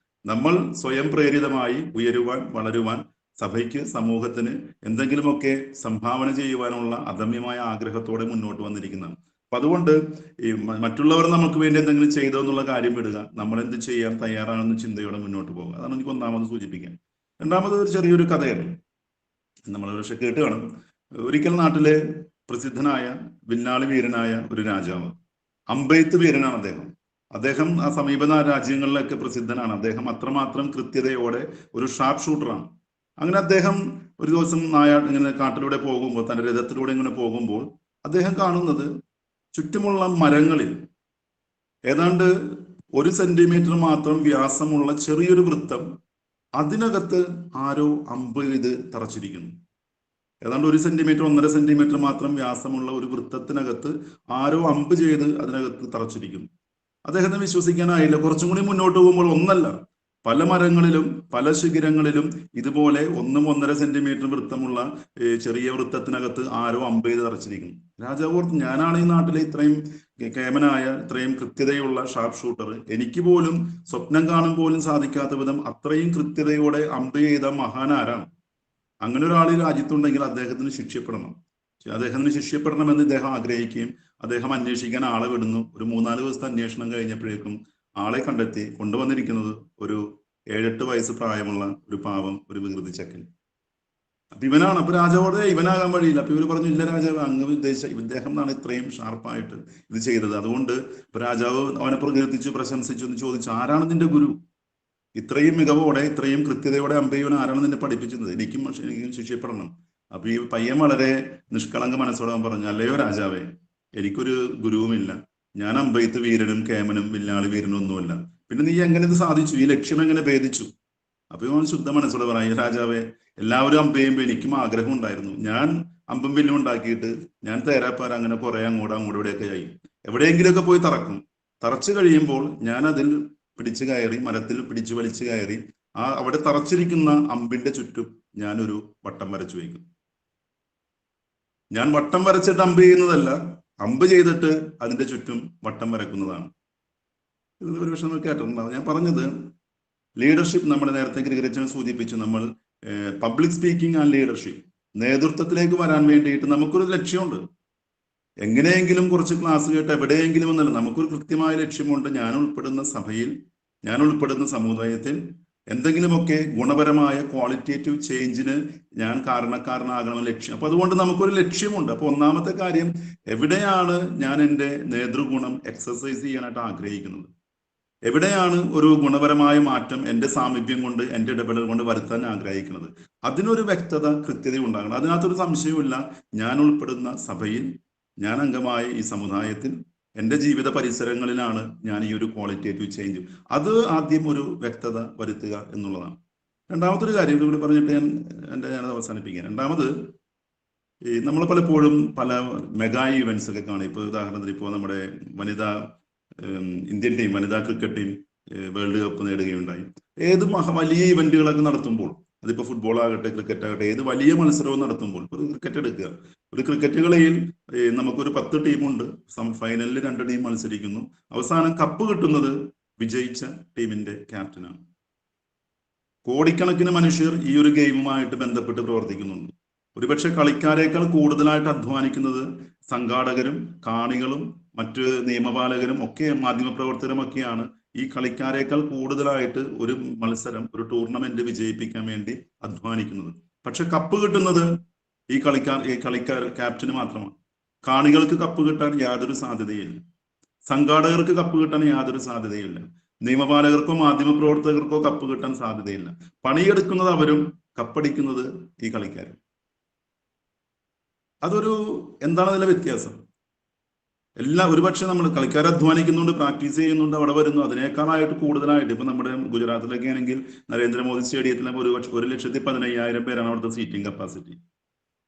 നമ്മൾ സ്വയം പ്രേരിതമായി ഉയരുവാൻ, വളരുവാൻ, സഭയ്ക്ക്, സമൂഹത്തിന് എന്തെങ്കിലുമൊക്കെ സംഭാവന ചെയ്യുവാനുള്ള അദമ്യമായ ആഗ്രഹത്തോടെ മുന്നോട്ട് വന്നിരിക്കുന്നതാണ്. അപ്പൊ അതുകൊണ്ട് ഈ മറ്റുള്ളവർ നമുക്ക് വേണ്ടി എന്തെങ്കിലും ചെയ്തോ എന്നുള്ള കാര്യം വിടുക, നമ്മൾ എന്ത് ചെയ്യാൻ തയ്യാറാണെന്ന ചിന്തയോടെ മുന്നോട്ട് പോകുക. അതാണ് എനിക്ക് ഒന്നാമത് സൂചിപ്പിക്കാൻ. രണ്ടാമത് ഒരു ചെറിയൊരു കഥയാണ്, നമ്മൾ പക്ഷെ കേട്ട് കാണും. ഒരിക്കൽ നാട്ടിലെ പ്രസിദ്ധനായ വില്ലാളി വീരനായ ഒരു രാജാവ്, അമ്പെയ്ത്ത് വീരനാണ് അദ്ദേഹം ആ സമീപ രാജ്യങ്ങളിലൊക്കെ പ്രസിദ്ധനാണ്. അദ്ദേഹം അത്രമാത്രം കൃത്യതയോടെ ഒരു ഷാർപ്പ് ഷൂട്ടറാണ്. അങ്ങനെ അദ്ദേഹം ഒരു ദിവസം ഇങ്ങനെ കാട്ടിലൂടെ പോകുമ്പോൾ, തന്റെ രഥത്തിലൂടെ ഇങ്ങനെ പോകുമ്പോൾ അദ്ദേഹം കാണുന്നത് ചുറ്റുമുള്ള മരങ്ങളിൽ ഏതാണ്ട് 1 സെന്റിമീറ്റർ മാത്രം വ്യാസമുള്ള ചെറിയൊരു വൃത്തം, അതിനകത്ത് ആരോ അമ്പ് ചെയ്ത് തറച്ചിരിക്കുന്നു. ഏതാണ്ട് 1 സെന്റിമീറ്റർ 1.5 സെന്റിമീറ്റർ മാത്രം വ്യാസമുള്ള ഒരു വൃത്തത്തിനകത്ത് ആരോ അമ്പ് ചെയ്ത് അതിനകത്ത് തറച്ചിരിക്കുന്നു. അദ്ദേഹത്തിന് വിശ്വസിക്കാനായില്ല. കുറച്ചും കൂടി മുന്നോട്ട് പോകുമ്പോൾ ഒന്നല്ല, പല മരങ്ങളിലും പല ശിഖരങ്ങളിലും ഇതുപോലെ 1-1.5 സെന്റിമീറ്റർ വൃത്തമുള്ള ചെറിയ വൃത്തത്തിനകത്ത് ആരോ അമ്പ് ചെയ്ത് തറച്ചിരിക്കുന്നു. രാജാവ് ഓർത്ത്, ഞാനാണ് ഈ നാട്ടിലെ ഇത്രയും കേമനായ, ഇത്രയും കൃത്യതയുള്ള ഷാർപ്പ് ഷൂട്ടർ, എനിക്ക് പോലും സ്വപ്നം കാണാൻ പോലും സാധിക്കാത്ത വിധം അത്രയും കൃത്യതയോടെ അമ്പ് ചെയ്ത മഹാൻ ആരാണ്? അങ്ങനെ ഒരാൾ ഈ രാജ്യത്തുണ്ടെങ്കിൽ അദ്ദേഹത്തിന് ശിക്ഷിക്കപ്പെടണമെന്ന് ഇദ്ദേഹം ആഗ്രഹിക്കുകയും അദ്ദേഹം അന്വേഷിക്കാൻ ആളെ വിടുന്നു. ഒരു 3-4 ദിവസത്തെ അന്വേഷണം കഴിഞ്ഞപ്പോഴേക്കും ആളെ കണ്ടെത്തി. കൊണ്ടുവന്നിരിക്കുന്നത് ഒരു 7-8 വയസ്സ് പ്രായമുള്ള ഒരു പാവം, ഒരു വികൃതി ചെക്കൻ. അപ്പൊ ഇവനാണ്. അപ്പൊ രാജാവോടെ ഇവനാകാൻ വഴിയില്ല. അപ്പൊ ഇവര് പറഞ്ഞു, ഇല്ല രാജാവ്, അങ്ങ് ഇദ്ദേഹം ആണ് ഇത്രയും ഷാർപ്പായിട്ട് ഇത് ചെയ്തത്. അതുകൊണ്ട് ഇപ്പൊ രാജാവ് അവനെ പ്രകീർത്തിച്ചു, പ്രശംസിച്ചു എന്ന് ചോദിച്ചു, ആരാണ് നിന്റെ ഗുരു? ഇത്രയും മികവോടെ, ഇത്രയും കൃത്യതയോടെ അമ്പയ്യവൻ ആരാണ് നിന്നെ പഠിപ്പിച്ചത്? എനിക്കും ശിക്ഷപ്പെടണം. അപ്പൊ ഈ പയ്യൻ വളരെ നിഷ്കളങ്ക മനസ്സോടെ പറഞ്ഞു, അല്ലയോ രാജാവേ, എനിക്കൊരു ഗുരുവുമില്ല, ഞാൻ അമ്പെയ്ത്ത് വീരനും കേമനും വില്ലാളി വീരനും ഒന്നുമല്ല. പിന്നെ നീ എങ്ങനെ ഇത് സാധിച്ചു? ഈ ലക്ഷ്യം എങ്ങനെ ഭേദിച്ചു? അപ്പൊ അവൻ ശുദ്ധ മനസ്സോടെ പറയും, രാജാവേ, എല്ലാവരും അമ്പെയ്യുമ്പോൾ എനിക്കും ആഗ്രഹം ഉണ്ടായിരുന്നു. ഞാൻ അമ്പും വില്ലും ഉണ്ടാക്കിയിട്ട് ഞാൻ തേരാപ്പാര അങ്ങനെ കുറെ അങ്ങോട്ടും ഇവിടെയൊക്കെ ആയി. എവിടെയെങ്കിലുമൊക്കെ പോയി തറച്ചു കഴിയുമ്പോൾ ഞാൻ അതിൽ പിടിച്ചു കയറി, മരത്തിൽ പിടിച്ചു വലിച്ചു കയറി അവിടെ തറച്ചിരിക്കുന്ന അമ്പിന്റെ ചുറ്റും ഞാനൊരു വട്ടം വരച്ചു വയ്ക്കും. ഞാൻ വട്ടം വരച്ചിട്ട് അമ്പ് ചെയ്യുന്നതല്ല, അമ്പ് ചെയ്തിട്ട് അതിന്റെ ചുറ്റും വട്ടം വരക്കുന്നതാണ്. ഇത് ഒരു പക്ഷെ നമ്മൾ കേട്ടിട്ടുണ്ടാവും. ഞാൻ പറഞ്ഞത് ലീഡർഷിപ്പ്, നമ്മുടെ നേരത്തെ ഗ്രിഗറിച്ചൻ സൂചിപ്പിച്ചു, നമ്മൾ പബ്ലിക് സ്പീക്കിംഗ് ആൻഡ് ലീഡർഷിപ്പ്, നേതൃത്വത്തിലേക്ക് വരാൻ വേണ്ടിയിട്ട് നമുക്കൊരു ലക്ഷ്യമുണ്ട്. എങ്ങനെയെങ്കിലും കുറച്ച് ക്ലാസ് കേട്ട് എവിടെയെങ്കിലും എന്നല്ല, നമുക്കൊരു കൃത്യമായ ലക്ഷ്യമുണ്ട്. ഞാൻ ഉൾപ്പെടുന്ന സഭയിൽ, ഞാൻ ഉൾപ്പെടുന്ന സമുദായത്തിൽ എന്തെങ്കിലുമൊക്കെ ഗുണപരമായ ക്വാളിറ്റേറ്റീവ് ചേഞ്ചിന് ഞാൻ കാരണക്കാരനാകണമെന്ന് ലക്ഷ്യം. അപ്പൊ അതുകൊണ്ട് നമുക്കൊരു ലക്ഷ്യമുണ്ട്. അപ്പൊ ഒന്നാമത്തെ കാര്യം, എവിടെയാണ് ഞാൻ എൻ്റെ നേതൃഗുണം എക്സസൈസ് ചെയ്യാനായിട്ട് ആഗ്രഹിക്കുന്നത്? എവിടെയാണ് ഒരു ഗുണപരമായ മാറ്റം എൻ്റെ സാമീപ്യം കൊണ്ട്, എൻ്റെ ഇടപെടൽ കൊണ്ട് വരുത്താൻ ആഗ്രഹിക്കുന്നത്? അതിനൊരു വ്യക്തത, കൃത്യത ഉണ്ടാകണം. അതിനകത്തൊരു സംശയവുമില്ല. ഞാൻ ഉൾപ്പെടുന്ന സഭയിൽ, ഞാൻ അംഗമായ ഈ സമുദായത്തിൽ, എൻ്റെ ജീവിത പരിസരങ്ങളിലാണ് ഞാൻ ഈ ഒരു ക്വാളിറ്റേറ്റീവ് ചേഞ്ച്. അത് ആദ്യം ഒരു വ്യക്തത വരുത്തുക എന്നുള്ളതാണ്. രണ്ടാമതൊരു കാര്യം കൂടി പറഞ്ഞിട്ട് ഞാനത് അവസാനിപ്പിക്കാം. രണ്ടാമത്, നമ്മൾ പലപ്പോഴും പല മെഗാ ഈവൻസ് ഒക്കെ കാണും. ഇപ്പോൾ ഉദാഹരണത്തിന് ഇപ്പോൾ നമ്മുടെ ഇന്ത്യൻ ടീം, വനിതാ ക്രിക്കറ്റ് ടീം വേൾഡ് കപ്പ് നേടുകയുണ്ടായി. ഏത് വലിയ ഇവന്റുകളൊക്കെ നടത്തുമ്പോൾ, അതിപ്പോൾ ഫുട്ബോൾ ആകട്ടെ, ക്രിക്കറ്റ് ആകട്ടെ, ഏത് വലിയ മത്സരവും നടത്തുമ്പോൾ, ഒരു ക്രിക്കറ്റ് എടുക്കുക, ഒരു ക്രിക്കറ്റ് കളിയിൽ നമുക്കൊരു 10 ടീമുണ്ട്. ഫൈനലിൽ 2 ടീം മത്സരിക്കുന്നു. അവസാനം കപ്പ് കിട്ടുന്നത് വിജയിച്ച ടീമിന്റെ ക്യാപ്റ്റനാണ്. കോടിക്കണക്കിന് മനുഷ്യർ ഈ ഒരു ഗെയിമുമായിട്ട് ബന്ധപ്പെട്ട് പ്രവർത്തിക്കുന്നുണ്ട്. ഒരുപക്ഷെ കളിക്കാരേക്കാൾ കൂടുതലായിട്ട് അധ്വാനിക്കുന്നത് സംഘാടകരും കാണികളും മറ്റ് നിയമപാലകരും ഒക്കെ മാധ്യമപ്രവർത്തകരും ഒക്കെയാണ്. ഈ കളിക്കാരേക്കാൾ കൂടുതലായിട്ട് ഒരു മത്സരം, ഒരു ടൂർണമെന്റ് വിജയിപ്പിക്കാൻ വേണ്ടി അധ്വാനിക്കുന്നത്. പക്ഷെ കപ്പ് കിട്ടുന്നത് ഈ കളിക്കാർ ക്യാപ്റ്റന് മാത്രമാണ്. കാണികൾക്ക് കപ്പ് കിട്ടാൻ യാതൊരു സാധ്യതയില്ല. സംഘാടകർക്ക് കപ്പ് കിട്ടാൻ യാതൊരു സാധ്യതയില്ല. നിയമപാലകർക്കോ മാധ്യമപ്രവർത്തകർക്കോ കപ്പ് കിട്ടാൻ സാധ്യതയില്ല. പണിയെടുക്കുന്നത് അവരും, കപ്പടിക്കുന്നത് ഈ കളിക്കാരും. അതൊരു എന്താണ് അതിലെ വ്യത്യാസം? ഒരുപക്ഷെ നമ്മൾ കളിക്കാർ അധ്വാനിക്കുന്നുണ്ട്, പ്രാക്ടീസ് ചെയ്യുന്നുണ്ട്, അവിടെ വരുന്നു. അതിനേക്കാളായിട്ട് കൂടുതലായിട്ട് ഇപ്പൊ നമ്മുടെ ഗുജറാത്തിലൊക്കെ ആണെങ്കിൽ നരേന്ദ്രമോദി സ്റ്റേഡിയത്തിലെ 1,15,000 പേരാണ് അവിടുത്തെ സീറ്റിംഗ് കപ്പാസിറ്റി.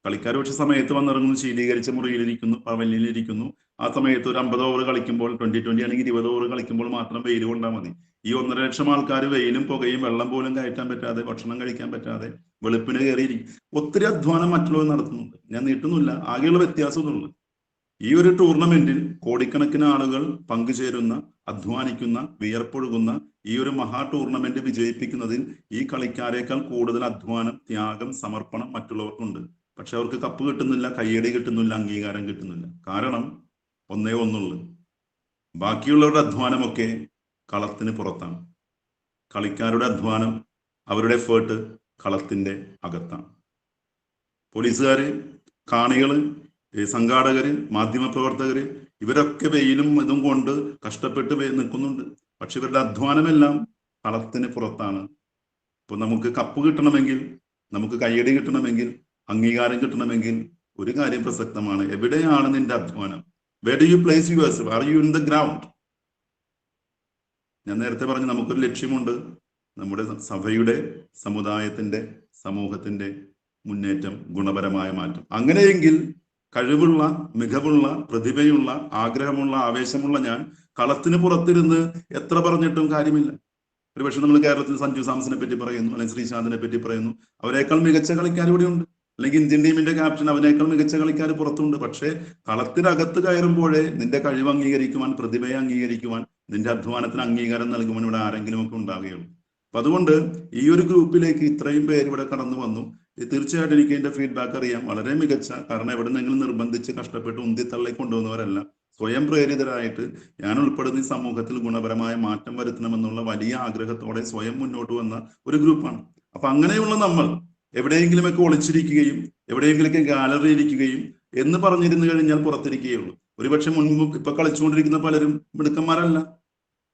കളിക്കാർ പക്ഷെ സമയത്ത് വന്നിറങ്ങുന്നു, ശീതീകരിച്ച മുറിയിലിരിക്കുന്നു, പവലിയനിലിരിക്കുന്നു. ആ സമയത്ത് ഒരു 50 ഓവർ കളിക്കുമ്പോൾ, 2020 ആണെങ്കിൽ 20 ഓവർ കളിക്കുമ്പോൾ മാത്രം വെയിൽ കൊണ്ടാൽ മതി. ഈ 1.5 ലക്ഷം ആൾക്കാർ വെയിലും പുകയും വെള്ളം പോലും കയറ്റാൻ പറ്റാതെ, ഭക്ഷണം കഴിക്കാൻ പറ്റാതെ വെളുപ്പിന് കയറിയിരിക്കും. ഒത്തിരി അധ്വാനം മറ്റുള്ളവർ നടത്തുന്നുണ്ട്. ഞാൻ നീട്ടുന്നില്ല, ആകെയുള്ള വ്യത്യാസം എന്നുള്ളത് ഈ ഒരു ടൂർണമെന്റിൽ കോടിക്കണക്കിന് ആളുകൾ പങ്കുചേരുന്ന, അധ്വാനിക്കുന്ന, വിയർപ്പൊഴുകുന്ന ഈ ഒരു മഹാ ടൂർണമെന്റ് വിജയിപ്പിക്കുന്നതിൽ ഈ കളിക്കാരേക്കാൾ കൂടുതൽ അധ്വാനം, ത്യാഗം, സമർപ്പണം മറ്റുള്ളവർക്കുണ്ട്. പക്ഷെ അവർക്ക് കപ്പ് കിട്ടുന്നില്ല, കയ്യടി കിട്ടുന്നില്ല, അംഗീകാരം കിട്ടുന്നില്ല. കാരണം ഒന്നേ ഒന്നുള്ളൂ, ബാക്കിയുള്ളവരുടെ അധ്വാനമൊക്കെ കളത്തിന് പുറത്താണ്. കളിക്കാരുടെ അധ്വാനം, അവരുടെ എഫേർട്ട് കളത്തിന്റെ അകത്താണ്. പോലീസുകാര്, കാണികള്, സംഘാടകര്, മാധ്യമപ്രവർത്തകര് ഇവരൊക്കെ വെയിലും ഇതും കൊണ്ട് കഷ്ടപ്പെട്ട് നിൽക്കുന്നുണ്ട്. പക്ഷെ ഇവരുടെ അധ്വാനമെല്ലാം കളത്തിന് പുറത്താണ്. ഇപ്പൊ നമുക്ക് കപ്പ് കിട്ടണമെങ്കിൽ, നമുക്ക് കയ്യടി കിട്ടണമെങ്കിൽ, അംഗീകാരം കിട്ടണമെങ്കിൽ ഒരു കാര്യം പ്രസക്തമാണ്. എവിടെയാണ് നിന്റെ അധ്വാനം? Where do you place yourself? Are you in the ground? ഞാൻ നേരത്തെ പറഞ്ഞു നമുക്കൊരു ലക്ഷ്യമുണ്ട്, നമ്മുടെ സഭയുടെ, സമുദായത്തിന്റെ, സമൂഹത്തിന്റെ മുന്നേറ്റം, ഗുണപരമായ മാറ്റം. അങ്ങനെയെങ്കിൽ കഴിവുള്ള, മികവുള്ള, പ്രതിഭയുള്ള, ആഗ്രഹമുള്ള, ആവേശമുള്ള ഞാൻ കളത്തിന് പുറത്തിരുന്ന് എത്ര പറഞ്ഞിട്ടും കാര്യമില്ല. ഒരുപക്ഷെ നമ്മൾ കേരളത്തിൽ സഞ്ജു സാംസനെ പറ്റി പറയുന്നു, അല്ലെങ്കിൽ ശ്രീശാന്തിനെ പറ്റി പറയുന്നു. അവരെക്കാൾ മികച്ച കളിക്കാർ ഇവിടെ ഉണ്ട്. അല്ലെങ്കിൽ ഇന്ത്യൻ ടീമിന്റെ ക്യാപ്റ്റൻ, അവനേക്കാൾ മികച്ച കളിക്കാർ പുറത്തുണ്ട്. പക്ഷേ കളത്തിനകത്ത് കയറുമ്പോഴേ നിന്റെ കഴിവ് അംഗീകരിക്കുവാൻ, പ്രതിഭയെ അംഗീകരിക്കുവാൻ, നിന്റെ അധ്വാനത്തിന് അംഗീകാരം നൽകുവാൻ ഇവിടെ ആരെങ്കിലും ഒക്കെ ഉണ്ടാകുകയുള്ളൂ. അപ്പൊ അതുകൊണ്ട് ഈ ഒരു ഗ്രൂപ്പിലേക്ക് ഇത്രയും പേര് ഇവിടെ കടന്നു വന്നു. തീർച്ചയായിട്ടും എനിക്ക് ഇതിന്റെ ഫീഡ്ബാക്ക് അറിയാം, വളരെ മികച്ച. കാരണം എവിടെ നിന്നെങ്കിലും നിർബന്ധിച്ച് കഷ്ടപ്പെട്ട് ഉന്തിത്തള്ളി കൊണ്ടുവന്നവരല്ല. സ്വയം പ്രേരിതരായിട്ട് ഞാൻ ഉൾപ്പെടുന്ന ഈ സമൂഹത്തിൽ ഗുണപരമായ മാറ്റം വരുത്തണമെന്നുള്ള വലിയ ആഗ്രഹത്തോടെ സ്വയം മുന്നോട്ട് വന്ന ഒരു ഗ്രൂപ്പാണ്. അപ്പൊ അങ്ങനെയുള്ള നമ്മൾ എവിടെയെങ്കിലുമൊക്കെ ഒളിച്ചിരിക്കുകയും എവിടെയെങ്കിലൊക്കെ ഗാലറി ഇരിക്കുകയും എന്ന് പറഞ്ഞിരുന്നു കഴിഞ്ഞാൽ പുറത്തിരിക്കുകയുള്ളൂ. ഒരുപക്ഷെ മുൻപ് ഇപ്പൊ കളിച്ചുകൊണ്ടിരിക്കുന്ന പലരും മിടുക്കന്മാരല്ല,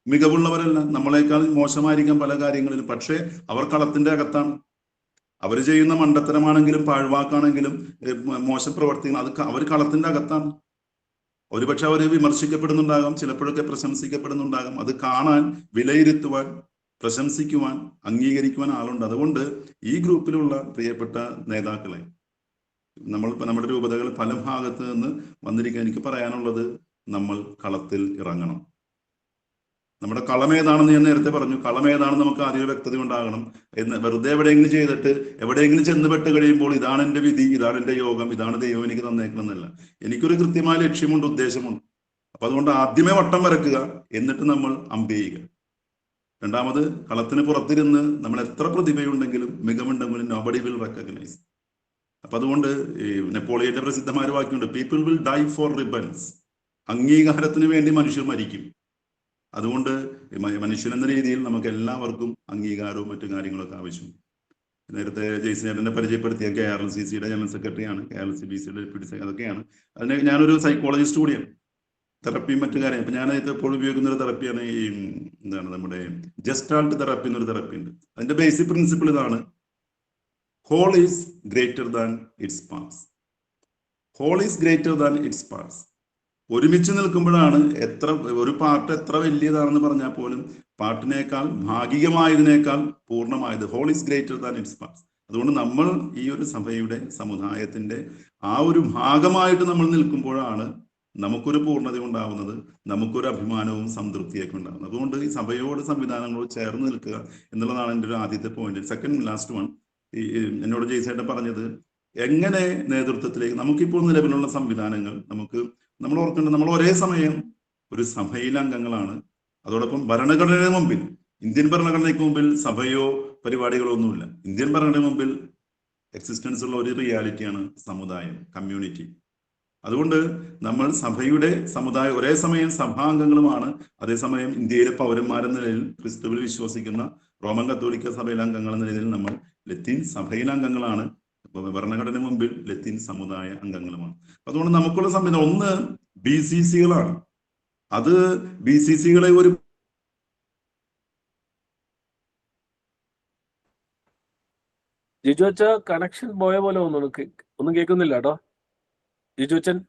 മികവുള്ളവരല്ല, നമ്മളെക്കാൾ മോശമായിരിക്കാം പല കാര്യങ്ങളിലും. പക്ഷേ അവർ കളത്തിന്റെ അകത്താണ്. അവർ ചെയ്യുന്ന മണ്ടത്തരമാണെങ്കിലും പാഴ്വാക്കാണെങ്കിലും മോശം പ്രവർത്തികൾ, അത് അവർ കളത്തിന്റെ അകത്താണ്. ഒരുപക്ഷെ അവർ വിമർശിക്കപ്പെടുന്നുണ്ടാകാം, ചിലപ്പോഴൊക്കെ പ്രശംസിക്കപ്പെടുന്നുണ്ടാകാം. അത് കാണാൻ, വിലയിരുത്തുവാൻ, പ്രശംസിക്കുവാൻ, അംഗീകരിക്കുവാൻ ആളുണ്ട്. അതുകൊണ്ട് ഈ ഗ്രൂപ്പിലുള്ള പ്രിയപ്പെട്ട നേതാക്കളെ, നമ്മുടെ രൂപതകൾ പല ഭാഗത്ത് നിന്ന് വന്നിരിക്കാൻ എനിക്ക് പറയാനുള്ളത്, നമ്മൾ കളത്തിൽ ഇറങ്ങണം. നമ്മുടെ കളം ഏതാണെന്ന് ഞാൻ നേരത്തെ പറഞ്ഞു. കളം ഏതാണെന്ന് നമുക്ക് ആദ്യം വ്യക്തത ഉണ്ടാകണം. എന്ന് വെറുതെ എവിടെയെങ്കിലും ചെയ്തിട്ട് എവിടെയെങ്കിലും ചെന്നുപെട്ട് കഴിയുമ്പോൾ ഇതാണ് എൻ്റെ വിധി, ഇതാണ് എൻ്റെ യോഗം, ഇതാണ് ദൈവം എനിക്ക് തന്നേക്കണമെന്നല്ല. എനിക്കൊരു കൃത്യമായ ലക്ഷ്യമുണ്ട്, ഉദ്ദേശമുണ്ട്. അപ്പൊ അതുകൊണ്ട് ആദ്യമേ വട്ടം വരക്കുക, എന്നിട്ട് നമ്മൾ അമ്പ് ചെയ്യുക. രണ്ടാമത്, കളത്തിന് പുറത്തിരുന്ന് നമ്മൾ എത്ര പ്രതിഭയുണ്ടെങ്കിലും മികവുണ്ടെങ്കിലും നോബഡി വിൽ റെക്കഗ്നൈസ്. അപ്പൊ അതുകൊണ്ട് ഈ നെപ്പോളിയന്റെ പ്രസിദ്ധമായ വാക്യമുണ്ട്, പീപ്പിൾ വിൽ ഡൈ ഫോർ റിബൻസ്. അംഗീകാരത്തിന് വേണ്ടി മനുഷ്യർ മരിക്കും. അതുകൊണ്ട് മനുഷ്യൻ എന്ന രീതിയിൽ നമുക്ക് എല്ലാവർക്കും അംഗീകാരവും മറ്റു കാര്യങ്ങളൊക്കെ ആവശ്യമുണ്ട്. നേരത്തെ ജയ്സേട്ടനെ പരിചയപ്പെടുത്തിയ KRLCCയുടെ ജനറൽ സെക്രട്ടറിയാണ്, KRLCBCയുടെ ഡെപ്യൂട്ടി സെക്രട്ടറി, അതൊക്കെയാണ്. അതിന് ഞാനൊരു സൈക്കോളജിസ്റ്റ് കൂടിയാണ്. തെറപ്പിയും മറ്റു കാര്യം. അപ്പൊ ഞാൻ എപ്പോഴും ഉപയോഗിക്കുന്ന ഒരു തെറപ്പിയാണ് ഈ നമ്മുടെ ജസ്റ്റാൾട്ട് തെറപ്പി എന്നൊരു തെറപ്പി ഉണ്ട്. അതിന്റെ ബേസിക് പ്രിൻസിപ്പിൾ ഇതാണ്: whole is greater than its parts. Whole is greater than its parts. ഒരുമിച്ച് നിൽക്കുമ്പോഴാണ് ഒരു പാർട്ട് എത്ര വലിയതാണെന്ന് പറഞ്ഞാൽ പോലും പാർട്ടിനേക്കാൾ, ഭാഗികമായതിനേക്കാൾ പൂർണ്ണമായത്. Whole is greater than its parts. അതുകൊണ്ട് നമ്മൾ ഈ ഒരു സഭയുടെ, സമുദായത്തിന്റെ ആ ഒരു ഭാഗമായിട്ട് നമ്മൾ നിൽക്കുമ്പോഴാണ് നമുക്കൊരു പൂർണ്ണത ഉണ്ടാവുന്നത്, നമുക്കൊരു അഭിമാനവും സംതൃപ്തിയൊക്കെ ഉണ്ടാകുന്നത്. അതുകൊണ്ട് ഈ സഭയോട്, സംവിധാനങ്ങളോട് ചേർന്ന് നിൽക്കുക എന്നുള്ളതാണ് എൻ്റെ ഒരു ആദ്യത്തെ പോയിന്റ്. സെക്കൻഡ് ലാസ്റ്റ് വൺ, എന്നോട് ജയ്സേട്ടൻ പറഞ്ഞത് എങ്ങനെ നേതൃത്വത്തിലേക്ക്, നമുക്കിപ്പോൾ നിലവിലുള്ള സംവിധാനങ്ങൾ, നമ്മൾ ഓർക്കേണ്ടത്, നമ്മൾ ഒരേ സമയം ഒരു സഭയിലെ അംഗങ്ങളാണ്, അതോടൊപ്പം ഭരണഘടനയുടെ മുമ്പിൽ, ഇന്ത്യൻ ഭരണഘടനയ്ക്ക് മുമ്പിൽ സഭയോ പരിപാടികളോ ഒന്നുമില്ല. ഇന്ത്യൻ ഭരണഘടനയുടെ മുമ്പിൽ എക്സിസ്റ്റൻസ് ഉള്ള ഒരു റിയാലിറ്റിയാണ് സമുദായം, കമ്മ്യൂണിറ്റി. അതുകൊണ്ട് നമ്മൾ സഭയുടെ സമുദായം, ഒരേ സമയം സഭാംഗങ്ങളുമാണ്, അതേസമയം ഇന്ത്യയിലെ പൗരന്മാരെന്ന നിലയിൽ ക്രിസ്തുവിൽ വിശ്വസിക്കുന്ന റോമൻ കത്തോലിക്ക സഭയിലെ അംഗങ്ങൾ എന്ന നിലയിൽ നമ്മൾ ലത്തീൻ സഭയിലെ അംഗങ്ങളാണ്. ഭരണഘടന മുമ്പിൽ ലത്തീൻ സമുദായ അംഗങ്ങളുമാണ്. അതുകൊണ്ട് നമുക്കുള്ള സംവിധാനം ഒന്ന് BCCകളാണ്. അത് BCCകളെ ഒരു ജിജു അച്ഛ കണക്ഷൻ പോയ പോലെ ഒന്നും കേൾക്കുന്നില്ല കേട്ടോ ജിജു അച്ഛൻ.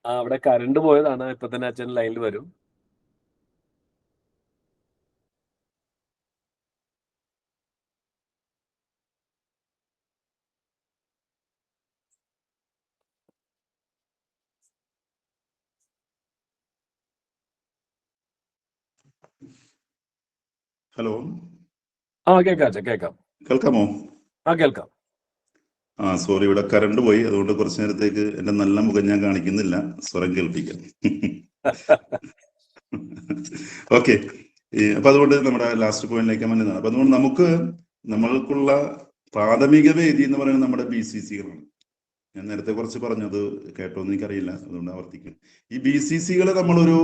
അവിടെ കറണ്ട് പോയതാണ്. ഇപ്പൊ തന്നെ അച്ഛൻ ലൈനിൽ വരും. ഹലോ, കേൾക്കാം അച്ഛൻ, കേൾക്കാമോ? കേൾക്കാം. സോറി, ഇവിടെ കറണ്ട് പോയി. അതുകൊണ്ട് കുറച്ചു നേരത്തേക്ക് എന്റെ നല്ല മുഖം ഞാൻ കാണിക്കുന്നില്ല, സ്വരം കേൾപ്പിക്കാം. ഓക്കെ. അപ്പൊ അതുകൊണ്ട് നമ്മുടെ ലാസ്റ്റ് പോയിന്റിലേക്ക് വന്നതാണ്. അപ്പൊ അതുകൊണ്ട് നമ്മൾക്കുള്ള പ്രാഥമിക വേദി എന്ന് പറയുന്നത് നമ്മുടെ BCCകളാണ്. ഞാൻ നേരത്തെ കുറച്ച് പറഞ്ഞത് കേട്ടോന്ന് എനിക്കറിയില്ല, അതുകൊണ്ട് ആവർത്തിക്കും. ഈ BCCകളെ നമ്മളൊരു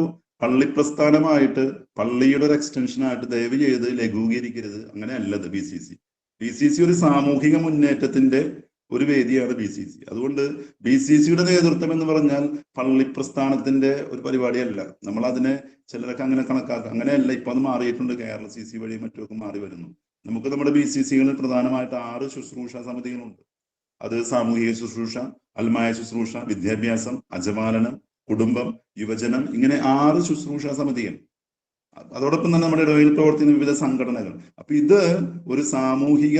പള്ളി പ്രസ്ഥാനമായിട്ട്, പള്ളിയുടെ ഒരു എക്സ്റ്റൻഷൻ ആയിട്ട് ദയവ് ചെയ്ത് ലഘൂകരിക്കരുത്. അങ്ങനെയല്ലത് BCC ഒരു സാമൂഹിക മുന്നേറ്റത്തിന്റെ ഒരു വേദിയാണ് BCC. അതുകൊണ്ട് BCCയുടെ നേതൃത്വം എന്ന് പറഞ്ഞാൽ പള്ളി പ്രസ്ഥാനത്തിന്റെ ഒരു പരിപാടിയല്ല. നമ്മൾ അതിനെ ചിലരൊക്കെ അങ്ങനെ കണക്കാക്കുക. അങ്ങനെയല്ല. ഇപ്പൊ അത് മാറിയിട്ടുണ്ട്. KRCC വഴി മറ്റുമൊക്കെ മാറി വരുന്നു. നമുക്ക് നമ്മുടെ BCCകളിൽ പ്രധാനമായിട്ട് 6 ശുശ്രൂഷ സമിതികളുണ്ട്. അത് സാമൂഹിക ശുശ്രൂഷ, അൽമായ ശുശ്രൂഷ, വിദ്യാഭ്യാസം, അജപാലനം, കുടുംബം, യുവജനം, ഇങ്ങനെ 6 ശുശ്രൂഷ സമിതികൾ. അതോടൊപ്പം തന്നെ നമ്മുടെ ഇടവയിൽ പ്രവർത്തിക്കുന്ന വിവിധ സംഘടനകൾ. അപ്പൊ ഇത് ഒരു സാമൂഹിക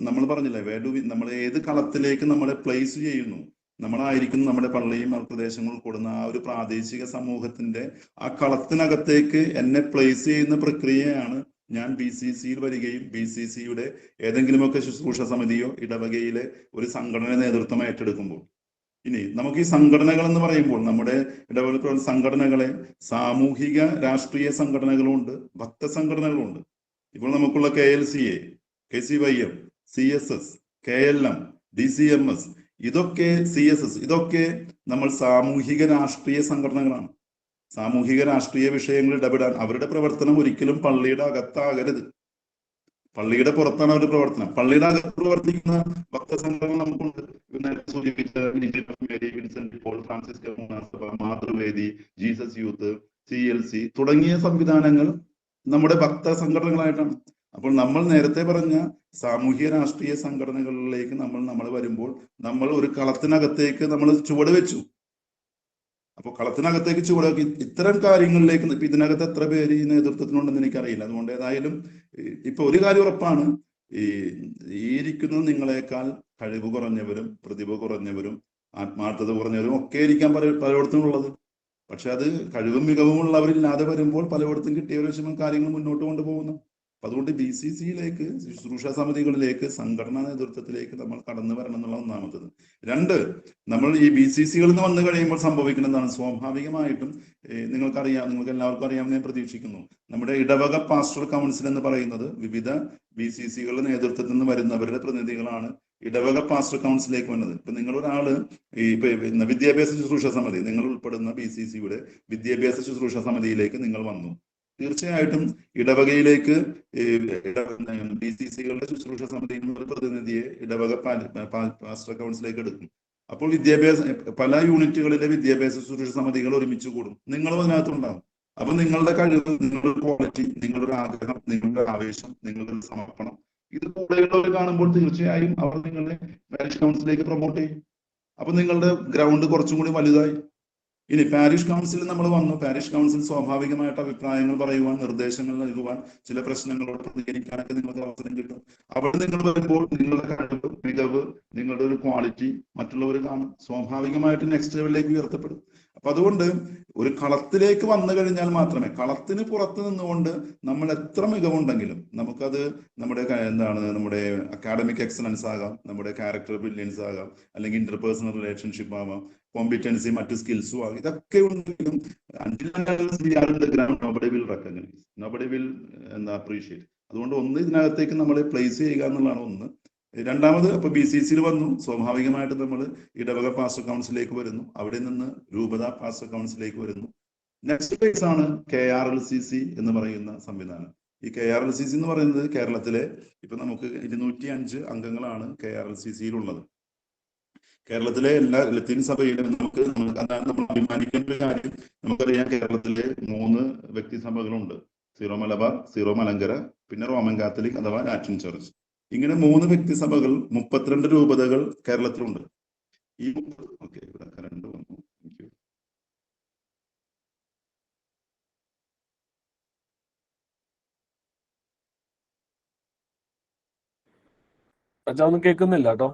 നമ്മൾ പറഞ്ഞില്ലേ, നമ്മൾ ഏത് കളത്തിലേക്ക് നമ്മളെ പ്ലേസ് ചെയ്യുന്നു, നമ്മളായിരിക്കും നമ്മുടെ പള്ളിയും പ്രദേശങ്ങൾ കൂടുന്ന ആ ഒരു പ്രാദേശിക സമൂഹത്തിന്റെ ആ കളത്തിനകത്തേക്ക് എന്നെ പ്ലേസ് ചെയ്യുന്ന പ്രക്രിയയാണ് ഞാൻ BCCയിൽ വരികയും BCCയുടെ ഏതെങ്കിലുമൊക്കെ ശുശ്രൂഷ സമിതിയോ ഇടവകയിലെ ഒരു സംഘടന നേതൃത്വം ഏറ്റെടുക്കുമ്പോൾ. ഇനി നമുക്ക് ഈ സംഘടനകൾ എന്ന് പറയുമ്പോൾ നമ്മുടെ ഇടവക സംഘടനകളെ സാമൂഹിക രാഷ്ട്രീയ സംഘടനകളുണ്ട്, ഭക്ത സംഘടനകളുണ്ട്. ഇപ്പോൾ നമുക്കുള്ള KLCA, KCYM, CSS, KLM, DCMS, ഇതൊക്കെ CSS, ഇതൊക്കെ നമ്മൾ സാമൂഹിക രാഷ്ട്രീയ സംഘടനകളാണ്. സാമൂഹിക രാഷ്ട്രീയ വിഷയങ്ങൾ ഇടപെടാൻ അവരുടെ പ്രവർത്തനം ഒരിക്കലും പള്ളിയുടെ അകത്താകരുത്. പള്ളിയുടെ പുറത്താണ് അവരുടെ പ്രവർത്തനം. പള്ളിയുടെ അകത്ത് പ്രവർത്തിക്കുന്ന ഭക്തസംഘടന നമുക്കുണ്ട്. പോൾ ഫ്രാൻസിസ് മാതൃവേദി, ജീസസ് യൂത്ത്, CLC തുടങ്ങിയ സംവിധാനങ്ങൾ നമ്മുടെ ഭക്ത സംഘടനകളായിട്ടാണ്. അപ്പോൾ നമ്മൾ നേരത്തെ പറഞ്ഞ സാമൂഹിക രാഷ്ട്രീയ സംഘടനകളിലേക്ക് നമ്മൾ വരുമ്പോൾ നമ്മൾ ഒരു കളത്തിനകത്തേക്ക് നമ്മൾ ചുവട് വെച്ചു. അപ്പോൾ കളത്തിനകത്തേക്ക് ചുവടാക്കി ഇത്തരം കാര്യങ്ങളിലേക്ക് ഇപ്പൊ ഇതിനകത്ത് എത്ര പേര് ഈ നേതൃത്വത്തിനുണ്ടെന്ന് എനിക്കറിയില്ല. അതുകൊണ്ട് ഏതായാലും ഇപ്പൊ ഒരു കാര്യം ഉറപ്പാണ്, ഈ ഇരിക്കുന്ന നിങ്ങളെക്കാൾ കഴിവ് കുറഞ്ഞവരും പ്രതിഭ കുറഞ്ഞവരും ആത്മാർത്ഥത കുറഞ്ഞവരും ഒക്കെ ഇരിക്കാൻ പലയിടത്തും ഉള്ളത്. പക്ഷെ അത് കഴിവും മികവും ഉള്ളവരില്ലാതെ വരുമ്പോൾ പലയിടത്തും കിട്ടിയ ഒരു വിഷമം കാര്യങ്ങൾ മുന്നോട്ട് കൊണ്ടുപോകുന്നു. അപ്പൊ അതുകൊണ്ട് BCCയിലേക്ക്, ശുശ്രൂഷ സമിതികളിലേക്ക്, സംഘടനാ നേതൃത്വത്തിലേക്ക് നമ്മൾ കടന്നു വരണം എന്നുള്ള ഒന്നാമത്തത്. 2, നമ്മൾ ഈ BCCകളിൽ നിന്ന് വന്നു കഴിയുമ്പോൾ സംഭവിക്കുന്ന എന്താണ്? സ്വാഭാവികമായിട്ടും നിങ്ങൾക്ക് എല്ലാവർക്കും അറിയാമെന്ന് ഞാൻ പ്രതീക്ഷിക്കുന്നു, നമ്മുടെ ഇടവക പാസ്റ്റർ കൗൺസിൽ എന്ന് പറയുന്നത് വിവിധ BCCകളുടെ നേതൃത്വത്തിൽ നിന്ന് വരുന്നവരുടെ പ്രതിനിധികളാണ് ഇടവക പാസ്റ്റർ കൗൺസിലേക്ക് വന്നത്. ഇപ്പൊ നിങ്ങളൊരാള് വിദ്യാഭ്യാസ ശുശ്രൂഷ സമിതി, നിങ്ങൾ ഉൾപ്പെടുന്ന BCCയുടെ വിദ്യാഭ്യാസ ശുശ്രൂഷ സമിതിയിലേക്ക് നിങ്ങൾ വന്നു. തീർച്ചയായിട്ടും ഇടവകയിലേക്ക് BCCകളുടെ ശുശ്രൂഷ സമിതിയിൽ നിന്ന് ഒരു പ്രതിനിധിയെ ഇടവക പാസ്റ്റർ കൗൺസിലേക്ക് എടുക്കും. അപ്പോൾ പല യൂണിറ്റുകളിലെ വിദ്യാഭ്യാസ ശുശ്രൂഷ സമിതികൾ ഒരുമിച്ച് കൂടും. നിങ്ങളും അതിനകത്തുണ്ടാകും. അപ്പൊ നിങ്ങളുടെ കഴിവ്, നിങ്ങളുടെ ക്വാളിറ്റി, നിങ്ങളുടെ ആഗ്രഹം, നിങ്ങളുടെ ആവേശം, നിങ്ങളുടെ സമർപ്പണം, ഇത് കൂടെയുള്ളവർ കാണുമ്പോൾ തീർച്ചയായും അവർ നിങ്ങളെ പാരിഷ് കൗൺസിലേക്ക് പ്രൊമോട്ട് ചെയ്യും. അപ്പൊ നിങ്ങളുടെ ഗ്രൗണ്ട് കുറച്ചും കൂടി വലുതായി. ഇനി പാരിഷ് കൗൺസിൽ നമ്മൾ വന്നു. പാരിഷ് കൗൺസിൽ സ്വാഭാവികമായിട്ട് അഭിപ്രായങ്ങൾ പറയുവാൻ, നിർദ്ദേശങ്ങൾ നൽകുവാൻ, ചില പ്രശ്നങ്ങളോട് പ്രതികരിക്കാനൊക്കെ നിങ്ങൾക്ക് അവസരം കിട്ടും. അവിടെ നിങ്ങൾ വരുമ്പോൾ നിങ്ങളുടെ കഴിവ്, മികവ്, നിങ്ങളുടെ ഒരു ക്വാളിറ്റി മറ്റുള്ളവർ കാണും. സ്വാഭാവികമായിട്ട് നെക്സ്റ്റ് ലെവലിലേക്ക് ഉയർത്തപ്പെടും. അപ്പൊ അതുകൊണ്ട് ഒരു കളത്തിലേക്ക് വന്നു കഴിഞ്ഞാൽ മാത്രമേ, കളത്തിന് പുറത്ത് നിന്നുകൊണ്ട് നമ്മൾ എത്ര മികവുണ്ടെങ്കിലും നമുക്കത് നമ്മുടെ നമ്മുടെ അക്കാഡമിക് എക്സലൻസ് ആകാം, നമ്മുടെ ക്യാരക്ടർ ബ്രില്യൻസ് ആകാം, അല്ലെങ്കിൽ ഇന്റർപേഴ്സണൽ റിലേഷൻഷിപ്പ് ആവാം, കോമ്പിറ്റൻസി, മറ്റു സ്കിൽസും ആകും. ഇതൊക്കെ ഉണ്ടെങ്കിലും nobody will recognize, nobody will appreciate. അതുകൊണ്ട് ഒന്ന് ഇതിനകത്തേക്ക് നമ്മളെ പ്ലേസ് ചെയ്യുക എന്നുള്ളതാണ് ഒന്ന്. രണ്ടാമത്, അപ്പൊ BCCയിൽ വന്നു. സ്വാഭാവികമായിട്ട് നമ്മൾ ഇടവക പാസ്റ്റർ കൗൺസിലേക്ക് വരുന്നു. അവിടെ നിന്ന് രൂപത പാസ്റ്റർ കൗൺസിലേക്ക് വരുന്നു. നെക്സ്റ്റ് ഫേസ് ആണ് KRLCC എന്ന് പറയുന്ന സംവിധാനം. ഈ KRLCC എന്ന് പറയുന്നത് കേരളത്തിലെ ഇപ്പൊ നമുക്ക് 205 അംഗങ്ങളാണ് KRLCCയിലുള്ളത്. കേരളത്തിലെ എല്ലാ ലത്തീൻ സഭയിലും അതാണ് നമ്മൾ അഭിമാനിക്കേണ്ട ഒരു കാര്യം. നമുക്കറിയാം, കേരളത്തിലെ 3 വ്യക്തിസഭകളുണ്ട്. സീറോ മലബാർ, സീറോ മലങ്കര, പിന്നെ റോമൻ കാത്തലിക് അഥവാ ലാറ്റിൻ ചർച്ച്. ഇങ്ങനെ 3 വ്യക്തിസഭകൾ, 32 രൂപതകൾ കേരളത്തിലുണ്ട്. ഈ ഇവിടെ കറണ്ട് വന്നു. അച്ഛാ ഒന്നും കേൾക്കുന്നില്ല കേട്ടോ.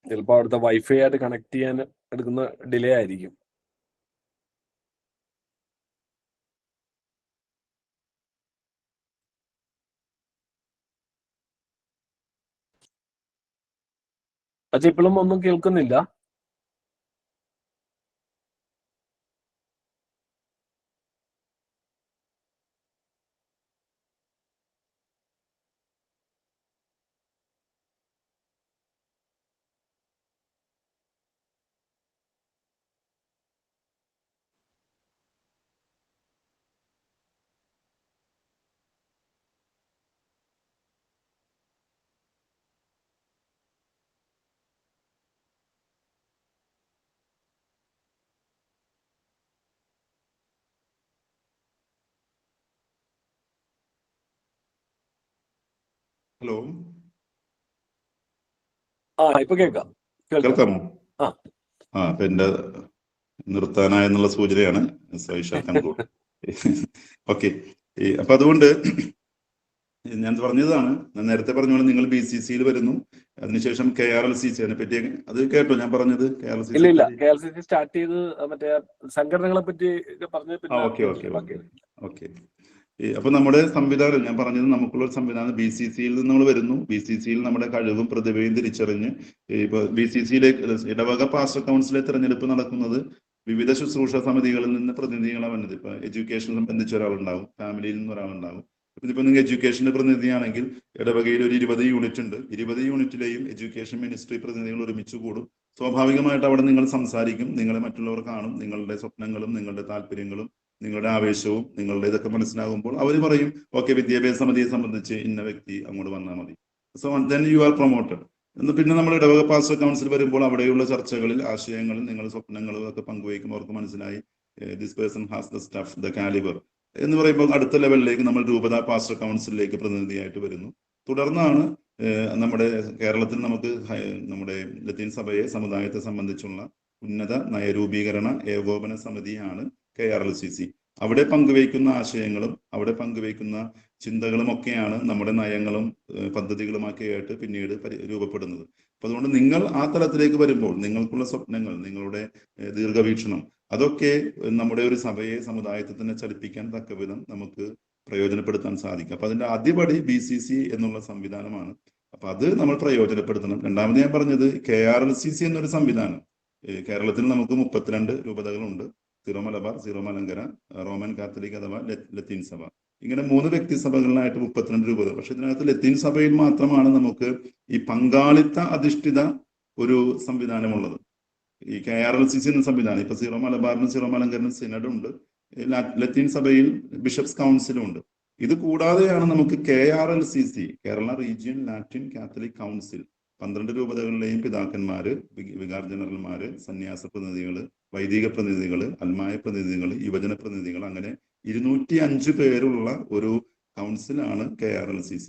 ചിലപ്പോൾ അവിടുത്തെ വൈഫൈ ആയിട്ട് കണക്ട് ചെയ്യാൻ എടുക്കുന്ന ഡിലേ ആയിരിക്കും. അച്ഛാ ഇപ്പോഴും ഒന്നും കേൾക്കുന്നില്ല. ഹലോ, ഇപ്പൊ കേൾക്കാം. കേൾക്കാമോ? ആ. അപ്പൊ എന്റെ നിർത്താനായെന്നുള്ള സൂചനയാണ്. ഓക്കെ. അപ്പൊ അതുകൊണ്ട് ഞാൻ പറഞ്ഞതാണ്, ഞാൻ നേരത്തെ പറഞ്ഞ പോലെ നിങ്ങൾ BCCയിൽ വരുന്നു, അതിനുശേഷം KRLCC അതിനെ പറ്റി അത് കേട്ടോ ഞാൻ പറഞ്ഞത്? KRLCC സ്റ്റാർട്ട് ചെയ്ത് മറ്റേ സംഘടനകളെ പറ്റി പറഞ്ഞു. ഓക്കെ. അപ്പൊ നമ്മുടെ സംവിധാനം ഞാൻ പറഞ്ഞത്, നമുക്കുള്ള ഒരു സംവിധാനം BCCയിൽ നിന്ന് നമ്മൾ വരുന്നു. BCCയിൽ നമ്മുടെ കഴിവും പ്രതിഭയും തിരിച്ചറിഞ്ഞ് ഇപ്പൊ BCCയിലേക്ക് ഇടവക പാസ്റ്റർ കൗൺസിലെ തിരഞ്ഞെടുപ്പ് നടക്കുന്നത് വിവിധ ശുശ്രൂഷ സമിതികളിൽ നിന്ന് പ്രതിനിധികളാണ് വന്നത്. ഇപ്പൊ എഡ്യൂക്കേഷൻ സംബന്ധിച്ച ഒരാളുണ്ടാവും, ഫാമിലിയിൽ നിന്ന് ഒരാളുണ്ടാവും. ഇതിപ്പോ നിങ്ങൾ എഡ്യൂക്കേഷന്റെ പ്രതിനിധിയാണെങ്കിൽ ഇടവകയിൽ ഒരു 20 യൂണിറ്റ് ഉണ്ട്. 20 യൂണിറ്റിലെയും എഡ്യൂക്കേഷൻ മിനിസ്ട്രി പ്രതിനിധികൾ ഒരുമിച്ച് കൂടും. സ്വാഭാവികമായിട്ട് അവിടെ നിങ്ങൾ സംസാരിക്കും, നിങ്ങളെ മറ്റുള്ളവർ കാണും, നിങ്ങളുടെ സ്വപ്നങ്ങളും നിങ്ങളുടെ താല്പര്യങ്ങളും നിങ്ങളുടെ ആവേശവും നിങ്ങളുടെ ഇതൊക്കെ മനസ്സിലാകുമ്പോൾ അവർ പറയും, ഓക്കെ, വിദ്യാഭ്യാസ സമിതിയെ സംബന്ധിച്ച് ഇന്ന വ്യക്തി അങ്ങോട്ട് വന്നാൽ മതി. So then you are promoted. പിന്നെ നമ്മൾ ഇടവക പാസ്റ്റർ കൗൺസിൽ വരുമ്പോൾ അവിടെയുള്ള ചർച്ചകളിൽ ആശയങ്ങളും നിങ്ങളുടെ സ്വപ്നങ്ങളും ഒക്കെ പങ്കുവയ്ക്കുമ്പോൾ അവർക്ക് മനസ്സിലായി this person has the stuff, the calibre എന്ന് പറയുമ്പോൾ അടുത്ത ലെവലിലേക്ക് നമ്മൾ രൂപത പാസ്റ്റർ കൗൺസിലിലേക്ക് പ്രതിനിധിയായിട്ട് വരുന്നു. തുടർന്നാണ് നമ്മുടെ കേരളത്തിൽ നമുക്ക് നമ്മുടെ ലത്തീൻ സഭയെ, സമുദായത്തെ സംബന്ധിച്ചുള്ള ഉന്നത നയരൂപീകരണ ഏകോപന സമിതിയാണ് KRLCC. അവിടെ പങ്കുവയ്ക്കുന്ന ആശയങ്ങളും അവിടെ പങ്കുവയ്ക്കുന്ന ചിന്തകളും ഒക്കെയാണ് നമ്മുടെ നയങ്ങളും പദ്ധതികളുമൊക്കെയായിട്ട് പിന്നീട് രൂപപ്പെടുന്നത്. അപ്പൊ അതുകൊണ്ട് നിങ്ങൾ ആ തലത്തിലേക്ക് വരുമ്പോൾ നിങ്ങൾക്കുള്ള സ്വപ്നങ്ങൾ, നിങ്ങളുടെ ദീർഘവീക്ഷണം, അതൊക്കെ നമ്മുടെ ഒരു സഭയെ, സമുദായത്തെ തന്നെ ചലിപ്പിക്കാൻ തക്കവിധം നമുക്ക് പ്രയോജനപ്പെടുത്താൻ സാധിക്കും. അപ്പൊ അതിന്റെ ആദ്യപടി BCC എന്നുള്ള സംവിധാനമാണ്. അപ്പൊ അത് നമ്മൾ പ്രയോജനപ്പെടുത്തണം. രണ്ടാമത് ഞാൻ പറഞ്ഞത് KRLCC എന്നൊരു സംവിധാനം. കേരളത്തിൽ നമുക്ക് 32 രൂപതകളുണ്ട്. Syro Malabar, Syro Malankara, Roman Catholic അഥവാ ലത്തീൻ സഭ. ഇങ്ങനെ 3 വ്യക്തിസഭകളിലായിട്ട് 32 രൂപത. പക്ഷെ ഇതിനകത്ത് ലത്തീൻ സഭയിൽ മാത്രമാണ് നമുക്ക് ഈ പങ്കാളിത്ത അധിഷ്ഠിത ഒരു സംവിധാനമുള്ളത്. ഈ KRLCC എന്ന സംവിധാനം, ഇപ്പൊ സീറോ മലബാറിനും സീറോ മലങ്കറിനും സിനഡുണ്ട്, ലത്തീൻ സഭയിൽ ബിഷപ്സ് കൗൺസിലും ഉണ്ട്. ഇത് കൂടാതെയാണ് നമുക്ക് KRLCC, Kerala region Latin Catholic council. 12 രൂപതകളിലെയും പിതാക്കന്മാര്, വികാർ ജനറൽമാര്, സന്യാസ പ്രതിനിധികള്, വൈദിക പ്രതിനിധികള്, അൽമായ പ്രതിനിധികള്, യുവജന പ്രതിനിധികൾ, അങ്ങനെ 205 പേരുള്ള ഒരു കൗൺസിലാണ് KRLCC.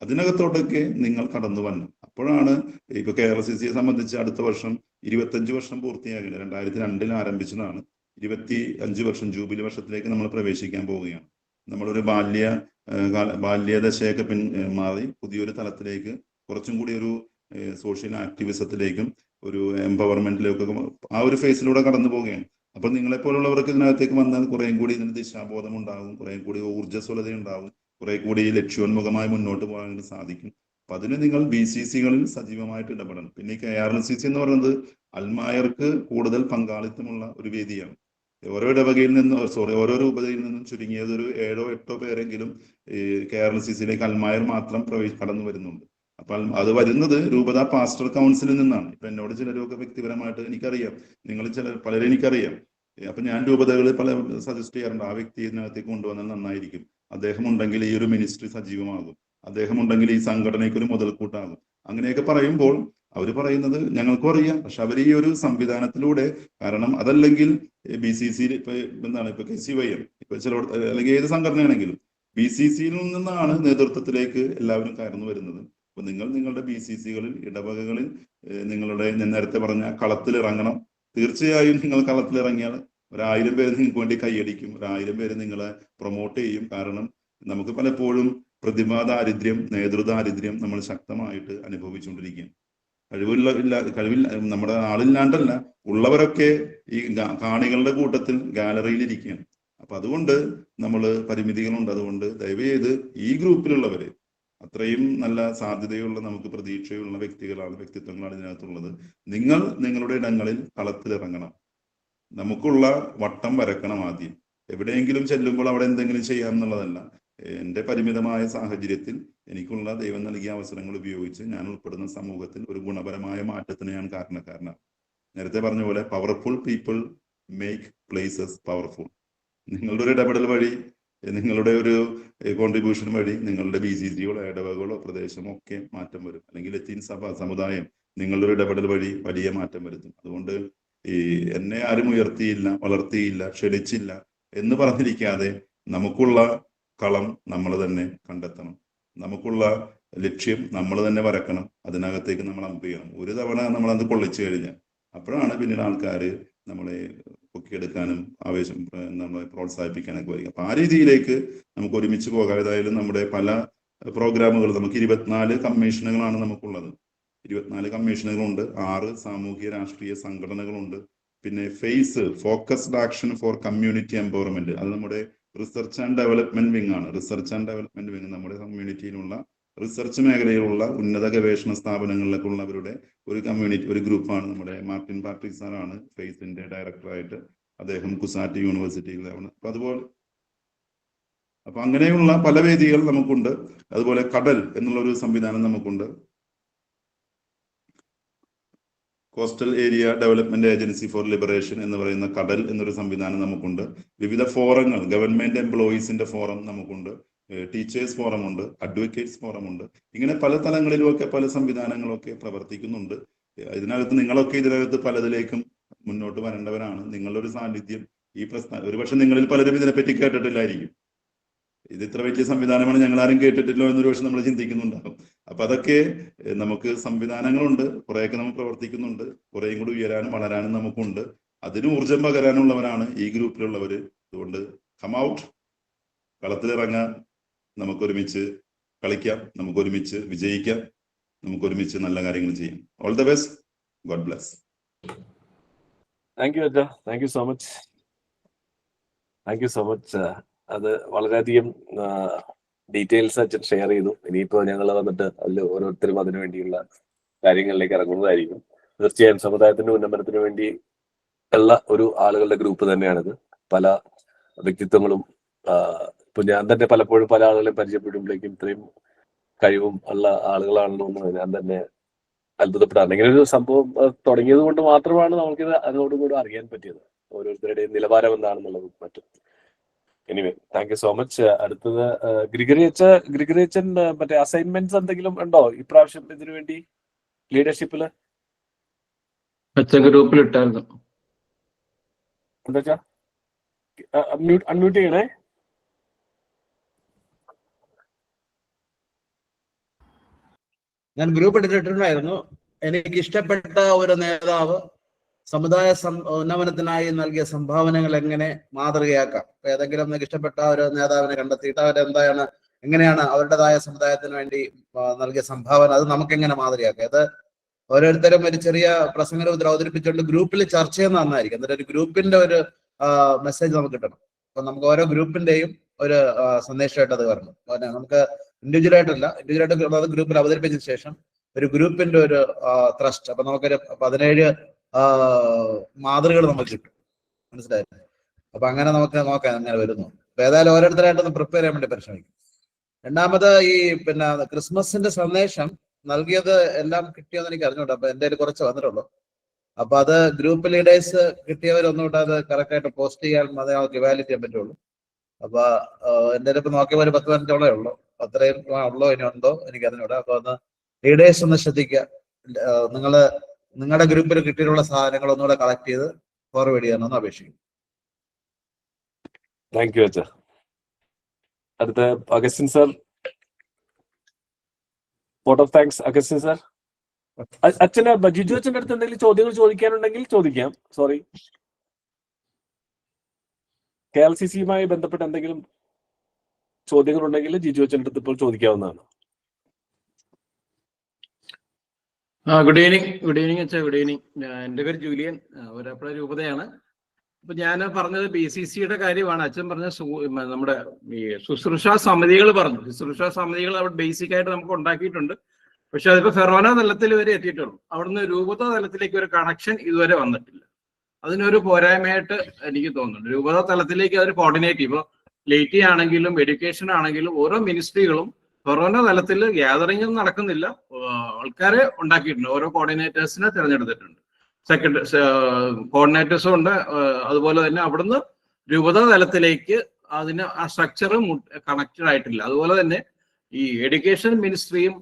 അതിനകത്തോട്ടൊക്കെ നിങ്ങൾ കടന്നു വരണം. അപ്പോഴാണ് ഇപ്പൊ KRLCCയെ സംബന്ധിച്ച് അടുത്ത വർഷം 25 വർഷം പൂർത്തിയാകില്ല. 2002 ആരംഭിച്ചതാണ്. 25 വർഷം ജൂബിലി വർഷത്തിലേക്ക് നമ്മൾ പ്രവേശിക്കാൻ പോവുകയാണ്. നമ്മളൊരു ബാല്യദശയൊക്കെ മാറി പുതിയൊരു തലത്തിലേക്ക്, കുറച്ചും കൂടി ഒരു സോഷ്യൽ ആക്ടിവിസത്തിലേക്കും ഒരു എംപവർമെന്റിലേക്കൊക്കെ ആ ഒരു ഫേസിലൂടെ കടന്നു പോവുകയാണ്. അപ്പൊ നിങ്ങളെപ്പോലുള്ളവർക്ക് ഇതിനകത്തേക്ക് വന്നാൽ കുറേയും കൂടി ഇതിന് ദിശാബോധം ഉണ്ടാകും, കുറേ കൂടി ഊർജ്ജസ്വലത ഉണ്ടാകും, കുറെ കൂടി ലക്ഷ്യോന്മുഖമായി മുന്നോട്ട് പോകാൻ സാധിക്കും. അപ്പൊ അതിന് നിങ്ങൾ BCCകളിൽ സജീവമായിട്ട് ഇടപെടണം. പിന്നെ ഈ KRLCC എന്ന് പറയുന്നത് അൽമായർക്ക് കൂടുതൽ പങ്കാളിത്തമുള്ള ഒരു വേദിയാണ്. ഓരോ ഇടവകയിൽ നിന്നും ഓരോ രൂപതയിൽ നിന്നും ചുരുങ്ങിയത് ഒരു 7-8 പേരെങ്കിലും ഈ KRLCCയിലേക്ക് അൽമായർ മാത്രം കടന്നു വരുന്നുണ്ട്. അപ്പൊ അത് വരുന്നത് രൂപത പാസ്റ്റർ കൗൺസിലിൽ നിന്നാണ്. ഇപ്പൊ എന്നോട് ചിലരൊക്കെ വ്യക്തിപരമായിട്ട് എനിക്കറിയാം, നിങ്ങൾ പലരും എനിക്കറിയാം. അപ്പൊ ഞാൻ രൂപതകളിൽ പല സജസ്റ്റ് ചെയ്യാറുണ്ട്, ആ വ്യക്തി ഇതിനകത്തേക്ക് കൊണ്ടുവന്നാൽ നന്നായിരിക്കും, അദ്ദേഹം ഉണ്ടെങ്കിൽ ഈ ഒരു മിനിസ്ട്രി സജീവമാകും, അദ്ദേഹം ഉണ്ടെങ്കിൽ ഈ സംഘടനയ്ക്ക് ഒരു മുതൽക്കൂട്ടാകും. അങ്ങനെയൊക്കെ പറയുമ്പോൾ അവർ പറയുന്നത് ഞങ്ങൾക്കും അറിയാം, പക്ഷെ അവർ ഈ ഒരു സംവിധാനത്തിലൂടെ, കാരണം അതല്ലെങ്കിൽ BCCയിൽ ഇപ്പൊ എന്താണ്, ഇപ്പൊ KCYM ഇപ്പൊ ചില അല്ലെങ്കിൽ ഏത് സംഘടനയാണെങ്കിലും BCCയിൽ നിന്നാണ് നേതൃത്വത്തിലേക്ക് എല്ലാവരും കയർന്നു വരുന്നത്. അപ്പൊ നിങ്ങൾ നിങ്ങളുടെ BCCകളിൽ, ഇടവകകളിൽ നിങ്ങളുടെ ഞാൻ നേരത്തെ പറഞ്ഞ കളത്തിലിറങ്ങണം. തീർച്ചയായും നിങ്ങൾ കളത്തിലിറങ്ങിയാൽ 1000 പേര് നിങ്ങൾക്ക് വേണ്ടി കൈയടിക്കും, 1000 പേര് നിങ്ങളെ പ്രൊമോട്ട് ചെയ്യും. കാരണം നമുക്ക് പലപ്പോഴും പ്രതിഭാദാരിദ്ര്യം, നേതൃദാരിദ്ര്യം നമ്മൾ ശക്തമായിട്ട് അനുഭവിച്ചുകൊണ്ടിരിക്കുകയാണ്. കഴിവില്ല, നമ്മുടെ ആളില്ലാണ്ടല്ല, ഉള്ളവരൊക്കെ ഈ കാണികളുടെ കൂട്ടത്തിൽ ഗാലറിയിൽ ഇരിക്കുകയാണ്. അപ്പൊ അതുകൊണ്ട് നമ്മൾ പരിമിതികളുണ്ട്. അതുകൊണ്ട് ദയവ് ചെയ്ത് ഈ ഗ്രൂപ്പിലുള്ളവര്, അത്രയും നല്ല സാധ്യതയുള്ള, നമുക്ക് പ്രതീക്ഷയുള്ള വ്യക്തിത്വങ്ങളാണ് ഇതിനകത്തുള്ളത്. നിങ്ങൾ നിങ്ങളുടെ ഇടങ്ങളിൽ കളത്തിലിറങ്ങണം. നമുക്കുള്ള വട്ടം വരക്കണം. ആദ്യം എവിടെയെങ്കിലും ചെല്ലുമ്പോൾ അവിടെ എന്തെങ്കിലും ചെയ്യാം എന്നുള്ളതല്ല. എൻ്റെ പരിമിതമായ സാഹചര്യത്തിൽ എനിക്കുള്ള ദൈവം നൽകിയ അവസരങ്ങൾ ഉപയോഗിച്ച് ഞാൻ ഉൾപ്പെടുന്ന സമൂഹത്തിൽ ഒരു ഗുണപരമായ മാറ്റത്തിന് ഞാൻ കാരണക്കാരനാണ്. നേരത്തെ പറഞ്ഞ പോലെ powerful people make places powerful. നിങ്ങളുടെ ഒരു ഇടപെടൽ വഴി, നിങ്ങളുടെ ഒരു കോൺട്രിബ്യൂഷൻ വഴി നിങ്ങളുടെ BCCകളോ ഇടവകളോ പ്രദേശമോ ഒക്കെ മാറ്റം വരും. അല്ലെങ്കിൽ ലത്തീൻ സഭ സമുദായം നിങ്ങളുടെ ഒരു ഇടപെടൽ വഴി വലിയ മാറ്റം വരുത്തും. അതുകൊണ്ട് ഈ എന്നെ ആരും ഉയർത്തിയില്ല, വളർത്തിയില്ല, ക്ഷണിച്ചില്ല എന്ന് പറഞ്ഞിരിക്കാതെ നമുക്കുള്ള കളം നമ്മൾ തന്നെ കണ്ടെത്തണം, നമുക്കുള്ള ലക്ഷ്യം നമ്മൾ തന്നെ വരക്കണം, അതിനകത്തേക്ക് നമ്മൾ അമ്പ് ചെയ്യണം. ഒരു തവണ നമ്മളത് കൊള്ളിച്ചു കഴിഞ്ഞാൽ അപ്പോഴാണ് പിന്നീട് ആൾക്കാർ നമ്മളെ പൊക്കിയെടുക്കാനും ആവേശം നമ്മളെ പ്രോത്സാഹിപ്പിക്കാനൊക്കെ വരിക. അപ്പൊ ആ രീതിയിലേക്ക് നമുക്ക് ഒരുമിച്ച് പോകാം. ഏതായാലും നമ്മുടെ പല പ്രോഗ്രാമുകൾ, നമുക്ക് 24 കമ്മീഷനുകളാണ് നമുക്കുള്ളത്. 24 കമ്മീഷനുകളുണ്ട്, 6 സാമൂഹിക രാഷ്ട്രീയ സംഘടനകളുണ്ട്. പിന്നെ focused action for community empowerment, അത് നമ്മുടെ റിസർച്ച് ആൻഡ് ഡെവലപ്മെന്റ് വിങ് ആണ്. റിസർച്ച് ആൻഡ് ഡെവലപ്മെന്റ് വിങ് നമ്മുടെ കമ്മ്യൂണിറ്റിയിലുള്ള റിസർച്ച് മേഖലയിലുള്ള ഉന്നത ഗവേഷണ സ്ഥാപനങ്ങളിലൊക്കെ ഉള്ളവരുടെ ഒരു കമ്മ്യൂണിറ്റി, ഒരു ഗ്രൂപ്പാണ്. നമ്മുടെ മാർട്ടിൻ പാട്രിക് സാറാണ് ഫെയ്സിന്റെ ഡയറക്ടറായിട്ട്, അദ്ദേഹം കുസാറ്റ് യൂണിവേഴ്സിറ്റിയിലാണ്. അപ്പൊ അങ്ങനെയുള്ള പല വേദികൾ നമുക്കുണ്ട്. അതുപോലെ കടൽ എന്നുള്ള ഒരു സംവിധാനം നമുക്കുണ്ട്. Coastal area development agency for liberation എന്ന് പറയുന്ന കടൽ എന്നൊരു സംവിധാനം നമുക്കുണ്ട്. വിവിധ ഫോറങ്ങൾ, ഗവൺമെന്റ് എംപ്ലോയീസിന്റെ ഫോറം നമുക്കുണ്ട്, ടീച്ചേഴ്സ് ഫോറം ഉണ്ട്, അഡ്വക്കേറ്റ്സ് ഫോറം ഉണ്ട്. ഇങ്ങനെ പല തലങ്ങളിലുമൊക്കെ പല സംവിധാനങ്ങളൊക്കെ പ്രവർത്തിക്കുന്നുണ്ട്. നിങ്ങളൊക്കെ ഇതിനകത്ത് പലതിലേക്കും മുന്നോട്ട് വരേണ്ടവരാണ്. നിങ്ങളുടെ ഒരു സാന്നിധ്യം ഈ ഒരുപക്ഷെ നിങ്ങളിൽ പലരും ഇതിനെപ്പറ്റി കേട്ടിട്ടില്ലായിരിക്കും. ഇത് ഇത്ര വലിയ സംവിധാനമാണ്, ഞങ്ങൾ ആരും കേട്ടിട്ടില്ലോ എന്നൊരു പക്ഷെ നമ്മൾ ചിന്തിക്കുന്നുണ്ടാകും. അപ്പൊ അതൊക്കെ നമുക്ക് സംവിധാനങ്ങളുണ്ട്, കുറേയൊക്കെ നമ്മൾ പ്രവർത്തിക്കുന്നുണ്ട്, കുറേയും കൂടി ഉയരാനും വളരാനും നമുക്കുണ്ട്. അതിന് ഊർജം പകരാനുള്ളവരാണ് ഈ ഗ്രൂപ്പിലുള്ളവര്. അതുകൊണ്ട് കം ഔട്ട്, കളത്തിലിറങ്ങാൻ, നമുക്കൊരുമിച്ച് കളിക്കാം, നമുക്കൊരുമിച്ച് വിജയിക്കാം, നമുക്കൊരുമിച്ച് നല്ല കാര്യങ്ങൾ ചെയ്യാം. All the best, God bless. Thank you അച്ഛാ, thank you so much, thank you so much. അത് വളരെയധികം ഡീറ്റെയിൽസ് അച്ഛൻ ഷെയർ ചെയ്തു. ഇനിയിപ്പോ ഞങ്ങൾ വന്നിട്ട് അതിൽ ഓരോരുത്തരും അതിനു വേണ്ടിയുള്ള കാര്യങ്ങളിലേക്ക് ഇറങ്ങുന്നതായിരിക്കും. തീർച്ചയായും സമുദായത്തിന്റെ ഉന്നമനത്തിന് വേണ്ടി ഉള്ള ഒരു ആളുകളുടെ ഗ്രൂപ്പ് തന്നെയാണിത്. പല വ്യക്തിത്വങ്ങളും ഇപ്പൊ ഞാൻ തന്നെ പലപ്പോഴും പല ആളുകളെ പരിചയപ്പെടുമ്പോഴേക്കും ഇത്രയും കഴിവും ഉള്ള ആളുകളാണല്ലോ എന്ന് ഞാൻ തന്നെ അത്ഭുതപ്പെടാറുണ്ട്. ഇങ്ങനെ ഒരു സംഭവം തുടങ്ങിയത് കൊണ്ട് മാത്രമാണ് നമുക്കിത് അതോടുകൂടി അറിയാൻ പറ്റിയത്, ഓരോരുത്തരുടെയും നിലവാരം എന്താണെന്നുള്ളതും മറ്റും. Anyway, thank you so much. അടുത്തത് ഗ്രിഗറി അച്ഛൻ മറ്റേ അസൈൻമെന്റ്സ് എന്തെങ്കിലും ഉണ്ടോ ഇപ്രാവശ്യം ഇതിനു വേണ്ടി ലീഡർഷിപ്പില്? ഗ്രൂപ്പിൽ ഇട്ടായിരുന്നു. എന്താ വെച്ചാ അൺമ്യൂട്ട് ചെയ്യണേ. ഞാൻ ഗ്രൂപ്പ് ഇട്ടിട്ടുണ്ടായിരുന്നു. എനിക്ക് ഇഷ്ടപ്പെട്ട ഒരു നേതാവ് സമുദായ ഉന്നമനത്തിനായി നൽകിയ സംഭാവനകൾ എങ്ങനെ മാതൃകയാക്കാം. ഏതെങ്കിലും നിങ്ങൾക്ക് ഇഷ്ടപ്പെട്ട ഒരു നേതാവിനെ കണ്ടെത്തിയിട്ട് അവരെന്താണ്, എങ്ങനെയാണ് അവരുടേതായ സമുദായത്തിന് വേണ്ടി നൽകിയ സംഭാവന, അത് നമുക്ക് എങ്ങനെ മാതൃകയാക്കാം. അത് ഓരോരുത്തരും ഒരു ചെറിയ പ്രസംഗരൂപത്തിൽ അവതരിപ്പിച്ചുകൊണ്ട് ഗ്രൂപ്പിൽ ചർച്ച ചെയ്യുന്ന നന്നായിരിക്കും. എന്നിട്ട് ഒരു ഗ്രൂപ്പിന്റെ ഒരു മെസ്സേജ് നമുക്ക് കിട്ടണം. അപ്പൊ നമുക്ക് ഓരോ ഗ്രൂപ്പിന്റെയും ഒരു സന്ദേശമായിട്ട് അത് വരണം. നമുക്ക് ഇൻഡിവിജ്വൽ ആയിട്ടല്ല, ഇൻഡിവിജ്വൽ ഗ്രൂപ്പിൽ അവതരിപ്പിച്ച ശേഷം ഒരു ഗ്രൂപ്പിന്റെ ഒരു ത്രസ്റ്റ്. അപ്പൊ നമുക്കൊരു 17 മാതൃകകൾ നമുക്ക് കിട്ടും. മനസ്സിലായില്ലേ? അപ്പൊ അങ്ങനെ നമുക്ക് നോക്കാം അങ്ങനെ വരുന്നു. അപ്പൊ ഏതായാലും ഓരോരുത്തരായിട്ടൊന്ന് പ്രിപ്പയർ ചെയ്യാൻ വേണ്ടി പരിശ്രമിക്കും. രണ്ടാമത് ഈ ക്രിസ്മസിന്റെ സന്ദേശം നൽകിയത് എല്ലാം കിട്ടിയെന്ന് എനിക്ക് അറിഞ്ഞൂട്ടോ. അപ്പൊ എന്റെ കുറച്ച് വന്നിട്ടുള്ളൂ. അപ്പൊ അത് ഗ്രൂപ്പ് ലീഡേഴ്സ് കിട്ടിയവരൊന്നുകൂടെ അത് കറക്റ്റ് ആയിട്ട് പോസ്റ്റ് ചെയ്യാൻ അത് നമുക്ക് ഇവാലുവേറ്റ് ചെയ്യാൻ പറ്റുള്ളൂ. അപ്പൊ എന്റെ ഇപ്പൊ നോക്കിയപ്പോൾ ഒരു 10-15 ഉള്ളൂ. അത്രയും ഉള്ളോ ഇനി ഉണ്ടോ എനിക്ക് അറിഞ്ഞൂടാ. അപ്പൊ ഒന്ന് ലീഡേഴ്സ് ഒന്ന് ശ്രദ്ധിക്കുക. നിങ്ങളുടെ ഗ്രൂപ്പിൽ കിട്ടിയിട്ടുള്ള സാധനങ്ങൾ ഒന്നുകൂടെ കളക്ട് ചെയ്ത് ഫോർവേഡ് ചെയ്യാനൊന്ന് അപേക്ഷിക്കും. താങ്ക് യു അച്ഛാ. അടുത്ത Augustine sir. Vote of thanks Augustine sir. അച്ഛന് ജിജു അച്ഛൻ്റെ അടുത്ത് എന്തെങ്കിലും ചോദ്യങ്ങൾ ചോദിക്കാനുണ്ടെങ്കിൽ ചോദിക്കാം. സോറി, KLCCയുമായി ബന്ധപ്പെട്ട് എന്തെങ്കിലും ചോദ്യങ്ങൾ ഉണ്ടെങ്കിൽ ജിജു അച്ഛൻ്റെ അടുത്ത് ഇപ്പോൾ ചോദിക്കാവുന്നതാണ്. ഗുഡ് ഈവനിങ് അച്ഛാ. Good evening. എൻ്റെ പേര് ജൂലിയൻ, വരാപ്പുഴ രൂപതയാണ്. അപ്പൊ ഞാൻ പറഞ്ഞത് BCCയുടെ കാര്യമാണ്. അച്ഛൻ പറഞ്ഞ നമ്മുടെ ഈ ശുശ്രൂഷ സമിതികൾ പറഞ്ഞു. ശുശ്രൂഷ സമിതികൾ അവിടെ ബേസിക് ആയിട്ട് നമുക്ക് ഉണ്ടാക്കിയിട്ടുണ്ട്. പക്ഷെ അതിപ്പോ ഫെറോന തലത്തിൽ വരെ എത്തിയിട്ടുള്ളൂ. അവിടുന്ന് രൂപത തലത്തിലേക്ക് ഒരു കണക്ഷൻ ഇതുവരെ വന്നിട്ടില്ല. അതിനൊരു പോരായ്മയായിട്ട് എനിക്ക് തോന്നുന്നുണ്ട്. രൂപത തലത്തിലേക്ക് അതൊരു കോർഡിനേറ്റ്, ഇപ്പോൾ ലേറ്റി ആണെങ്കിലും എഡ്യൂക്കേഷൻ ആണെങ്കിലും ഓരോ മിനിസ്ട്രികളും ഫെറോന തലത്തിൽ ഗ്യാതറിംഗ് ഒന്നും നടക്കുന്നില്ല. ആൾക്കാരെ ഉണ്ടാക്കിയിട്ടുണ്ട്, ഓരോ കോർഡിനേറ്റേഴ്സിനെ തിരഞ്ഞെടുത്തിട്ടുണ്ട്, കോർഡിനേറ്റേഴ്സും ഉണ്ട്. അതുപോലെ തന്നെ അവിടുന്ന് രൂപത തലത്തിലേക്ക് അതിന് ആ സ്ട്രക്ചർ കണക്റ്റഡ് ആയിട്ടില്ല. അതുപോലെ തന്നെ ഈ എഡ്യൂക്കേഷൻ മിനിസ്ട്രിയും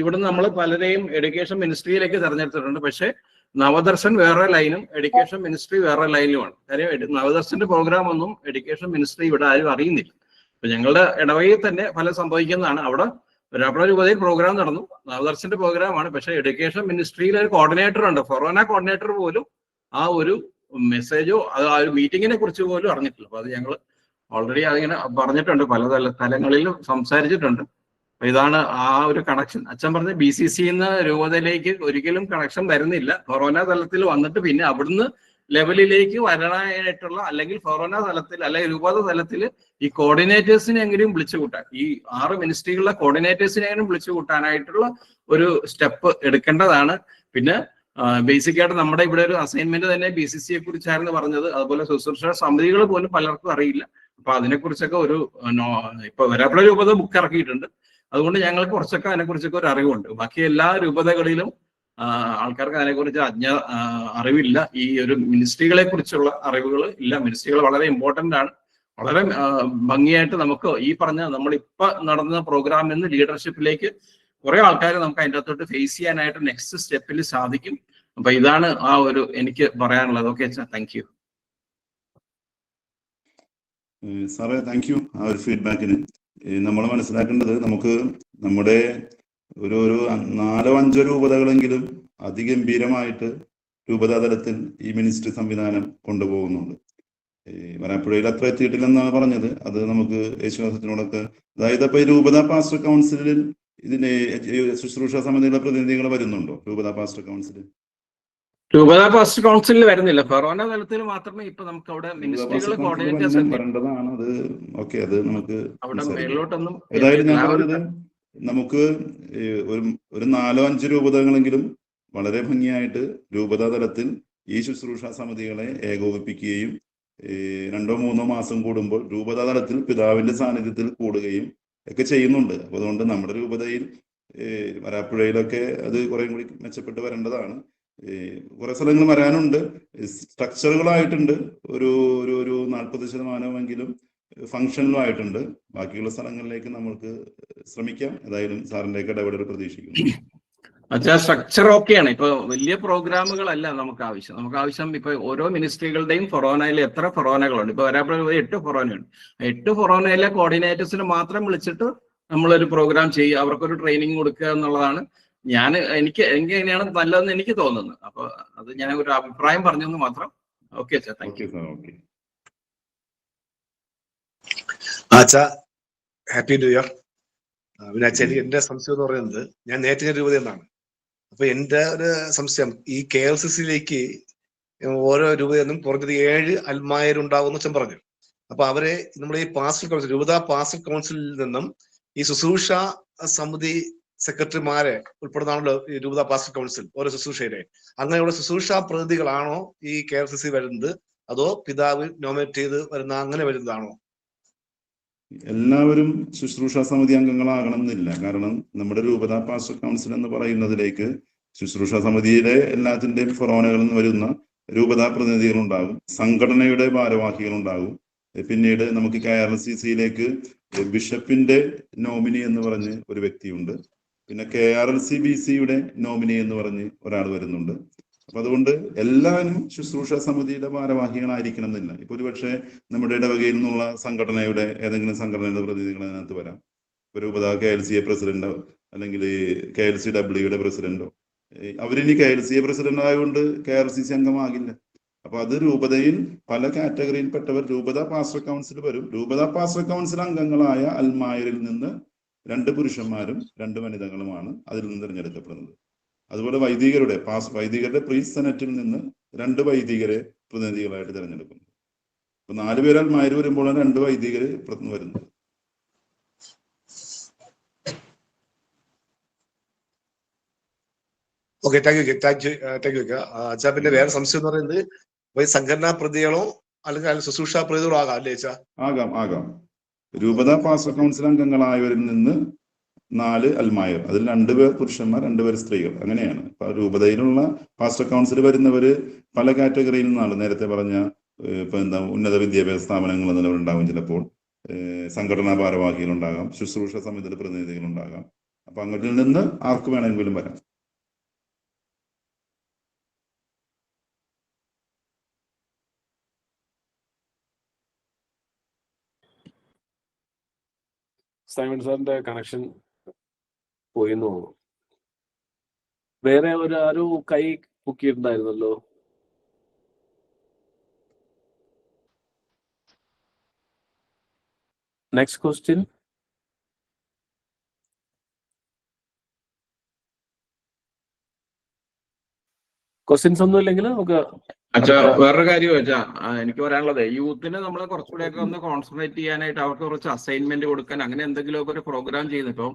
ഇവിടുന്ന് നമ്മൾ പലരെയും എഡ്യൂക്കേഷൻ മിനിസ്ട്രിയിലേക്ക് തിരഞ്ഞെടുത്തിട്ടുണ്ട്. പക്ഷേ നവദർശൻ വേറെ ലൈനും എഡ്യൂക്കേഷൻ മിനിസ്ട്രി വേറെ ലൈനുമാണ്. കാര്യം നവദർശന്റെ പ്രോഗ്രാം ഒന്നും എഡ്യൂക്കേഷൻ മിനിസ്ട്രി ഇവിടെ ആരും അറിയുന്നില്ല. ഇപ്പൊ ഞങ്ങളുടെ ഇടവകയിൽ തന്നെ ഫലം സംഭവിക്കുന്നതാണ്. അവിടെ വരാപ്പുഴ രൂപതയിൽ പ്രോഗ്രാം നടന്നു, നവദർശന്റെ പ്രോഗ്രാമാണ്. പക്ഷെ എഡ്യൂക്കേഷൻ മിനിസ്ട്രിയിൽ ഒരു കോർഡിനേറ്റർ ഉണ്ട്. ഫൊറോന കോർഡിനേറ്റർ പോലും ആ ഒരു മെസ്സേജോ ആ ഒരു മീറ്റിങ്ങിനെ കുറിച്ച് പോലും അറിഞ്ഞിട്ടില്ല. അപ്പൊ അത് ഞങ്ങൾ ഓൾറെഡി അതിങ്ങനെ പറഞ്ഞിട്ടുണ്ട്, പല തലങ്ങളിലും സംസാരിച്ചിട്ടുണ്ട്. അപ്പൊ ഇതാണ് ആ ഒരു കണക്ഷൻ. അച്ഛൻ പറഞ്ഞ BCCന്ന് രൂപതയിലേക്ക് ഒരിക്കലും കണക്ഷൻ വരുന്നില്ല. ഫൊറോന തലത്തിൽ വന്നിട്ട് പിന്നെ അവിടുന്ന് ലെവലിലേക്ക് വരാനായിട്ടുള്ള, അല്ലെങ്കിൽ ഫൊറോന തലത്തിൽ അല്ലെങ്കിൽ രൂപത തലത്തിൽ ഈ കോർഡിനേറ്റേഴ്സിനെങ്കിലും വിളിച്ചു കൂട്ടാൻ, ഈ 6 മിനിസ്ട്രികളിലെ കോർഡിനേറ്റേഴ്സിനെങ്കിലും വിളിച്ചു കൂട്ടാനായിട്ടുള്ള ഒരു സ്റ്റെപ്പ് എടുക്കേണ്ടതാണ്. പിന്നെ ബേസിക് ആയിട്ട് നമ്മുടെ ഇവിടെ ഒരു അസൈൻമെന്റ് തന്നെ BCCയെ കുറിച്ചായിരുന്നു പറഞ്ഞത്. അതുപോലെ ശുശ്രൂഷ സമിതികൾ പോലും പലർക്കും അറിയില്ല. അപ്പൊ അതിനെക്കുറിച്ചൊക്കെ ഇപ്പൊ വരാപ്പുഴ രൂപത ബുക്ക് ഇറക്കിയിട്ടുണ്ട്. അതുകൊണ്ട് ഞങ്ങൾക്ക് കുറച്ചൊക്കെ അതിനെക്കുറിച്ചൊക്കെ ഒരു അറിവുണ്ട്. ബാക്കി എല്ലാ രൂപതകളിലും ആൾക്കാർക്ക് അതിനെക്കുറിച്ച് അറിവില്ല. ഈ ഒരു മിനിസ്ട്രികളെ കുറിച്ചുള്ള അറിവുകൾ ഇല്ല. മിനിസ്ട്രികൾ വളരെ ഇമ്പോർട്ടന്റ് ആണ്. വളരെ ഭംഗിയായിട്ട് നമുക്ക് ഈ പറഞ്ഞ നമ്മളിപ്പോ നടന്ന പ്രോഗ്രാമിൽ നിന്ന് ലീഡർഷിപ്പിലേക്ക് കുറെ ആൾക്കാർ നമുക്ക് അതിൻ്റെ അകത്തോട്ട് ഫേസ് ചെയ്യാനായിട്ട് നെക്സ്റ്റ് സ്റ്റെപ്പിൽ സാധിക്കും. അപ്പൊ ഇതാണ് ആ ഒരു എനിക്ക് പറയാനുള്ളത്. ഓക്കെ അച്ഛാ, താങ്ക് യു. സാറേ താങ്ക് യു ആ ഒരു ഫീഡ്ബാക്കിന്. നമ്മൾ മനസ്സിലാക്കേണ്ടത്, നമുക്ക് നമ്മുടെ ഒരു 4-5 രൂപതകളെങ്കിലും അതിഗംഭീരമായിട്ട് രൂപതാ തലത്തിൽ ഈ മിനിസ്ട്രി സംവിധാനം കൊണ്ടുപോകുന്നുണ്ട്. വരാപ്പുഴയിൽ അത്ര എത്തിയിട്ടില്ലെന്നാണ് പറഞ്ഞത്. അത് നമുക്ക് യേശുദാസത്തിനോടൊക്കെ, അതായത് ഇപ്പൊ ഈ രൂപതാ പാസ്റ്റർ കൗൺസിലിൽ ഇതിന്റെ ശുശ്രൂഷ സമിതിയുടെ പ്രതിനിധികൾ വരുന്നുണ്ടോ? രൂപതാ പാസ്റ്റർ കൗൺസിലിൽ വരുന്നില്ല. ഫെറോന തലത്തിൽ മാത്രമേ ഇപ്പൊ നമുക്ക് അവിടെ മിനിസ്ട്രികൾ കോർഡിനേറ്റേഴ്സ് വരേണ്ടതാണ്. അത് ഓക്കെ, അത് നമുക്ക് മേളിലോട്ടൊന്നും. ഏതായാലും ഞാൻ പറഞ്ഞത്, നമുക്ക് ഒരു 4-5 രൂപതകളെങ്കിലും വളരെ ഭംഗിയായിട്ട് രൂപതാ തലത്തിൽ ഈ ശുശ്രൂഷ സമിതികളെ ഏകോപിപ്പിക്കുകയും 2-3 മാസം കൂടുമ്പോൾ രൂപതാ തലത്തിൽ പിതാവിന്റെ സാന്നിധ്യത്തിൽ കൂടുകയും ഒക്കെ ചെയ്യുന്നുണ്ട്. അപ്പൊ അതുകൊണ്ട് നമ്മുടെ രൂപതയിൽ വരാപ്പുഴയിലൊക്കെ അത് കുറേ കൂടി മെച്ചപ്പെട്ട് വരേണ്ടതാണ്. കുറെ സ്ഥലങ്ങൾ വരാനുണ്ട്. സ്ട്രക്ചറുകളായിട്ടുണ്ട്, ഒരു ഒരു ഒരു 40% ഫങ്ഷണലും ആയിട്ടുണ്ട്. ബാക്കിയുള്ള സ്ഥലങ്ങളിലേക്ക് നമ്മൾക്ക് ശ്രമിക്കാം. ഏതായാലും സാറിന്റെ ഒക്കെ ഇടപെടൽ പ്രതീക്ഷിക്കുന്നു. സ്ട്രക്ചർ ഓക്കെയാണ്. ഇപ്പൊ വലിയ പ്രോഗ്രാമുകളല്ല നമുക്ക് ആവശ്യം ഇപ്പൊ ഓരോ മിനിസ്ട്രികളുടെയും ഫൊറോനയിൽ എത്ര ഫൊറോനകളുണ്ട്. ഇപ്പൊ വരാപ്പുഴ 8 ഫൊറോനയുണ്ട്. 8 ഫൊറോനയിലെ കോർഡിനേറ്റേഴ്സിന് മാത്രം വിളിച്ചിട്ട് നമ്മളൊരു പ്രോഗ്രാം ചെയ്യുക, അവർക്കൊരു ട്രെയിനിങ് കൊടുക്കുക എന്നുള്ളതാണ് എനിക്ക് എങ്ങനെയാണ് നല്ലതെന്ന് എനിക്ക് തോന്നുന്നത്. അപ്പൊ അത് ഞാൻ ഒരു അഭിപ്രായം പറഞ്ഞെന്ന് മാത്രം. Okay sir, thank you. Happy new year. പിന്നെ അച്ഛന് എന്റെ സംശയം എന്ന് പറയുന്നത്, ഞാൻ നേരത്തെ രൂപത എന്നാണ്. അപ്പൊ എന്റെ ഒരു സംശയം, ഈ KLCC-യിലേക്ക് ഓരോ രൂപയെന്നും കുറഞ്ഞത് 7 അൽമായരുണ്ടാവുമെന്ന് അച്ഛൻ പറഞ്ഞു. അപ്പൊ അവരെ നമ്മുടെ ഈ പാസ്റ്റൽ കൗൺസിൽ, രൂപത പാസ്റ്റൽ കൗൺസിലിൽ നിന്നും ഈ ശുശ്രൂഷ സമിതി സെക്രട്ടറിമാരെ ഉൾപ്പെടുന്നതാണല്ലോ ഈ രൂപത പാസ്റ്റൽ കൗൺസിൽ, ഓരോ ശുശ്രൂഷയിലെ. അങ്ങനെയുള്ള ശുശ്രൂഷ പ്രതിനിധികളാണോ ഈ KLCC വരുന്നത്, അതോ പിതാവ് നോമിനേറ്റ് ചെയ്ത് വരുന്ന അങ്ങനെ വരുന്നതാണോ? എല്ലാവരും ശുശ്രൂഷ സമിതി അംഗങ്ങളാകണം എന്നില്ല. കാരണം നമ്മുടെ രൂപത പാസ്റ്റൽ കൗൺസിൽ എന്ന് പറയുന്നതിലേക്ക് ശുശ്രൂഷ സമിതിയിലെ എല്ലാത്തിന്റെയും ഫൊറോനകളിൽ നിന്ന് വരുന്ന രൂപതാ പ്രതിനിധികളുണ്ടാകും, സംഘടനയുടെ ഭാരവാഹികളുണ്ടാകും. പിന്നീട് നമുക്ക് KRLCC-യിലേക്ക് ബിഷപ്പിന്റെ നോമിനി എന്ന് പറഞ്ഞ് ഒരു വ്യക്തിയുണ്ട്. പിന്നെ KRLC-BC-യുടെ നോമിനി എന്ന് പറഞ്ഞ് ഒരാൾ വരുന്നുണ്ട്. അപ്പൊ അതുകൊണ്ട് എല്ലാവരും ശുശ്രൂഷ സമിതിയുടെ ഭാരവാഹികളായിരിക്കണം എന്നില്ല. ഇപ്പൊ ഒരുപക്ഷെ നമ്മുടെ ഇടവകയിൽ നിന്നുള്ള സംഘടനയുടെ ഏതെങ്കിലും സംഘടനയുടെ പ്രതിനിധികൾ അതിനകത്ത് വരാം. ഒരു രൂപത KLCA പ്രസിഡന്റോ അല്ലെങ്കിൽ KLCW-യുടെ പ്രസിഡന്റോ. അവരിനി KLCA പ്രസിഡന്റ് ആയതുകൊണ്ട് KRCC അംഗമാകില്ല. അപ്പൊ അത് രൂപതയിൽ പല കാറ്റഗറിയിൽപ്പെട്ടവർ രൂപത പാസ്റ്റർ കൗൺസിൽ വരും. രൂപത പാസ്റ്റർ കൗൺസിൽ അംഗങ്ങളായ അൽമായരിൽ നിന്ന് 2 പുരുഷന്മാരും 2 വനിതകളുമാണ് അതിൽ നിന്ന് തിരഞ്ഞെടുക്കപ്പെടുന്നത്. അതുപോലെ വൈദികരുടെ പ്രീസ്റ്റ് സെനറ്റിൽ നിന്ന് 2 വൈദികരെ പ്രതിനിധികളായിട്ട് തിരഞ്ഞെടുക്കുന്നു. അപ്പൊ 4 പേര് അൽമായർ വരുമ്പോഴാണ് 2 വൈദികര് വരുന്നത്. Okay, thank you. അച്ഛാ, പിന്നെ വേറെ സംശയം എന്ന് പറയുന്നത്, സംഘടനാ പ്രതികളോ അല്ലെങ്കിൽ ശുശ്രൂഷ പ്രതികളോ ആകാം അല്ലേ അച്ഛാ? ആകാം. രൂപത പാസ്റ്റർ കൗൺസിൽ അംഗങ്ങളായവരിൽ നിന്ന് 4 അൽമായർ, അതിൽ 2 പേർ പുരുഷന്മാർ, 2 പേർ സ്ത്രീകൾ, അങ്ങനെയാണ്. അപ്പൊ രൂപതയിലുള്ള പാസ്റ്റർ കൗൺസിൽ വരുന്നവര് പല കാറ്റഗറിയിൽ നിന്നാണ്. നേരത്തെ പറഞ്ഞ ഇപ്പൊ ഉന്നത വിദ്യാഭ്യാസ സ്ഥാപനങ്ങൾ നിലവിലുണ്ടാകും, ചിലപ്പോൾ സംഘടനാ ഭാരവാഹികളുണ്ടാകാം, ശുശ്രൂഷ സമിതിയുടെ പ്രതിനിധികളുണ്ടാകാം. അപ്പൊ അങ്ങോട്ടിൽ നിന്ന് ആർക്ക് വേണമെങ്കിലും വരാം. സൈമൺ സാറിന്റെ കണക്ഷൻ പോയിന്ന് തോന്നുന്നു. വേറെ ആരോ കൈ പൊക്കിയിട്ടുണ്ടായിരുന്നല്ലോ. Next question. ക്വസ്റ്റ്യൻസ് ഒന്നും ഇല്ലെങ്കിൽ നമുക്ക് വേറൊരു കാര്യം വെച്ചാ എനിക്ക് പറയാനുള്ളത്, യൂത്തിന് നമ്മൾ കുറച്ചുകൂടെയൊക്കെ ഒന്ന് കോൺസെൻട്രേറ്റ് ചെയ്യാനായിട്ട് അവർക്ക് കുറച്ച് അസൈൻമെന്റ് കൊടുക്കാൻ അങ്ങനെ എന്തെങ്കിലുമൊക്കെ ഒരു പ്രോഗ്രാം ചെയ്യുന്നു.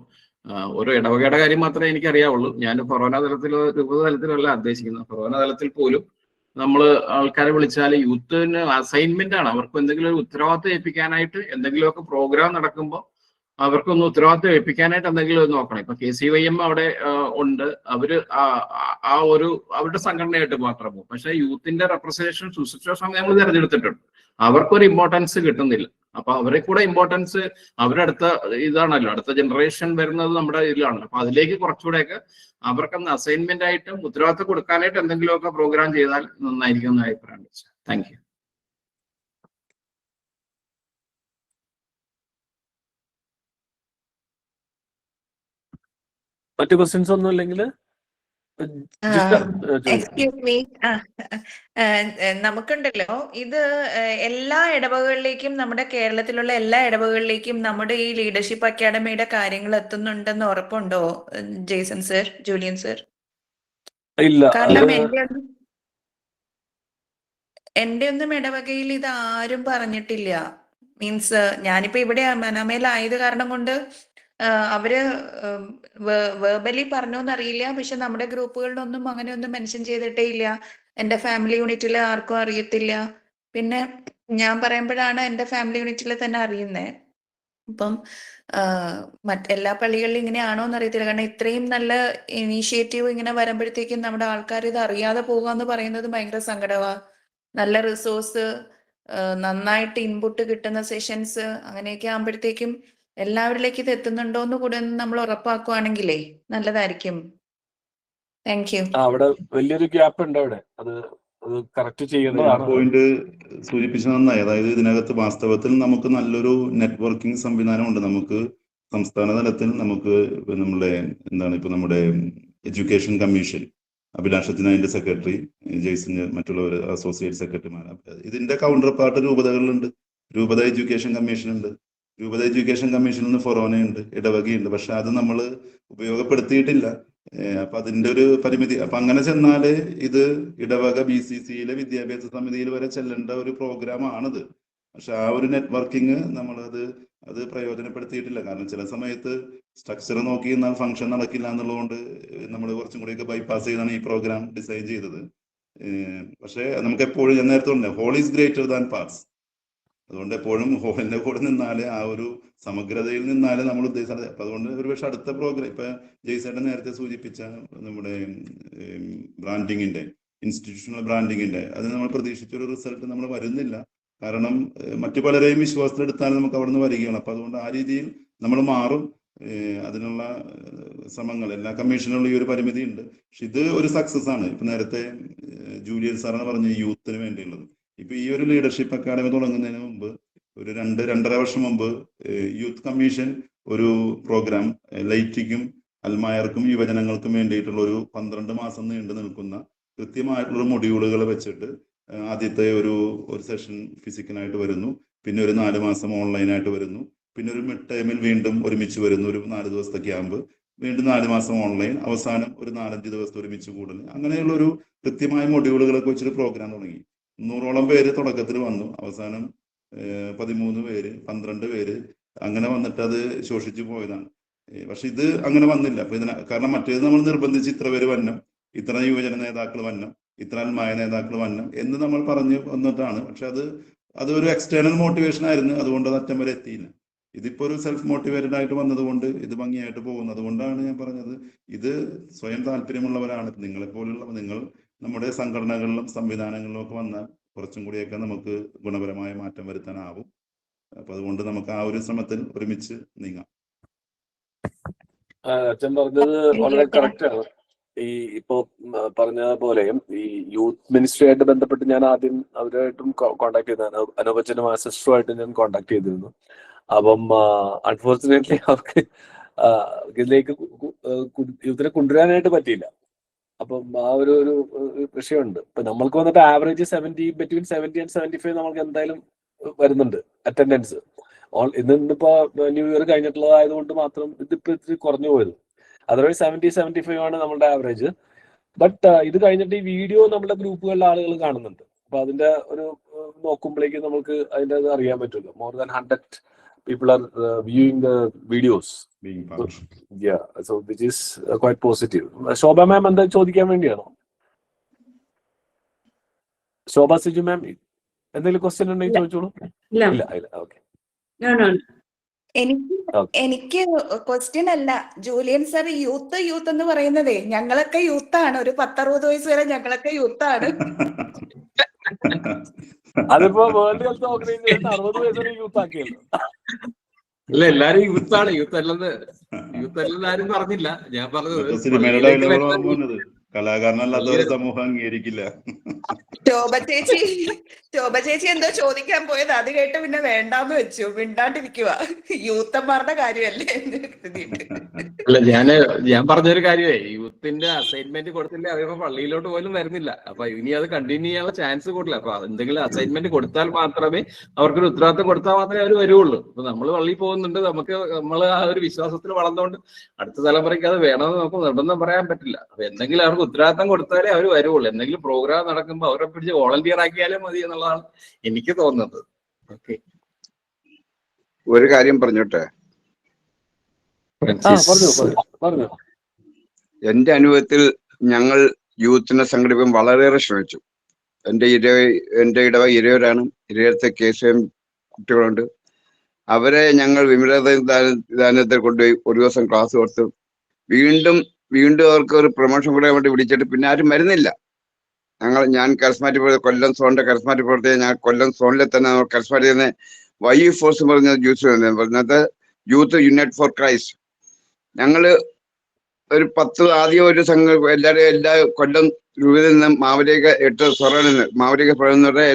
ഒരു ഇടവകയുടെ കാര്യം മാത്രമേ എനിക്ക് അറിയാവുള്ളൂ. ഞാൻ ഫൊറോന തലത്തിലോ രൂപത തലത്തിലല്ല ഉദ്ദേശിക്കുന്നത്. ഫൊറോന തലത്തിൽ പോലും നമ്മൾ ആൾക്കാരെ വിളിച്ചാൽ യൂത്തിന് അസൈൻമെന്റ് ആണ്. അവർക്ക് എന്തെങ്കിലും ഒരു ഉത്തരവാദിത്വം ഏൽപ്പിക്കാനായിട്ട് എന്തെങ്കിലുമൊക്കെ പ്രോഗ്രാം നടക്കുമ്പോൾ അവർക്കൊന്ന് ഉത്തരവാദിത്വം ഏൽപ്പിക്കാനായിട്ട് എന്തെങ്കിലും നോക്കണം. ഇപ്പൊ KCYM അവിടെ ഉണ്ട്. അവര് അവരുടെ സംഘടനയായിട്ട് മാത്രം പോകും. പക്ഷെ യൂത്തിന്റെ റെപ്രസെന്റേഷൻ ശുശ്രൂഷ നമ്മൾ തിരഞ്ഞെടുത്തിട്ടുണ്ട്. അവർക്കൊരു ഇമ്പോർട്ടൻസ് കിട്ടുന്നില്ല. അപ്പൊ അവരെ കൂടെ ഇമ്പോർട്ടൻസ് അവരുടെ അടുത്ത ജനറേഷൻ വരുന്നത് നമ്മുടെ ഇതിലാണല്ലോ. അപ്പൊ അതിലേക്ക് കുറച്ചുകൂടെയൊക്കെ അവർക്കൊന്ന് അസൈൻമെന്റ് ആയിട്ടും ഉത്തരവാദിത്വം കൊടുക്കാനായിട്ട് എന്തെങ്കിലുമൊക്കെ പ്രോഗ്രാം ചെയ്താൽ നന്നായിരിക്കും എന്ന് അഭിപ്രായം. Thank you. മറ്റു ക്വസ്റ്റ്യൻസ് ഒന്നും ഇല്ലെങ്കിൽ എക്സ്ക്യൂസ് മീ, നമുക്കുണ്ടല്ലോ ഇത് എല്ലാ ഇടവകളിലേക്കും, നമ്മുടെ കേരളത്തിലുള്ള എല്ലാ ഇടവകളിലേക്കും നമ്മുടെ ഈ ലീഡർഷിപ്പ് അക്കാഡമിയുടെ കാര്യങ്ങൾ എത്തുന്നുണ്ടെന്ന് ഉറപ്പുണ്ടോ ജെയ്സൺ സർ, ജൂലിയൻ സർ? ഇല്ല, കാരണം എന്റെ ഒന്നും ഇടവകയിൽ ഇത് ആരും പറഞ്ഞിട്ടില്ല. മീൻസ് ഞാനിപ്പോ ഇവിടെ മനമേലായത് കാരണം കൊണ്ട് അവര് വേർബലി പറഞ്ഞോന്നറിയില്ല. പക്ഷെ നമ്മുടെ ഗ്രൂപ്പുകളിലൊന്നും അങ്ങനെ ഒന്നും മെൻഷൻ ചെയ്തിട്ടേ ഇല്ല. എന്റെ ഫാമിലി യൂണിറ്റിൽ ആർക്കും അറിയത്തില്ല. പിന്നെ ഞാൻ പറയുമ്പോഴാണ് എന്റെ ഫാമിലി യൂണിറ്റിൽ തന്നെ അറിയുന്നത്. അപ്പം മറ്റെല്ലാ പള്ളികളിലും ഇങ്ങനെയാണോ എന്ന് അറിയത്തില്ല. കാരണം ഇത്രയും നല്ല ഇനീഷ്യേറ്റീവ് ഇങ്ങനെ വരുമ്പോഴത്തേക്കും നമ്മുടെ ആൾക്കാർ ഇത് അറിയാതെ പോകുക എന്ന് പറയുന്നത് ഭയങ്കര സങ്കടമാണ്. നല്ല റിസോഴ്സ്, നന്നായിട്ട് ഇൻപുട്ട് കിട്ടുന്ന സെഷൻസ് അങ്ങനെയൊക്കെ ആകുമ്പോഴത്തേക്കും എല്ലാവരിലേക്ക് ഇത് എത്തുന്നുണ്ടോ എന്ന് കൂടെ നമ്മൾ ഉറപ്പാക്കുവാണെങ്കിലേ നല്ലതായിരിക്കും. Thank you. അവിടെ വലിയൊരു ഗ്യാപ്പ് ഉണ്ട് അവിടെ. അത് കറക്റ്റ് ചെയ്യേണ്ടതാണ്. പോയിന്റ് സൂചിപ്പിച്ച നന്നായി. അതായത് ഇതിനകത്ത് വാസ്തവത്തിൽ നമുക്ക് നല്ലൊരു നെറ്റ്വർക്കിംഗ് സംവിധാനമുണ്ട്. നമുക്ക് സംസ്ഥാന തലത്തിൽ നമുക്ക് നമ്മുടെ നമ്മുടെ എഡ്യൂക്കേഷൻ കമ്മീഷൻ, അഭിലാഷത്തിന് അതിന്റെ സെക്രട്ടറി, ജെയ്സിന് മറ്റുള്ളവർ അസോസിയേറ്റ് സെക്രട്ടറിമാർ. ഇതിന്റെ കൗണ്ടർ പാർട്ട് രൂപതകളിലുണ്ട്. രൂപത എഡ്യൂക്കേഷൻ കമ്മീഷൻ ഉണ്ട്. രൂപത എഡ്യൂക്കേഷൻ കമ്മീഷനിൽ നിന്ന് ഫൊറോനയുണ്ട്, ഇടവകയുണ്ട്. പക്ഷെ അത് നമ്മൾ ഉപയോഗപ്പെടുത്തിയിട്ടില്ല. അപ്പൊ അതിന്റെ ഒരു പരിമിതി. അപ്പൊ അങ്ങനെ ചെന്നാല് ഇത് ഇടവക BCCയിലെ വിദ്യാഭ്യാസ സമിതിയിൽ വരെ ചെല്ലേണ്ട ഒരു പ്രോഗ്രാം ആണിത്. പക്ഷെ ആ ഒരു നെറ്റ്വർക്കിംഗ് അത് പ്രയോജനപ്പെടുത്തിയിട്ടില്ല. കാരണം ചില സമയത്ത് സ്ട്രക്ചർ നോക്കി എന്നാൽ ഫംഗ്ഷൻ നടക്കില്ല എന്നുള്ളതുകൊണ്ട് നമ്മൾ കുറച്ചും കൂടിയൊക്കെ ബൈപ്പാസ് ചെയ്താണ് ഈ പ്രോഗ്രാം ഡിസൈൻ ചെയ്തത്. പക്ഷെ നമുക്ക് എപ്പോഴും, ഞാൻ നേരത്തെ പറഞ്ഞു, whole is greater than parts. അതുകൊണ്ട് എപ്പോഴും ഹോളിന്റെ കൂടെ നിന്നാല്, ആ ഒരു സമഗ്രതയിൽ നിന്നാല് നമ്മൾ ഉദ്ദേശിച്ചത്. അപ്പൊ അതുകൊണ്ട് ഒരുപക്ഷെ അടുത്ത പ്രോഗ്രാം, ഇപ്പൊ ജയ്സേട്ടൻ നേരത്തെ സൂചിപ്പിച്ച നമ്മുടെ ബ്രാൻഡിങ്ങിന്റെ, ഇൻസ്റ്റിറ്റ്യൂഷണൽ ബ്രാൻഡിങ്ങിന്റെ, അത് നമ്മൾ പ്രതീക്ഷിച്ചൊരു റിസൾട്ട് നമ്മൾ വരുന്നില്ല. കാരണം മറ്റു പലരെയും വിശ്വാസത്തിലെടുത്താൽ നമുക്ക് അവിടെ നിന്ന് വരികയാണ്. അപ്പൊ അതുകൊണ്ട് ആ രീതിയിൽ നമ്മൾ മാറും. അതിനുള്ള ശ്രമങ്ങൾ, എല്ലാ കമ്മീഷനുള്ള ഈ ഒരു പരിമിതി ഉണ്ട്. പക്ഷെ ഇത് ഒരു സക്സസ് ആണ്. ഇപ്പൊ നേരത്തെ ജൂലിയൻ സാറാണ് പറഞ്ഞ യൂത്തിന് വേണ്ടിയുള്ളത്. ഇപ്പൊ ഈ ഒരു ലീഡർഷിപ്പ് അക്കാഡമി തുടങ്ങുന്നതിന് മുമ്പ് ഒരു 2-2.5 വർഷം മുമ്പ് യൂത്ത് കമ്മീഷൻ ഒരു പ്രോഗ്രാം ലൈറ്റിക്കും അൽമായർക്കും യുവജനങ്ങൾക്കും വേണ്ടിയിട്ടുള്ള ഒരു 12 മാസം നീണ്ടു നിൽക്കുന്ന കൃത്യമായിട്ടുള്ള മൊഡ്യൂളുകൾ വെച്ചിട്ട് ആദ്യത്തെ ഒരു സെഷൻ ഫിസിക്കലായിട്ട് വരുന്നു, പിന്നെ ഒരു 4 മാസം ഓൺലൈനായിട്ട് വരുന്നു, പിന്നെ ഒരു മിഡ് ടൈമിൽ വീണ്ടും ഒരുമിച്ച് വരുന്നു, ഒരു 4 ദിവസത്തെ ക്യാമ്പ്, വീണ്ടും 4 മാസം ഓൺലൈൻ, അവസാനം ഒരു 4-5 ദിവസത്തെ ഒരുമിച്ച് കൂടൽ. അങ്ങനെയുള്ള ഒരു കൃത്യമായ മൊഡ്യൂളുകളൊക്കെ വെച്ചൊരു പ്രോഗ്രാം തുടങ്ങി. 100ഓളം പേര് തുടക്കത്തിൽ വന്നു. അവസാനം 13 പേര്, 12 പേര് അങ്ങനെ വന്നിട്ട് അത് ശോഷിച്ചു പോയതാണ്. പക്ഷെ ഇത് അങ്ങനെ വന്നില്ല. അപ്പൊ കാരണം മറ്റേത് നമ്മൾ നിർബന്ധിച്ച് ഇത്ര പേര് വന്നം, ഇത്ര യുവജന നേതാക്കൾ വന്നം, ഇത്ര അൽമായ നേതാക്കൾ വന്നം എന്ന് നമ്മൾ പറഞ്ഞു വന്നിട്ടാണ്. പക്ഷെ അത് ഒരു എക്സ്റ്റേണൽ മോട്ടിവേഷൻ ആയിരുന്നു. അതുകൊണ്ട് അത് അറ്റം വരെ എത്തിയില്ല. ഇതിപ്പോ ഒരു സെൽഫ് മോട്ടിവേറ്റഡ് ആയിട്ട് വന്നതുകൊണ്ട് ഇത് ഭംഗിയായിട്ട് പോകുന്നു. അതുകൊണ്ടാണ് ഞാൻ പറഞ്ഞത്, ഇത് സ്വയം താല്പര്യമുള്ളവരാണ് നിങ്ങളെപ്പോലുള്ള. നിങ്ങൾ നമ്മുടെ സംഘടനകളിലും സംവിധാനങ്ങളിലും ഒക്കെ വന്നാൽ കുറച്ചും കൂടിയൊക്കെ നമുക്ക് ഗുണപരമായ മാറ്റം വരുത്താനാവും. അപ്പൊ അതുകൊണ്ട് നമുക്ക് ആ ഒരു ശ്രമത്തിൽ ഒരുമിച്ച് നീങ്ങാം. അച്ഛൻ പറഞ്ഞത് വളരെ കറക്റ്റ് ആണ്. ഈ ഇപ്പോ പറഞ്ഞ പോലെ ഈ യൂത്ത് മിനിസ്ട്രിയായിട്ട് ബന്ധപ്പെട്ട് ഞാൻ ആദ്യം അവരുമായിട്ടും കോണ്ടാക്ട് ചെയ്തതാണ്. അനൂപച്ചനും ആ സിസ്റ്ററുമായിട്ട് ഞാൻ കോണ്ടാക്ട് ചെയ്തിരുന്നു. അപ്പം അൺഫോർച്ചുനേറ്റ്ലി അവർക്ക് ഇതിലേക്ക് യൂത്തിനെ കൊണ്ടുവരാനായിട്ട് പറ്റിയില്ല. അപ്പം ആ ഒരു വിഷയമുണ്ട്. ഇപ്പൊ നമ്മൾക്ക് വന്നിട്ട് ആവറേജ് 70, ബിറ്റ്വീൻ 70 and 75 നമ്മൾക്ക് എന്തായാലും വരുന്നുണ്ട് അറ്റൻഡൻസ്. ഇന്നിപ്പോ ന്യൂ ഇയർ കഴിഞ്ഞിട്ടുള്ളതായതുകൊണ്ട് മാത്രം ഇതിപ്പോ ഇത്തിരി കുറഞ്ഞു പോയത്. അതർവൈസ് 70-75 ആണ് നമ്മുടെ ആവറേജ്. ബട്ട് ഇത് കഴിഞ്ഞിട്ട് ഈ വീഡിയോ നമ്മുടെ ഗ്രൂപ്പുകളിലെ ആളുകൾ കാണുന്നുണ്ട്. അപ്പൊ അതിന്റെ ഒരു നോക്കുമ്പോഴേക്കും നമുക്ക് അതിന്റെ അത് അറിയാൻ പറ്റുമല്ലോ. More than 100 people are viewing the videos. Yeah, so which is quite positive. Shobha ma'am എന്താ ചോദിക്കാൻ വേണ്ടിയാണോ? ശോഭ സിജു മാം എന്തെങ്കിലും ക്വസ്റ്റ്യൻ ഉണ്ടെങ്കിൽ ചോദിച്ചോളൂ. ഇല്ല. ഓക്കെ. എനിക്ക് ക്വസ്റ്റ്യൻ അല്ല, ജൂലിയൻ സാർ, യൂത്ത് എന്ന് പറയുന്നതേ ഞങ്ങളൊക്കെ യൂത്താണ്. ഒരു 10-60 വയസ്സ് വരെ ഞങ്ങളൊക്കെ യൂത്താണ്. അതിപ്പോ വേൾഡ് ഹെൽത്ത് ഓർഗനൈസേഷൻ 60 വയസ്സ് യൂത്ത് ആക്കിയല്ലോ. അല്ല, എല്ലാരും യൂത്താണ്. യൂത്ത് അല്ലെന്ന് ആരും പറഞ്ഞില്ല. ഞാൻ പറഞ്ഞത് സിനിമയുടെ കലാകാരനല്ലാത്തവരെ സമൂഹം അംഗീകരിക്കില്ല. ശോഭ ചേച്ചി എന്തോ ചോദിക്കാൻ പോയത്, അത് കേട്ട് പിന്നെ വേണ്ടാന്ന് വെച്ചു, മിണ്ടാണ്ടിരിക്കുക. യൂത്തന്മാരുടെ കാര്യമല്ലേ എന്ന് കരുതിയിട്ട്. അല്ല, ഞാൻ പറഞ്ഞൊരു കാര്യമേ, യൂത്തിന്റെ അസൈൻമെന്റ് കൊടുത്തില്ല, അവരിപ്പോ പള്ളിയിലോട്ട് പോലും വരുന്നില്ല. അപ്പൊ ഇനി അത് കണ്ടിന്യൂ ചെയ്യാനുള്ള ചാൻസ് കൂടില്ല. അപ്പൊ എന്തെങ്കിലും അസൈൻമെന്റ് കൊടുത്താൽ മാത്രമേ, അവർക്കൊരു ഉത്തരവാദിത്തം കൊടുത്താൽ മാത്രമേ അവർ വരുള്ളൂ. ഇപ്പൊ നമ്മൾ പള്ളിയിൽ പോകുന്നുണ്ട്, നമ്മൾ ആ ഒരു വിശ്വാസത്തിൽ വളർന്നുകൊണ്ട് അടുത്ത തലമുറയ്ക്ക് അത് വേണമെന്ന് നമുക്ക് നിർബന്ധം പറയാൻ പറ്റില്ല. അപ്പൊ എന്തെങ്കിലും അവർക്ക് ഉത്തരവാദിത്തം കൊടുത്താലേ അവർ വരുള്ളൂ. എന്തെങ്കിലും പ്രോഗ്രാം നടക്കുമ്പോൾ അവരെ പിടിച്ച് വോളണ്ടിയർ ആക്കിയാലും മതി എന്നുള്ളതാണ് എനിക്ക് തോന്നുന്നത്. ഓക്കെ, ഒരു കാര്യം പറഞ്ഞോട്ടെ. എന്റെ അനുഭവത്തിൽ ഞങ്ങൾ യൂത്തിനെ സംഘടിപ്പിക്കാൻ വളരെയേറെ ശ്രമിച്ചു. എന്റെ ഇടവ 20 ഇരയോരാണ്. 20 KCM കുട്ടികളുണ്ട്. അവരെ ഞങ്ങൾ വിമലദാനത്തിൽ കൊണ്ടുപോയി ഒരു ദിവസം ക്ലാസ് കൊടുത്തു. വീണ്ടും അവർക്ക് ഒരു പ്രൊമോഷൻ കൂടെ വേണ്ടി വിളിച്ചിട്ട് പിന്നെ ആരും വരുന്നില്ല. ഞാൻ കരസ്മാറ്റിക് കൊല്ലം സോണിന്റെ കരസ്മാറ്റിക് പ്രവർത്തകർ, ഞാൻ കൊല്ലം സോണിലെ തന്നെ കരസ്മാറ്റിക് YU-FORCE പറഞ്ഞ പറഞ്ഞത് യൂത്ത് യുണൈറ്റ് ഫോർ ക്രൈസ്റ്റ്. ഞങ്ങള് ഒരു 10 ആദ്യം ഒരു സംഘം എല്ലാ കൊല്ലം രൂപയിൽ നിന്ന് മാവലിക 8 സൊറയിൽ നിന്ന് മാവലിക പറയുന്നവരുടെ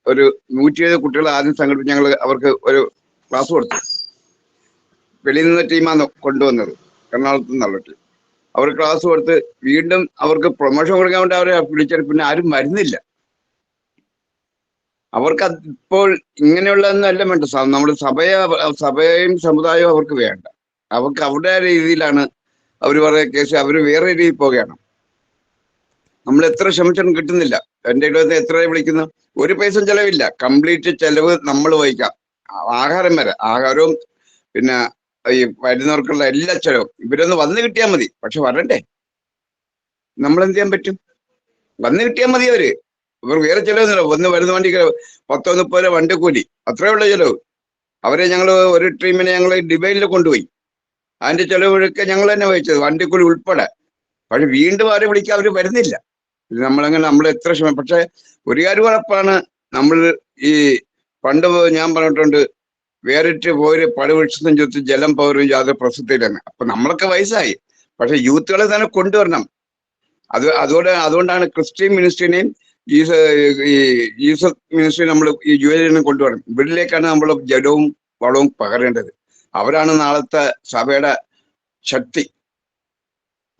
ഒരു 107 കുട്ടികൾ ആദ്യം സംഘടിപ്പിച്ച് ഞങ്ങൾ അവർക്ക് ഒരു ക്ലാസ് കൊടുത്തു. വെളിയിൽ നിന്ന് ടീമാണ് കൊണ്ടുവന്നത്, എറണാകുളത്ത് നിന്നുള്ള ടീം. അവർ ക്ലാസ് കൊടുത്ത് വീണ്ടും അവർക്ക് പ്രൊമോഷൻ കൊടുക്കാൻ വേണ്ടി അവരെ വിളിച്ചിട്ട് പിന്നെ ആരും വരുന്നില്ല. അവർക്ക് ഇപ്പോൾ ഇങ്ങനെയുള്ളതൊന്നും അല്ല വേണ്ട. നമ്മുടെ സഭയും സമുദായവും അവർക്ക് വേണ്ട. അവർക്ക് അവരുടെ രീതിയിലാണ് അവർ പറയുന്ന കേസ്. അവർ വേറെ രീതിയിൽ പോവുകയാണ്. നമ്മൾ എത്ര ശ്രമിച്ചിട്ടും കിട്ടുന്നില്ല. എൻ്റെ ഇടത്ത് എത്ര വിളിക്കുന്നു, ഒരു പൈസ ചെലവില്ല. കംപ്ലീറ്റ് ചെലവ് നമ്മൾ വഹിക്കാം. ആഹാരം വരെ, ആഹാരവും പിന്നെ ഈ വരുന്നവർക്കുള്ള എല്ലാ ചെലവും ഇവരൊന്ന് വന്ന് കിട്ടിയാൽ മതി. പക്ഷെ വരണ്ടേ, നമ്മൾ എന്ത് ചെയ്യാൻ പറ്റും? വന്ന് കിട്ടിയാൽ മതി. ഇവർ വേറെ ചെലവൊന്നുമില്ല. ഒന്ന് വരുന്ന വണ്ടിക്ക് 10-30 രൂപ വണ്ടിക്കൂലി, അത്രയുള്ള ചെലവ്. അവരെ ഞങ്ങൾ ഒരു ടീമിനെ ഞങ്ങൾ ഡിബൈനിൽ കൊണ്ടുപോയി. അതിന്റെ ചെലവൊക്കെ ഞങ്ങൾ തന്നെ വഹിച്ചത്, വണ്ടിക്കൂലി ഉൾപ്പെടെ. പക്ഷെ വീണ്ടും അവരെ വിളിക്കാൻ അവർ വരുന്നില്ല. നമ്മൾ എത്ര ശ്രമം. പക്ഷെ ഒരു കാര്യം ഉറപ്പാണ്, നമ്മൾ ഈ പണ്ട് ഞാൻ പറഞ്ഞിട്ടുണ്ട്, വേറിട്ട് പോര് പടുവൃക്ഷത്തും ചുറ്റി ജലം പകരും യാതൊരു പ്രസക്തിയില്ലെന്ന്. അപ്പൊ നമ്മളൊക്കെ വയസ്സായി, പക്ഷെ യൂത്തുകളെ തന്നെ കൊണ്ടുവരണം. അതുകൊണ്ടാണ് ക്രിസ്ത്യൻ മിനിസ്ട്രിനെയും ജീസസ് മിനിസ്ട്രി നമ്മൾ ഈ യുവജനം കൊണ്ടുവരണം. ഇവരിലേക്കാണ് നമ്മൾ ജലവും വളവും പകരേണ്ടത്. അവരാണ് നാളത്തെ സഭയുടെ ശക്തി.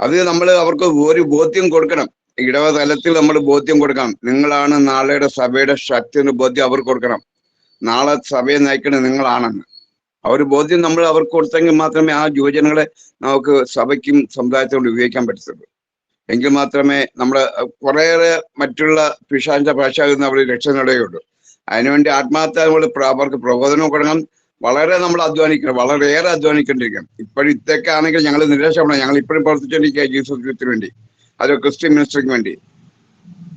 അത് നമ്മൾ അവർക്ക് ഒരു ബോധ്യം കൊടുക്കണം. ഇടവ തലത്തിൽ നമ്മൾ ബോധ്യം കൊടുക്കണം. നിങ്ങളാണ് നാളെയുടെ സഭയുടെ ശക്തി എന്ന് ബോധ്യം അവർക്ക് കൊടുക്കണം. നാളെ സഭയെ നയിക്കണം നിങ്ങളാണെന്ന് ഒരു ബോധ്യം നമ്മൾ അവർക്ക് കൊടുത്തെങ്കിൽ മാത്രമേ ആ യുവജനങ്ങളെ നമുക്ക് സഭയ്ക്കും സമുദായത്തോട് ഉപയോഗിക്കാൻ പറ്റത്തുള്ളൂ. എങ്കിൽ മാത്രമേ നമ്മുടെ കുറേയേറെ മറ്റുള്ള പിശാച ഭാഷയിൽ നിന്ന് അവർ രക്ഷ നേടുകയുള്ളൂ. അതിനുവേണ്ടി ആത്മാർത്ഥ നമ്മൾ അവർക്ക് പ്രബോധനം കൊടുക്കണം. വളരെ നമ്മൾ അധ്വാനിക്കണം, വളരെയേറെ അധ്വാനിക്കേണ്ടിരിക്കണം. ഇപ്പോഴും ഇതൊക്കെ ആണെങ്കിൽ ഞങ്ങൾ നിരാശപ്പെടണം. ഞങ്ങൾ ഇപ്പോഴും പ്രവർത്തിച്ചുകൊണ്ടിരിക്കുക ജീസസ് യൂത്തിന് വേണ്ടി, അത് ക്രിസ്ത്യൻ മിനിസ്ട്രിക്ക് വേണ്ടി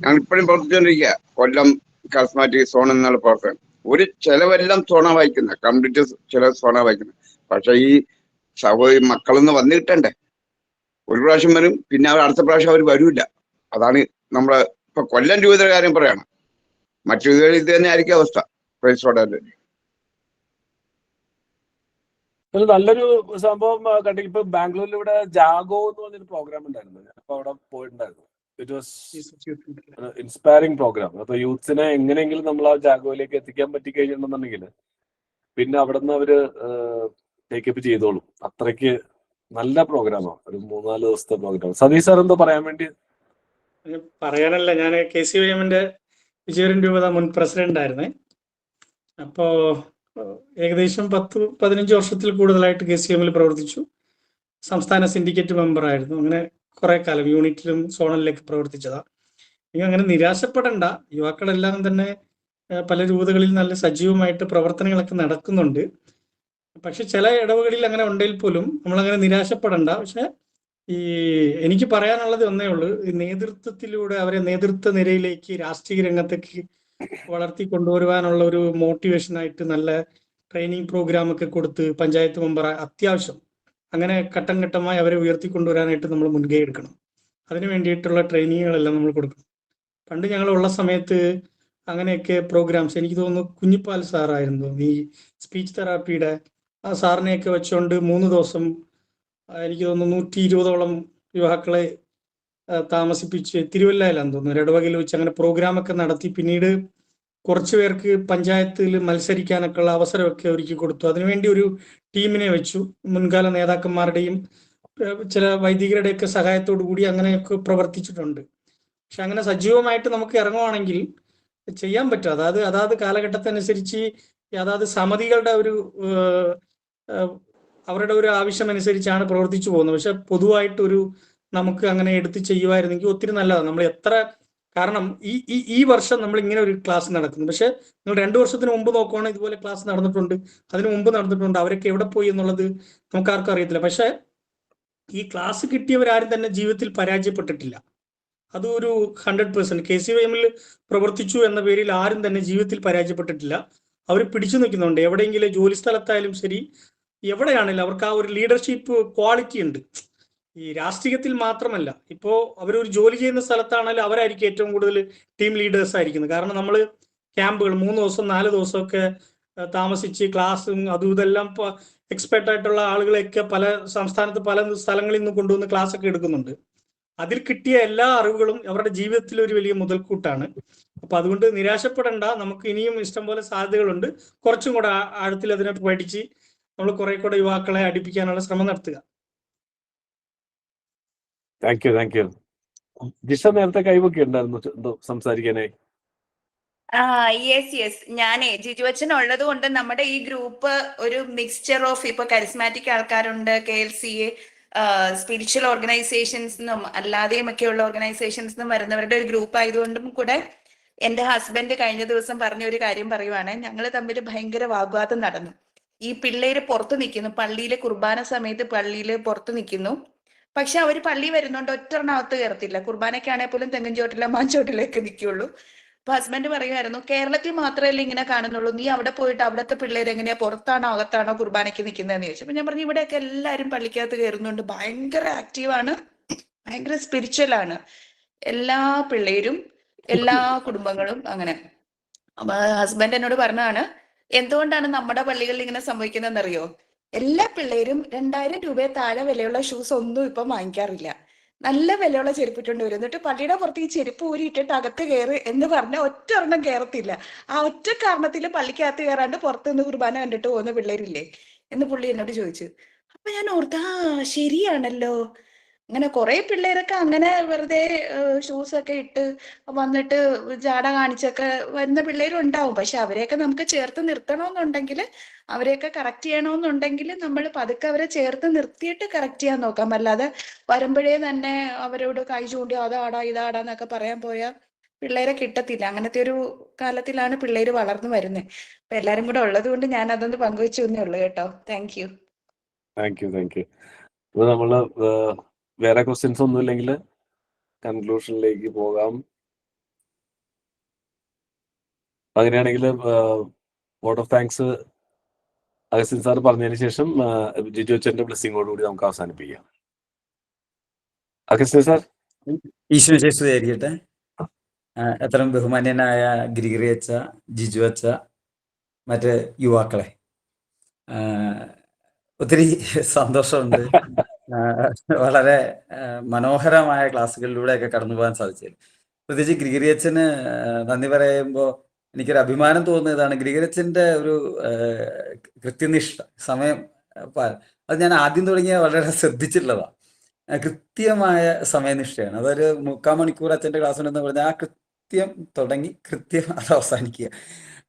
ഞങ്ങൾ ഇപ്പോഴും പ്രവർത്തിച്ചുകൊണ്ടിരിക്കുക. കൊല്ലം കരസ്മാറ്റിക് സോൺ എന്നുള്ള പ്രവർത്തനം ഒരു ചെലവെല്ലാം സോണ വായിക്കുന്നത്, കംപ്ലീറ്റ് ചില സോണ വായിക്കുന്നത്. പക്ഷെ ഈ സഹോദരി മക്കളൊന്ന് വന്നു കിട്ടണ്ടേ. ഒരു പ്രാവശ്യം വരും, പിന്നെ അവർ അടുത്ത പ്രാവശ്യം അവർ വരൂല. അതാണ് നമ്മളെ ഇപ്പൊ കൊല്ലം രൂപയുടെ കാര്യം പറയാണ്. മറ്റു രൂപയിൽ ഇത് തന്നെ ആയിരിക്കും അവസ്ഥ. നല്ലൊരു സംഭവം കണ്ടു. ഇപ്പൊ ബാംഗ്ലൂരിൽ ഇവിടെ ജാഗോ എന്ന് പറഞ്ഞൊരു പ്രോഗ്രാം ഉണ്ടായിരുന്നു. അപ്പൊ അവിടെ പോയിട്ടുണ്ടായിരുന്നു. It was inspiring programme. അപ്പൊ യൂത്ത്സിനെ എങ്ങനെയെങ്കിലും നമ്മൾ ആ ജാഗോയിലേക്ക് എത്തിക്കാൻ പറ്റി കഴിഞ്ഞിട്ടുണ്ടെന്നുണ്ടെങ്കിൽ പിന്നെ അവിടെ നിന്ന് അവര് ടേക്കപ്പ് ചെയ്തോളും. അത്രയ്ക്ക് നല്ല പ്രോഗ്രാമാണ്. ഒരു 3-4 ദിവസത്തെ പ്രോഗ്രാം. സതീഷ് സാർ എന്തോ പറയാൻ വേണ്ടി? പറയാനല്ല, ഞാൻ KCYM-ന്റെ വിജയപുരം രൂപത മുൻ പ്രസിഡന്റ് ആയിരുന്നേ. അപ്പോ ഏകദേശം 10-15 വർഷത്തിൽ കൂടുതലായിട്ട് KCYM-ൽ പ്രവർത്തിച്ചു. സംസ്ഥാന സിൻഡിക്കേറ്റ് മെമ്പർ ആയിരുന്നു. അങ്ങനെ കുറെ കാലം യൂണിറ്റിലും സോണലിലേക്ക് പ്രവർത്തിച്ചതാ. അങ്ങനെ നിരാശപ്പെടണ്ട. യുവാക്കളെല്ലാം തന്നെ പല രൂപതകളിൽ നല്ല സജീവമായിട്ട് പ്രവർത്തനങ്ങളൊക്കെ നടക്കുന്നുണ്ട്. പക്ഷെ ചില ഇടവുകളിൽ അങ്ങനെ ഉണ്ടെങ്കിൽ പോലും നമ്മളങ്ങനെ നിരാശപ്പെടണ്ട. പക്ഷെ എനിക്ക് പറയാനുള്ളത് ഒന്നേ ഉള്ളൂ, ഈ നേതൃത്വത്തിലൂടെ അവരെ നേതൃത്വ നിരയിലേക്ക്, രാഷ്ട്രീയ രംഗത്തേക്ക് വളർത്തി കൊണ്ടുവരുവാനുള്ള ഒരു മോട്ടിവേഷനായിട്ട് നല്ല ട്രെയിനിങ് പ്രോഗ്രാം ഒക്കെ കൊടുത്ത് പഞ്ചായത്ത് മെമ്പർ അത്യാവശ്യം അങ്ങനെ ഘട്ടം ഘട്ടമായി അവരെ ഉയർത്തിക്കൊണ്ടുവരാനായിട്ട് നമ്മൾ മുൻകൈ എടുക്കണം. അതിന് വേണ്ടിയിട്ടുള്ള ട്രെയിനിങ്ങുകളെല്ലാം നമ്മൾ കൊടുക്കണം. പണ്ട് ഞങ്ങളുള്ള സമയത്ത് അങ്ങനെയൊക്കെ പ്രോഗ്രാംസ്, എനിക്ക് തോന്നുന്നു കുഞ്ഞിപ്പാൽ സാറായിരുന്നു ഈ സ്പീച്ച് തെറാപ്പിയുടെ, ആ സാറിനെയൊക്കെ വെച്ചുകൊണ്ട് 3 ദിവസം എനിക്ക് തോന്നുന്നു 120ഓളം യുവാക്കളെ താമസിപ്പിച്ച് തിരുവല്ലയിലാന്ന് തോന്നുന്നു ഇടവകയിൽ വെച്ച് അങ്ങനെ പ്രോഗ്രാമൊക്കെ നടത്തി. പിന്നീട് കുറച്ചു പേർക്ക് പഞ്ചായത്തിൽ മത്സരിക്കാനൊക്കെ ഉള്ള അവസരമൊക്കെ ഒരുക്കി കൊടുത്തു. അതിനുവേണ്ടി ഒരു ടീമിനെ വെച്ചു. മുൻകാല നേതാക്കന്മാരുടെയും ചില വൈദികരുടെയൊക്കെ സഹായത്തോടു കൂടി അങ്ങനെയൊക്കെ പ്രവർത്തിച്ചിട്ടുണ്ട്. പക്ഷെ അങ്ങനെ സജീവമായിട്ട് നമുക്ക് ഇറങ്ങുവാണെങ്കിൽ ചെയ്യാൻ പറ്റും. അതാത് കാലഘട്ടത്തനുസരിച്ച് അതാത് സമിതികളുടെ ഒരു അവരുടെ ഒരു ആവശ്യം അനുസരിച്ചാണ് പ്രവർത്തിച്ചു പോകുന്നത്. പക്ഷെ പൊതുവായിട്ടൊരു നമുക്ക് അങ്ങനെ എടുത്ത് ചെയ്യുമായിരുന്നെങ്കിൽ ഒത്തിരി നല്ലതാണ്. നമ്മൾ എത്ര, കാരണം ഈ വർഷം നമ്മൾ ഇങ്ങനെ ഒരു ക്ലാസ് നടക്കുന്നു. പക്ഷെ നിങ്ങൾ 2 വർഷത്തിന് മുമ്പ് നോക്കുവാണെങ്കിൽ ഇതുപോലെ ക്ലാസ് നടന്നിട്ടുണ്ട്, അതിനു മുമ്പ് നടന്നിട്ടുണ്ട്. അവരൊക്കെ എവിടെ പോയി എന്നുള്ളത് നമുക്ക് ആർക്കും അറിയത്തില്ല. പക്ഷെ ഈ ക്ലാസ് കിട്ടിയവരാരും തന്നെ ജീവിതത്തിൽ പരാജയപ്പെട്ടിട്ടില്ല. അതൊരു 100%. KCYM-ൽ പ്രവർത്തിച്ചു എന്ന പേരിൽ ആരും തന്നെ ജീവിതത്തിൽ പരാജയപ്പെട്ടിട്ടില്ല. അവർ പിടിച്ചു നിൽക്കുന്നുണ്ട്. എവിടെയെങ്കിലും ജോലി സ്ഥലത്തായാലും ശരി, എവിടെയാണെങ്കിലും അവർക്ക് ആ ഒരു ലീഡർഷിപ്പ് ക്വാളിറ്റി ഉണ്ട്. ഈ രാഷ്ട്രീയത്തിൽ മാത്രമല്ല, ഇപ്പോ അവരൊരു ജോലി ചെയ്യുന്ന സ്ഥലത്താണെങ്കിലും അവരായിരിക്കും ഏറ്റവും കൂടുതൽ ടീം ലീഡേഴ്സ് ആയിരിക്കുന്നത്. കാരണം നമ്മൾ ക്യാമ്പുകൾ 3 ദിവസം 4 ദിവസമൊക്കെ താമസിച്ച് ക്ലാസ്സും അതും ഇതെല്ലാം എക്സ്പെർട്ട് ആയിട്ടുള്ള ആളുകളെയൊക്കെ പല സംസ്ഥാനത്ത് പല സ്ഥലങ്ങളിൽ നിന്ന് കൊണ്ടുവന്ന് ക്ലാസ് ഒക്കെ എടുക്കുന്നുണ്ട്. അതിൽ കിട്ടിയ എല്ലാ അറിവുകളും അവരുടെ ജീവിതത്തിൽ ഒരു വലിയ മുതൽക്കൂട്ടാണ്. അപ്പൊ അതുകൊണ്ട് നിരാശപ്പെടേണ്ട, നമുക്ക് ഇനിയും ഇഷ്ടംപോലെ സാധ്യതകളുണ്ട്. കുറച്ചും കൂടെ ആഴത്തിൽ അതിനെ പഠിച്ച് നമ്മൾ കുറെ കൂടെ യുവാക്കളെ അടുപ്പിക്കാനുള്ള ശ്രമം നടത്തുക. Thank you. ജിഷ നേരത്തെ കൈവൊക്കെ ഉണ്ടായിരുന്നു എന്തോ സംസാരിക്കാനായി. യെസ് ഞാനേ ജിജുവച്ചൻ ഉള്ളത് കൊണ്ട് നമ്മുടെ ഈ ഗ്രൂപ്പ് ഒരു മിക്സ്ചർ ഓഫ് ഇപ്പൊ കരിസ്മാറ്റിക് ആൾക്കാരുണ്ട്, KLCA സ്പിരിച്വൽ ഓർഗനൈസേഷൻസ് നിന്നും അല്ലാതെയും ഒക്കെയുള്ള ഓർഗനൈസേഷൻസ് നിന്നും വരുന്നവരുടെ ഒരു ഗ്രൂപ്പ് ആയതുകൊണ്ടും കൂടെ എന്റെ ഹസ്ബൻഡ് കഴിഞ്ഞ ദിവസം പറഞ്ഞ ഒരു കാര്യം പറയുവാണ്. ഞങ്ങൾ തമ്മിൽ ഭയങ്കര വാഗ്വാദം നടന്നു. ഈ പിള്ളേര് പുറത്ത് നിൽക്കുന്നു, പള്ളിയിലെ കുർബാന സമയത്ത് പള്ളിയിൽ പുറത്ത് നിൽക്കുന്നു. പക്ഷെ അവർ പള്ളി വരുന്നോണ്ട് ഒറ്റെണ്ണകത്ത് കയറത്തില്ല. കുർബാനയ്ക്കാണെങ്കിൽ പോലും തെങ്ങിൻ ചോട്ടിലോ മാഞ്ചോട്ടിലേക്ക് നിൽക്കുള്ളൂ. അപ്പൊ ഹസ്ബൻഡ് പറയുമായിരുന്നു, കേരളത്തിൽ മാത്രമല്ലേ ഇങ്ങനെ കാണുന്നുള്ളൂ, നീ അവിടെ പോയിട്ട് അവിടുത്തെ പിള്ളേർ എങ്ങനെയാ പുറത്താണോ അകത്താണോ കുർബാനയ്ക്ക് നിൽക്കുന്നതെന്ന് ചോദിച്ചു. അപ്പൊ ഞാൻ പറഞ്ഞു, ഇവിടെയൊക്കെ എല്ലാവരും പള്ളിക്കകത്ത് കയറുന്നുണ്ട്, ഭയങ്കര ആക്റ്റീവാണ്, ഭയങ്കര സ്പിരിച്വൽ ആണ് എല്ലാ പിള്ളേരും, എല്ലാ കുടുംബങ്ങളും അങ്ങനെ. അപ്പൊ ഹസ്ബൻഡ് എന്നോട് പറഞ്ഞതാണ്, എന്തുകൊണ്ടാണ് നമ്മുടെ പള്ളികളിൽ ഇങ്ങനെ സംഭവിക്കുന്നതെന്നറിയോ? എല്ലാ പിള്ളേരും 2000 രൂപയെ താഴെ വിലയുള്ള ഷൂസ് ഒന്നും ഇപ്പം വാങ്ങിക്കാറില്ല, നല്ല വിലയുള്ള ചെരുപ്പിട്ടുണ്ട് വരും. എന്നിട്ട് പള്ളിയുടെ പുറത്ത് ഈ ചെരുപ്പ് ഊരിയിട്ടിട്ട് അകത്ത് കയറി എന്ന് പറഞ്ഞാൽ ഒറ്റ ഒരെണ്ണം കയറത്തില്ല. ആ ഒറ്റ കാരണത്തിൽ പള്ളിക്കകത്ത് കയറാണ്ട് പുറത്തുനിന്ന് കുർബാന കണ്ടിട്ട് പോകുന്ന പിള്ളേരില്ലേ എന്ന് പുള്ളി എന്നോട് ചോദിച്ചു. അപ്പൊ ഞാൻ ഓർത്താ ശരിയാണല്ലോ. അങ്ങനെ കുറെ പിള്ളേരൊക്കെ അങ്ങനെ വെറുതെ ഷൂസ് ഒക്കെ ഇട്ട് വന്നിട്ട് ജാട കാണിച്ചൊക്കെ വരുന്ന പിള്ളേരും ഉണ്ടാവും. പക്ഷെ അവരെയൊക്കെ നമുക്ക് ചേർത്ത് നിർത്തണമെന്നുണ്ടെങ്കിൽ, അവരെയൊക്കെ കറക്റ്റ് ചെയ്യണമെന്നുണ്ടെങ്കിൽ നമ്മൾ പതുക്കെ അവരെ ചേർത്ത് നിർത്തിയിട്ട് കറക്റ്റ് ചെയ്യാൻ നോക്കാം. അല്ലാതെ വരുമ്പോഴേ തന്നെ അവരോട് കൈ ചൂണ്ടി അതാടാ ഇതാടാന്നൊക്കെ പറയാൻ പോയാൽ പിള്ളേരെ കിട്ടത്തില്ല. അങ്ങനത്തെ ഒരു കാലത്തിലാണ് പിള്ളേര് വളർന്നു വരുന്നത്. അപ്പൊ എല്ലാരും കൂടെ ഉള്ളത് കൊണ്ട് ഞാൻ അതൊന്ന് പങ്കുവെച്ചു എന്നേ ഉള്ളൂ കേട്ടോ. Thank you. അപ്പൊ നമ്മള് വേറെ ക്വസ്റ്റ്യൻസ് ഒന്നും ഇല്ലെങ്കിൽ കൺക്ലൂഷനിലേക്ക് പോകാം. അങ്ങനെയാണെങ്കിൽ vote of thanks Augustine sir പറഞ്ഞതിന് ശേഷം ജിജു അച്ഛന്റെ ബ്ലെസ്സിങ്ങോടുകൂടി നമുക്ക് അവസാനിപ്പിക്കാം. Augustine sir. ഈശ്വര ശേഷിയായിരിക്കട്ടെ. എത്രയും ബഹുമാന്യനായ ഗ്രിഗറി അച്ഛ, ജിജു അച്ഛ, മറ്റ് യുവാക്കളെ, ഒത്തിരി സന്തോഷമുണ്ട്. വളരെ മനോഹരമായ ക്ലാസ്സുകളിലൂടെയൊക്കെ കടന്നു പോകാൻ സാധിച്ചത്. പ്രത്യേകിച്ച് ഗ്രിഗറി അച്ഛന് നന്ദി പറയുമ്പോൾ എനിക്കൊരു അഭിമാനം തോന്നുന്നതാണ് ഗ്രിഗറി അച്ഛൻ്റെ ഒരു കൃത്യനിഷ്ഠ, സമയം. അത് ഞാൻ ആദ്യം തുടങ്ങിയ വളരെ ശ്രദ്ധിച്ചിട്ടുള്ളതാണ്. കൃത്യമായ സമയനിഷ്ഠയാണ്. അതൊരു 3/4 മണിക്കൂർ അച്ഛൻ്റെ ക്ലാസ് ഉണ്ടെന്ന് പറഞ്ഞാൽ ആ കൃത്യം തുടങ്ങി കൃത്യം അത് അവസാനിക്കുക.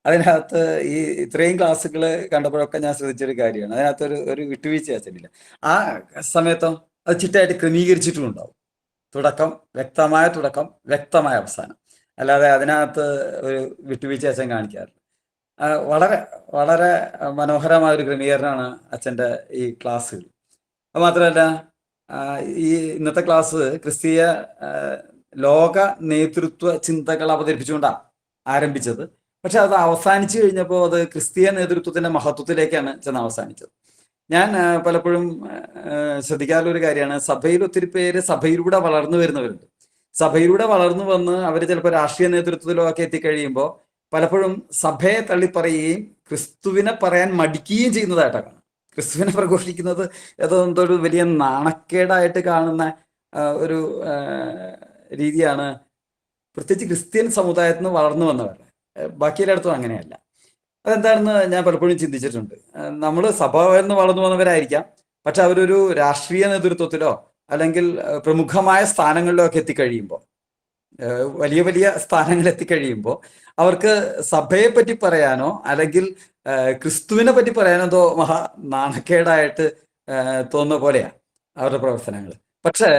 അതിനകത്ത് ഈ ഇത്രയും ക്ലാസ്സുകൾ കണ്ടപ്പോഴൊക്കെ ഞാൻ ശ്രദ്ധിച്ചൊരു കാര്യമാണ്, അതിനകത്ത് ഒരു വിട്ടുവീഴ്ച അച്ഛനില്ല. ആ സമയത്തോ അത് ചിട്ടയായിട്ട് ക്രമീകരിച്ചിട്ടുണ്ടാവും. തുടക്കം, വ്യക്തമായ അവസാനം. അല്ലാതെ അതിനകത്ത് ഒരു വിട്ടുവീഴ്ച അച്ഛൻ കാണിക്കാറില്ല. വളരെ വളരെ മനോഹരമായ ഒരു ക്രമീകരണമാണ് അച്ഛൻ്റെ ഈ ക്ലാസ്സുകൾ. അത് മാത്രമല്ല, ഈ ഇന്നത്തെ ക്ലാസ് ക്രിസ്തീയ ലോക നേതൃത്വ ചിന്തകൾ അവതരിപ്പിച്ചുകൊണ്ടാണ് ആരംഭിച്ചത്. പക്ഷെ അത് അവസാനിച്ചു കഴിഞ്ഞപ്പോൾ അത് ക്രിസ്തീയ നേതൃത്വത്തിന്റെ മഹത്വത്തിലേക്കാണ് ചെന്ന് അവസാനിച്ചത്. ഞാൻ പലപ്പോഴും ശ്രദ്ധിക്കാറുള്ള ഒരു കാര്യമാണ്, സഭയിൽ ഒത്തിരി പേര് സഭയിലൂടെ വളർന്നു വരുന്നവരുണ്ട്. സഭയിലൂടെ വളർന്നു വന്ന് അവർ ചിലപ്പോൾ രാഷ്ട്രീയ നേതൃത്വത്തിലോ ഒക്കെ എത്തിക്കഴിയുമ്പോൾ പലപ്പോഴും സഭയെ തള്ളിപ്പറയുകയും ക്രിസ്തുവിനെ പറയാൻ മടിക്കുകയും ചെയ്യുന്നതായിട്ടാണ്. ക്രിസ്തുവിനെ പ്രഘോഷിക്കുന്നത് എന്തോ ഒരു വലിയ നാണക്കേടായിട്ട് കാണുന്ന ഒരു രീതിയാണ് പ്രത്യേകിച്ച് ക്രിസ്ത്യൻ സമുദായത്തിൽ നിന്ന് വളർന്നു വന്നവരുടെ. ബാക്കി എല്ലായിടത്തും അങ്ങനെയല്ല. അതെന്താണെന്ന് ഞാൻ പലപ്പോഴും ചിന്തിച്ചിട്ടുണ്ട്. നമ്മൾ സഭ എന്ന് വളർന്നു വന്നവരായിരിക്കാം, പക്ഷെ അവരൊരു രാഷ്ട്രീയ നേതൃത്വത്തിലോ അല്ലെങ്കിൽ പ്രമുഖമായ സ്ഥാനങ്ങളിലോ ഒക്കെ എത്തിക്കഴിയുമ്പോൾ, വലിയ വലിയ സ്ഥാനങ്ങളിൽ എത്തിക്കഴിയുമ്പോൾ അവർക്ക് സഭയെ പറ്റി പറയാനോ അല്ലെങ്കിൽ ക്രിസ്തുവിനെ പറ്റി പറയാനോ എന്തോ മഹാ നാണക്കേടായിട്ട് തോന്നുന്ന പോലെയാണ് അവരുടെ പ്രവർത്തനങ്ങൾ. പക്ഷെ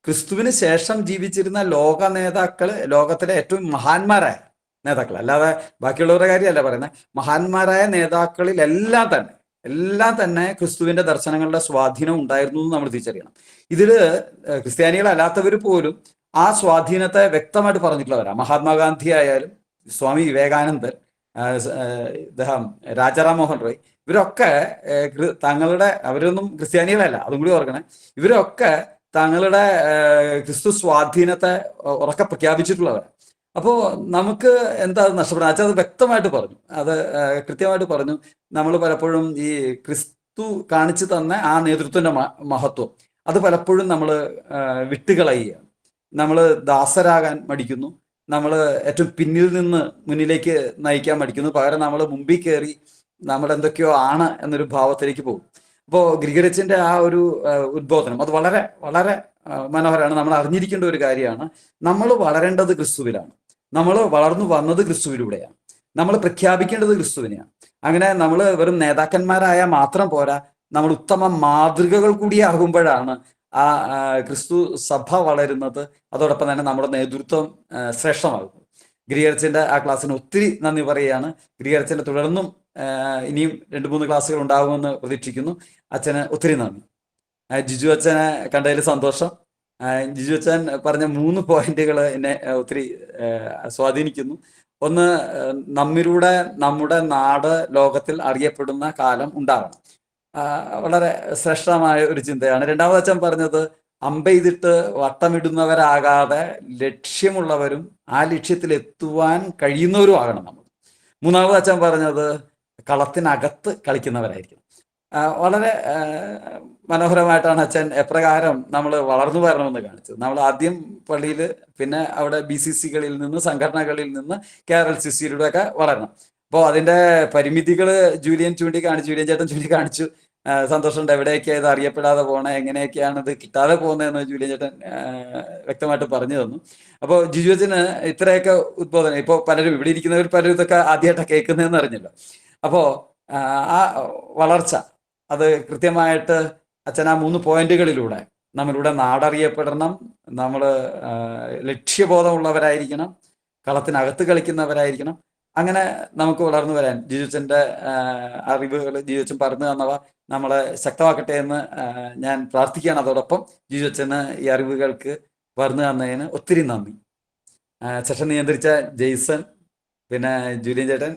ക്രിസ്തുവിന് ശേഷം ജീവിച്ചിരുന്ന ലോക നേതാക്കൾ, ലോകത്തിലെ ഏറ്റവും മഹാന്മാരായ നേതാക്കൾ, അല്ലാതെ ബാക്കിയുള്ളവരുടെ കാര്യമല്ല പറയുന്നത്, മഹാന്മാരായ നേതാക്കളിൽ എല്ലാം തന്നെ ക്രിസ്തുവിന്റെ ദർശനങ്ങളുടെ സ്വാധീനം ഉണ്ടായിരുന്നു എന്ന് നമ്മൾ തിരിച്ചറിയണം. ഇതിൽ ക്രിസ്ത്യാനികളല്ലാത്തവർ പോലും ആ സ്വാധീനത്തെ വ്യക്തമായിട്ട് പറഞ്ഞിട്ടുള്ളവരാണ്. മഹാത്മാഗാന്ധി ആയാലും, സ്വാമി വിവേകാനന്ദൻ, ഇദ്ദേഹം രാജാറാം മോഹൻ റോയ്, ഇവരൊക്കെ തങ്ങളുടെ, അവരൊന്നും ക്രിസ്ത്യാനികളല്ല, അതും കൂടി ഓർക്കണേ, ഇവരൊക്കെ തങ്ങളുടെ ക്രിസ്തു സ്വാധീനത്തെ ഉറക്കെ പ്രഖ്യാപിച്ചിട്ടുള്ളവരാണ്. അപ്പോൾ നമുക്ക് എന്താ നഷ്ടപ്പെടുന്നത്? അച്ഛൻ അത് വ്യക്തമായിട്ട് പറഞ്ഞു, അത് കൃത്യമായിട്ട് പറഞ്ഞു. നമ്മൾ പലപ്പോഴും ഈ ക്രിസ്തു കാണിച്ചു തന്ന ആ നേതൃത്വത്തിന്റെ മഹത്വം അത് പലപ്പോഴും നമ്മൾ വിട്ടുകളയുകയാണ്. നമ്മൾ ദാസരാകാൻ മടിക്കുന്നു, നമ്മൾ ഏറ്റവും പിന്നിൽ നിന്ന് മുന്നിലേക്ക് നയിക്കാൻ മടിക്കുന്നു. പകരം നമ്മൾ മുമ്പിൽ കയറി നമ്മൾ എന്തൊക്കെയോ ആണ് എന്നൊരു ഭാവത്തിലേക്ക് പോകും. അപ്പോൾ ഗ്രിഗറിയച്ചന്റെ ആ ഒരു ഉദ്ബോധനം അത് വളരെ വളരെ മനോഹരമാണ്. നമ്മൾ അറിഞ്ഞിരിക്കേണ്ട ഒരു കാര്യമാണ്. നമ്മൾ വളരേണ്ടത് ക്രിസ്തുവിലാണ്, നമ്മൾ വളർന്നു വന്നത് ക്രിസ്തുവിലൂടെയാണ്, നമ്മൾ പ്രഖ്യാപിക്കേണ്ടത് ക്രിസ്തുവിനെയാണ്. അങ്ങനെ നമ്മൾ വെറും നേതാക്കന്മാരായ മാത്രം പോരാ, നമ്മൾ ഉത്തമ മാതൃകകൾ കൂടിയാകുമ്പോഴാണ് ആ ക്രിസ്തു സഭ വളരുന്നത്. അതോടൊപ്പം തന്നെ നമ്മുടെ നേതൃത്വം ശ്രേഷ്ഠമാകുന്നത്. ഗ്രിഗറിയച്ചന്റെ ആ ക്ലാസ്സിന് ഒത്തിരി നന്ദി പറയുകയാണ്. ഗ്രിഗറിയച്ചന്റെ തുടർന്നും ഇനിയും 2-3 ക്ലാസ്സുകൾ ഉണ്ടാകുമെന്ന് പ്രതീക്ഷിക്കുന്നു. അച്ഛന് ഒത്തിരി നന്ദി. ജിജു അച്ഛനെ കണ്ടതിൽ സന്തോഷം. ജിജു അച്ഛൻ പറഞ്ഞ 3 പോയിന്റുകൾ എന്നെ ഒത്തിരി സ്വാധീനിക്കുന്നു. ഒന്ന്, നമ്മിലൂടെ നമ്മുടെ നാട് ലോകത്തിൽ അറിയപ്പെടുന്ന കാലം ഉണ്ടാകണം. വളരെ ശ്രേഷ്ഠമായ ഒരു ചിന്തയാണ്. രണ്ടാമത് അച്ഛൻ പറഞ്ഞത്, അമ്പെയ്തിട്ട് വട്ടമിടുന്നവരാകാതെ ലക്ഷ്യമുള്ളവരും ആ ലക്ഷ്യത്തിൽ എത്തുവാൻ കഴിയുന്നവരും ആകണം നമ്മൾ. മൂന്നാമത് അച്ഛൻ പറഞ്ഞത്, കളത്തിനകത്ത് കളിക്കുന്നവരായിരിക്കും. വളരെ മനോഹരമായിട്ടാണ് അച്ഛൻ എപ്രകാരം നമ്മൾ വളർന്നു വരണമെന്ന് കാണിച്ചത്. നമ്മൾ ആദ്യം പള്ളിയിൽ, പിന്നെ അവിടെ BCCകളിൽ നിന്ന്, സംഘടനകളിൽ നിന്ന്, KRLCCയിലൂടെ ഒക്കെ വളരണം. അപ്പോൾ അതിൻ്റെ പരിമിതികൾ ജൂലിയൻ ചേട്ടൻ ചൂണ്ടിക്കാണിച്ചു. സന്തോഷമുണ്ട്. എവിടെയൊക്കെയാണ് ഇത് അറിയപ്പെടാതെ പോകണേ, എങ്ങനെയൊക്കെയാണ് ഇത് കിട്ടാതെ പോകുന്നതെന്ന് ജൂലിയൻ ചേട്ടൻ വ്യക്തമായിട്ട് പറഞ്ഞു തന്നു. അപ്പോൾ ജിജു അച്ഛന് ഇത്രയൊക്കെ ഉദ്ബോധനം, ഇപ്പോൾ പലരും ഇവിടെ ഇരിക്കുന്നവർ പലരും ഇതൊക്കെ ആദ്യമായിട്ടാണ് കേൾക്കുന്നതെന്ന് അറിഞ്ഞല്ലോ. അപ്പോൾ ആ വളർച്ച അത് കൃത്യമായിട്ട് അച്ഛൻ ആ 3 പോയിന്റുകളിലൂടെ, നമ്മളിവിടെ നാടറിയപ്പെടണം, നമ്മൾ ലക്ഷ്യബോധമുള്ളവരായിരിക്കണം, കളത്തിനകത്ത് കളിക്കുന്നവരായിരിക്കണം. അങ്ങനെ നമുക്ക് വളർന്നു വരാൻ ജിജുച്ചൻ്റെ അറിവുകൾ, ജിജുച്ചൻ പറഞ്ഞു തന്നവ നമ്മളെ ശക്തമാക്കട്ടെ എന്ന് ഞാൻ പ്രാർത്ഥിക്കുകയാണ്. അതോടൊപ്പം ജിജുച്ചന് ഈ അറിവുകൾക്ക് പറഞ്ഞു തന്നതിന് ഒത്തിരി നന്ദി. സെഷൻ നിയന്ത്രിച്ച ജെയ്സൺ, പിന്നെ ജൂലിയൻ ചേട്ടൻ,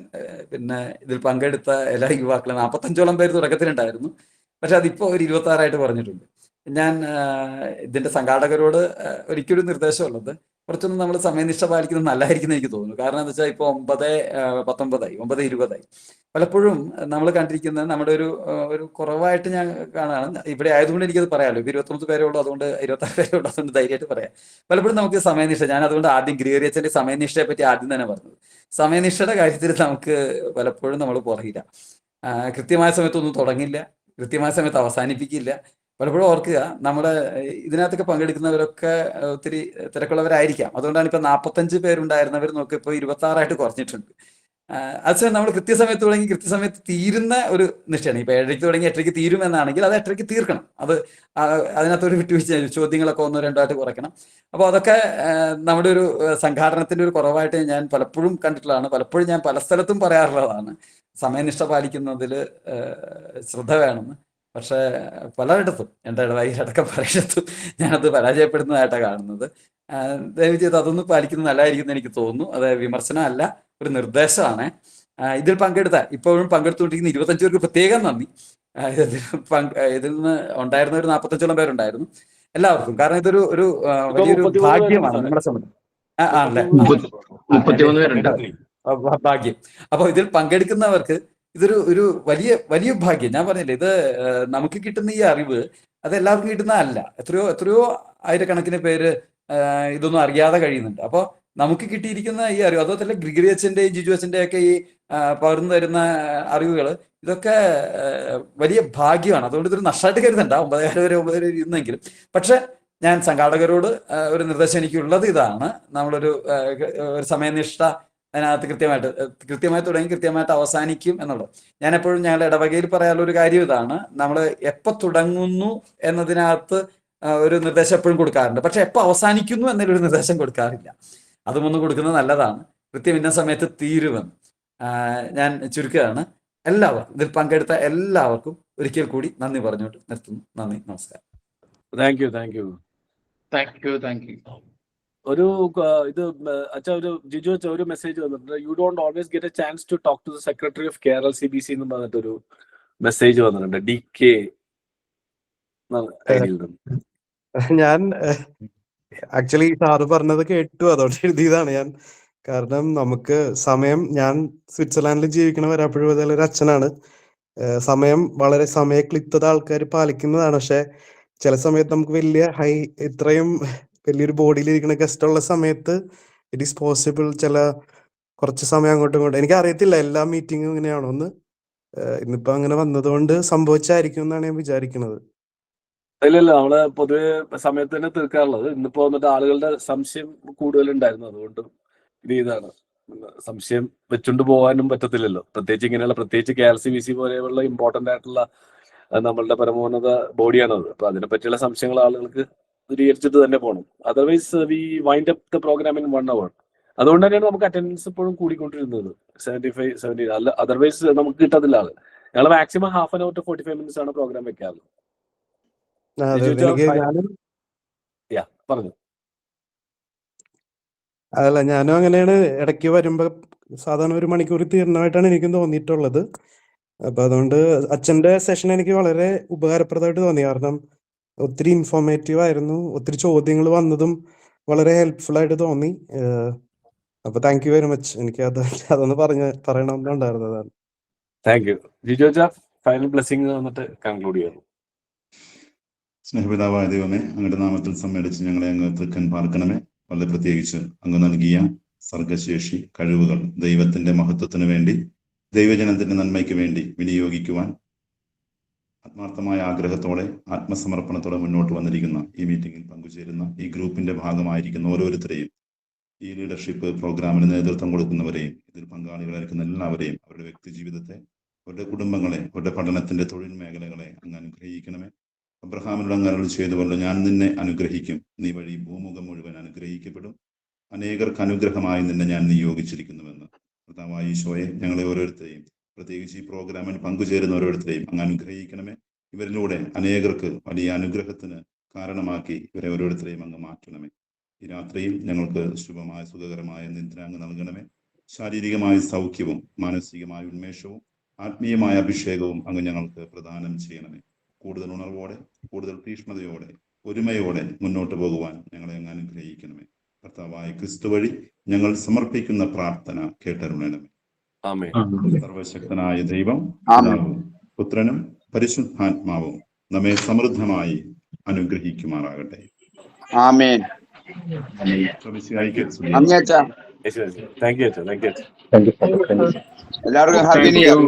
പിന്നെ ഇതിൽ പങ്കെടുത്ത എല്ലാ യുവാക്കളും 45ഓളം പേര് തുടക്കത്തിലുണ്ടായിരുന്നു. പക്ഷെ അതിപ്പോൾ ഒരു 26 പറഞ്ഞിട്ടുണ്ട്. ഞാൻ ഇതിൻ്റെ സംഘാടകരോട് ഒരിക്കലും നിർദ്ദേശമുള്ളത്, കുറച്ചൊന്നും നമ്മൾ സമയനിഷ്ഠ പാലിക്കുന്നത് നല്ലതായിരിക്കും എനിക്ക് തോന്നുന്നു. കാരണം എന്താ വെച്ചാൽ ഇപ്പോൾ 9:19 9:20 പലപ്പോഴും നമ്മൾ കണ്ടിരിക്കുന്നത് നമ്മുടെ ഒരു കുറവായിട്ട് ഞാൻ കാണാണ്. ഇവിടെ ആയതുകൊണ്ട് എനിക്കത് പറയാമല്ലോ. ഇപ്പോൾ 29 പേരേ ഉള്ളൂ, അതുകൊണ്ട് 26 പേരേ ഉള്ളൂ, അതുകൊണ്ട് ധൈര്യമായിട്ട് പറയാം. പലപ്പോഴും നമുക്ക് സമയനിഷ്ഠ, ഞാൻ അതുകൊണ്ട് ആദ്യം ഗ്രിഗറിയച്ചൻ്റെ സമയനിഷ്ഠയെ പറ്റി ആദ്യം തന്നെ പറഞ്ഞത്. സമയനിഷ്ഠയുടെ കാര്യത്തിൽ നമുക്ക് പലപ്പോഴും നമ്മൾ പുറകില്ല. കൃത്യമായ സമയത്തൊന്നും തുടങ്ങില്ല, കൃത്യമായ സമയത്ത് അവസാനിപ്പിക്കില്ല. പലപ്പോഴും ഓർക്കുക, നമ്മുടെ ഇതിനകത്തൊക്കെ പങ്കെടുക്കുന്നവരൊക്കെ ഒത്തിരി തിരക്കുള്ളവരായിരിക്കാം. അതുകൊണ്ടാണ് ഇപ്പം 45 പേരുണ്ടായിരുന്നവർ നോക്കി ഇപ്പോൾ 26 കുറഞ്ഞിട്ടുണ്ട്. അത് നമ്മൾ കൃത്യസമയത്ത് തുടങ്ങി കൃത്യസമയത്ത് തീരുന്ന ഒരു നിഷ്ഠയാണ്. ഇപ്പം 7:00 തുടങ്ങി 8:00 തീരുമെന്നാണെങ്കിൽ അത് 8:00 തീർക്കണം. അത് അതിനകത്തൊരു വിട്ടുവീഴ്ച, ചോദ്യങ്ങളൊക്കെ 1-2 കുറയ്ക്കണം. അപ്പോൾ അതൊക്കെ നമ്മുടെ ഒരു സംഘാടനത്തിൻ്റെ ഒരു കുറവായിട്ട് ഞാൻ പലപ്പോഴും കണ്ടിട്ടുള്ളതാണ്. പലപ്പോഴും ഞാൻ പല സ്ഥലത്തും പറയാറുള്ളതാണ്, സമയനിഷ്ഠ പാലിക്കുന്നതിൽ ശ്രദ്ധ വേണമെന്ന്. പക്ഷേ പലയിടത്തും, എൻ്റെ ഇടവകയിലടക്കം പലയിടത്തും ഞാനത് പരാജയപ്പെടുന്നതായിട്ടാണ് കാണുന്നത്. ദയവ് ചെയ്ത് അതൊന്നും പാലിക്കുന്നത് നല്ലതായിരിക്കും എന്ന് എനിക്ക് തോന്നുന്നു. അത് വിമർശനമല്ല, ഒരു നിർദ്ദേശമാണ്. ഇതിൽ ഇപ്പോഴും പങ്കെടുത്തുകൊണ്ടിരിക്കുന്ന 25 പേർക്ക് പ്രത്യേകം നന്ദി. ഇതിൽ നിന്ന് ഉണ്ടായിരുന്ന ഒരു 45ഓളം പേരുണ്ടായിരുന്നു. എല്ലാവർക്കും, കാരണം ഇതൊരു വലിയൊരു ഭാഗ്യമാണ് നമ്മളെ സംബന്ധിച്ച്. ഭാഗ്യം. അപ്പോൾ ഇതിൽ പങ്കെടുക്കുന്നവർക്ക് ഇതൊരു വലിയ ഭാഗ്യം. ഞാൻ പറഞ്ഞില്ലേ, ഇത് നമുക്ക് കിട്ടുന്ന ഈ അറിവ് അത് എല്ലാവർക്കും കിട്ടുന്നതല്ല. എത്രയോ ആയിരക്കണക്കിന് പേര് ഇതൊന്നും അറിയാതെ കഴിയുന്നുണ്ട്. അപ്പോൾ നമുക്ക് കിട്ടിയിരിക്കുന്ന ഈ അറിവ്, അതുപോലെ ഗ്രിഗറിയച്ചൻ്റെയും ജിജു അച്ഛൻ്റെ ഒക്കെ ഈ പകർന്നു തരുന്ന അറിവുകൾ, ഇതൊക്കെ വലിയ ഭാഗ്യമാണ്. അതുകൊണ്ട് ഇതൊരു നഷ്ടമായിട്ട് കരുതണ്ട, 9:00 ഇരുന്നെങ്കിലും. പക്ഷെ ഞാൻ സംഘാടകരോട് ഒരു നിർദ്ദേശം എനിക്കുള്ളത് ഇതാണ്, നമ്മളൊരു സമയനിഷ്ഠ അതിനകത്ത് കൃത്യമായി തുടങ്ങി കൃത്യമായിട്ട് അവസാനിക്കും എന്നുള്ളത്. ഞാൻ എപ്പോഴും ഞങ്ങളുടെ ഇടവകയിൽ പറയാനുള്ള ഒരു കാര്യം ഇതാണ്, നമ്മൾ എപ്പോൾ തുടങ്ങുന്നു എന്നതിനകത്ത് ഒരു നിർദ്ദേശം എപ്പോഴും കൊടുക്കാറുണ്ട്. പക്ഷെ എപ്പോൾ അവസാനിക്കുന്നു എന്നൊരു നിർദ്ദേശം കൊടുക്കാറില്ല. അതും ഒന്ന് കൊടുക്കുന്നത് നല്ലതാണ്. കൃത്യം ഇന്ന സമയത്ത് തീരുമെന്ന് ഞാൻ ചുരുക്കുകയാണ്. എല്ലാവർക്കും, ഇതിൽ പങ്കെടുത്ത എല്ലാവർക്കും ഒരിക്കൽ കൂടി നന്ദി പറഞ്ഞുകൊണ്ട് നിർത്തുന്നു. നന്ദി, നമസ്കാരം. Thank you. ഒരു ഇത് അച്ഛാ ഒരു ജിജു അച്ഛാ ഒരു മെസ്സേജ് വന്നിട്ടുണ്ട്. You don't always get a chance to talk to the secretary of KRLCBC എന്ന് പറഞ്ഞിട്ടൊരു മെസ്സേജ് വന്നിട്ടുണ്ട്. DK ഐഡിയിൽ നിന്ന്. ഞാൻ ആക്ച്വലി സാറ് പറഞ്ഞത് കേട്ടു, അതോടെ എഴുതിയതാണ് ഞാൻ. കാരണം നമുക്ക് സമയം, ഞാൻ സ്വിറ്റ്സർലാൻഡിൽ ജീവിക്കണ വരാപ്പോഴും ഒരു അച്ഛനാണ്. സമയം വളരെ സമയക്ലിപ്തത ആൾക്കാർ പാലിക്കുന്നതാണ്. പക്ഷെ ചില സമയത്ത് നമുക്ക് ഇത്രയും വലിയൊരു ബോഡിയിലിരിക്കുന്ന ഗസ്റ്റ് ഉള്ള സമയത്ത് ഇറ്റ് ഈസ് പോസിബിൾ കുറച്ച് സമയം അങ്ങോട്ടും ഇങ്ങോട്ടും. എനിക്ക് അറിയത്തില്ല എല്ലാ മീറ്റിങ്ങും ഇങ്ങനെയാണോന്ന്. ഇന്നിപ്പോ അങ്ങനെ വന്നതുകൊണ്ട് സംഭവിച്ചായിരിക്കും എന്നാണ് ഞാൻ വിചാരിക്കുന്നത്. ഇല്ല, നമ്മള് പൊതുവെ സമയത്ത് തന്നെ തീർക്കാറുള്ളത്. ഇന്നിപ്പോ വന്നിട്ട് ആളുകളുടെ സംശയം കൂടുതലുണ്ടായിരുന്നു, അതുകൊണ്ട് ഇത് ചെയ്താണ്. സംശയം വെച്ചുകൊണ്ട് പോകാനും പറ്റത്തില്ലല്ലോ, പ്രത്യേകിച്ച് KRLCBC പോലെയുള്ള ഇമ്പോർട്ടന്റ് ആയിട്ടുള്ള നമ്മളുടെ പരമോന്നത ബോഡിയാണത്. അപ്പൊ അതിനെ പറ്റിയുള്ള സംശയങ്ങൾ ആളുകൾക്ക് ദൂരീകരിച്ചിട്ട് തന്നെ പോകണം. Otherwise we wind up the programme in 1 hour. അതുകൊണ്ട് തന്നെയാണ് നമുക്ക് അറ്റൻഡൻസ് ഇപ്പോഴും കൂടിക്കൊണ്ടിരുന്നത്, 75, 70. അല്ല, അതർവൈസ് നമുക്ക് കിട്ടത്തില്ല ആള്. ഞങ്ങൾ maximum half an hour to 45 minutes ആണ് പ്രോഗ്രാം വെക്കാറ്. പറഞ്ഞു. അതല്ല, ഞാനും അങ്ങനെയാണ്. ഇടയ്ക്ക് വരുമ്പോ സാധാരണ 1 മണിക്കൂർ തീർന്നതായിട്ടാണ് എനിക്കും തോന്നിയിട്ടുള്ളത്. അപ്പൊ അതുകൊണ്ട് അച്ഛന്റെ സെഷൻ എനിക്ക് വളരെ ഉപകാരപ്രദമായിട്ട് തോന്നി. കാരണം ഒത്തിരി ഇൻഫോർമേറ്റീവ് ആയിരുന്നു, ഒത്തിരി ചോദ്യങ്ങൾ വന്നതും വളരെ ഹെൽപ്ഫുൾ ആയിട്ട് തോന്നി. അപ്പൊ താങ്ക് യു വെരി മച്ച്. എനിക്ക് അതൊന്ന് പറയണമെന്നുണ്ടായിരുന്നതാണ്. Thank you. Jiju final blessing വന്നിട്ട് കൺക്ലൂഡ് ചെയ്യുന്നു. സ്നേഹപിതാവായ ദൈവമേ, അങ്ങയുടെ നാമത്തിൽ സമ്മേളിച്ച് ഞങ്ങളെ അങ്ങ് തൃക്കൻ പാർക്കണമേ. വളരെ പ്രത്യേകിച്ച് അങ്ങ് നൽകിയ സർഗശേഷി, കഴിവുകൾ ദൈവത്തിന്റെ മഹത്വത്തിന് വേണ്ടി, ദൈവജനത്തിന്റെ നന്മയ്ക്ക് വേണ്ടി വിനിയോഗിക്കുവാൻ ആത്മാർത്ഥമായ ആഗ്രഹത്തോടെ, ആത്മസമർപ്പണത്തോടെ മുന്നോട്ട് വന്നിരിക്കുന്ന ഈ മീറ്റിംഗിൽ പങ്കുചേരുന്ന ഈ ഗ്രൂപ്പിന്റെ ഭാഗമായിരിക്കുന്ന ഓരോരുത്തരെയും, ഈ ലീഡർഷിപ്പ് പ്രോഗ്രാമിന് നേതൃത്വം കൊടുക്കുന്നവരെയും, ഇതിൽ പങ്കാളികളായിരിക്കുന്ന എല്ലാവരെയും, അവരുടെ വ്യക്തി ജീവിതത്തെ, അവരുടെ കുടുംബങ്ങളെ, അവരുടെ പഠനത്തിന്റെ തൊഴിൽ മേഖലകളെ അങ്ങ് അനുഗ്രഹിക്കണമേ. അബ്രഹാമിനോട് അങ്ങ് അരുളി ചെയ്തുകൊണ്ട്, ഞാൻ നിന്നെ അനുഗ്രഹിക്കും, നീ വഴി ഭൂമുഖം മുഴുവൻ അനുഗ്രഹിക്കപ്പെടും, അനേകർക്ക് അനുഗ്രഹമായി നിന്നെ ഞാൻ നിയോഗിച്ചിരിക്കുന്നുവെന്ന്. കർത്താവായ ഈശോയെ, ഞങ്ങളെ ഓരോരുത്തരെയും, പ്രത്യേകിച്ച് ഈ പ്രോഗ്രാമിൽ പങ്കുചേരുന്ന ഓരോരുത്തരെയും അങ്ങ് അനുഗ്രഹിക്കണമേ. ഇവരിലൂടെ അനേകർക്ക് വലിയ അനുഗ്രഹത്തിന് കാരണമാക്കി ഇവരെ ഓരോരുത്തരെയും അങ്ങ് മാറ്റണമേ. ഈ രാത്രിയിൽ ഞങ്ങൾക്ക് ശുഭമായ സുഖകരമായ നിദ്ര അങ്ങ് നൽകണമേ. ശാരീരികമായ സൗഖ്യവും മാനസികമായ ഉന്മേഷവും ആത്മീയമായ അഭിഷേകവും അങ്ങ് ഞങ്ങൾക്ക് പ്രദാനം ചെയ്യണമേ. കൂടുതൽ ഉണർവോടെ, കൂടുതൽ തീക്ഷ്ണതയോടെ, ഒരുമയോടെ മുന്നോട്ട് പോകുവാൻ ഞങ്ങളെ അങ്ങ് അനുഗ്രഹിക്കണമേ. കർത്താവായ ക്രിസ്തു വഴി ഞങ്ങൾ സമർപ്പിക്കുന്ന പ്രാർത്ഥന കേട്ടരുളണമേ. സർവശക്തനായ ദൈവം, പിതാവും പുത്രനും പരിശുദ്ധാത്മാവും നമ്മെ സമൃദ്ധമായി അനുഗ്രഹിക്കുമാറാകട്ടെ. ആമേൻ. Thank you. എല്ലാവർക്കും ഹാപ്പി ന്യൂ ഇയർ.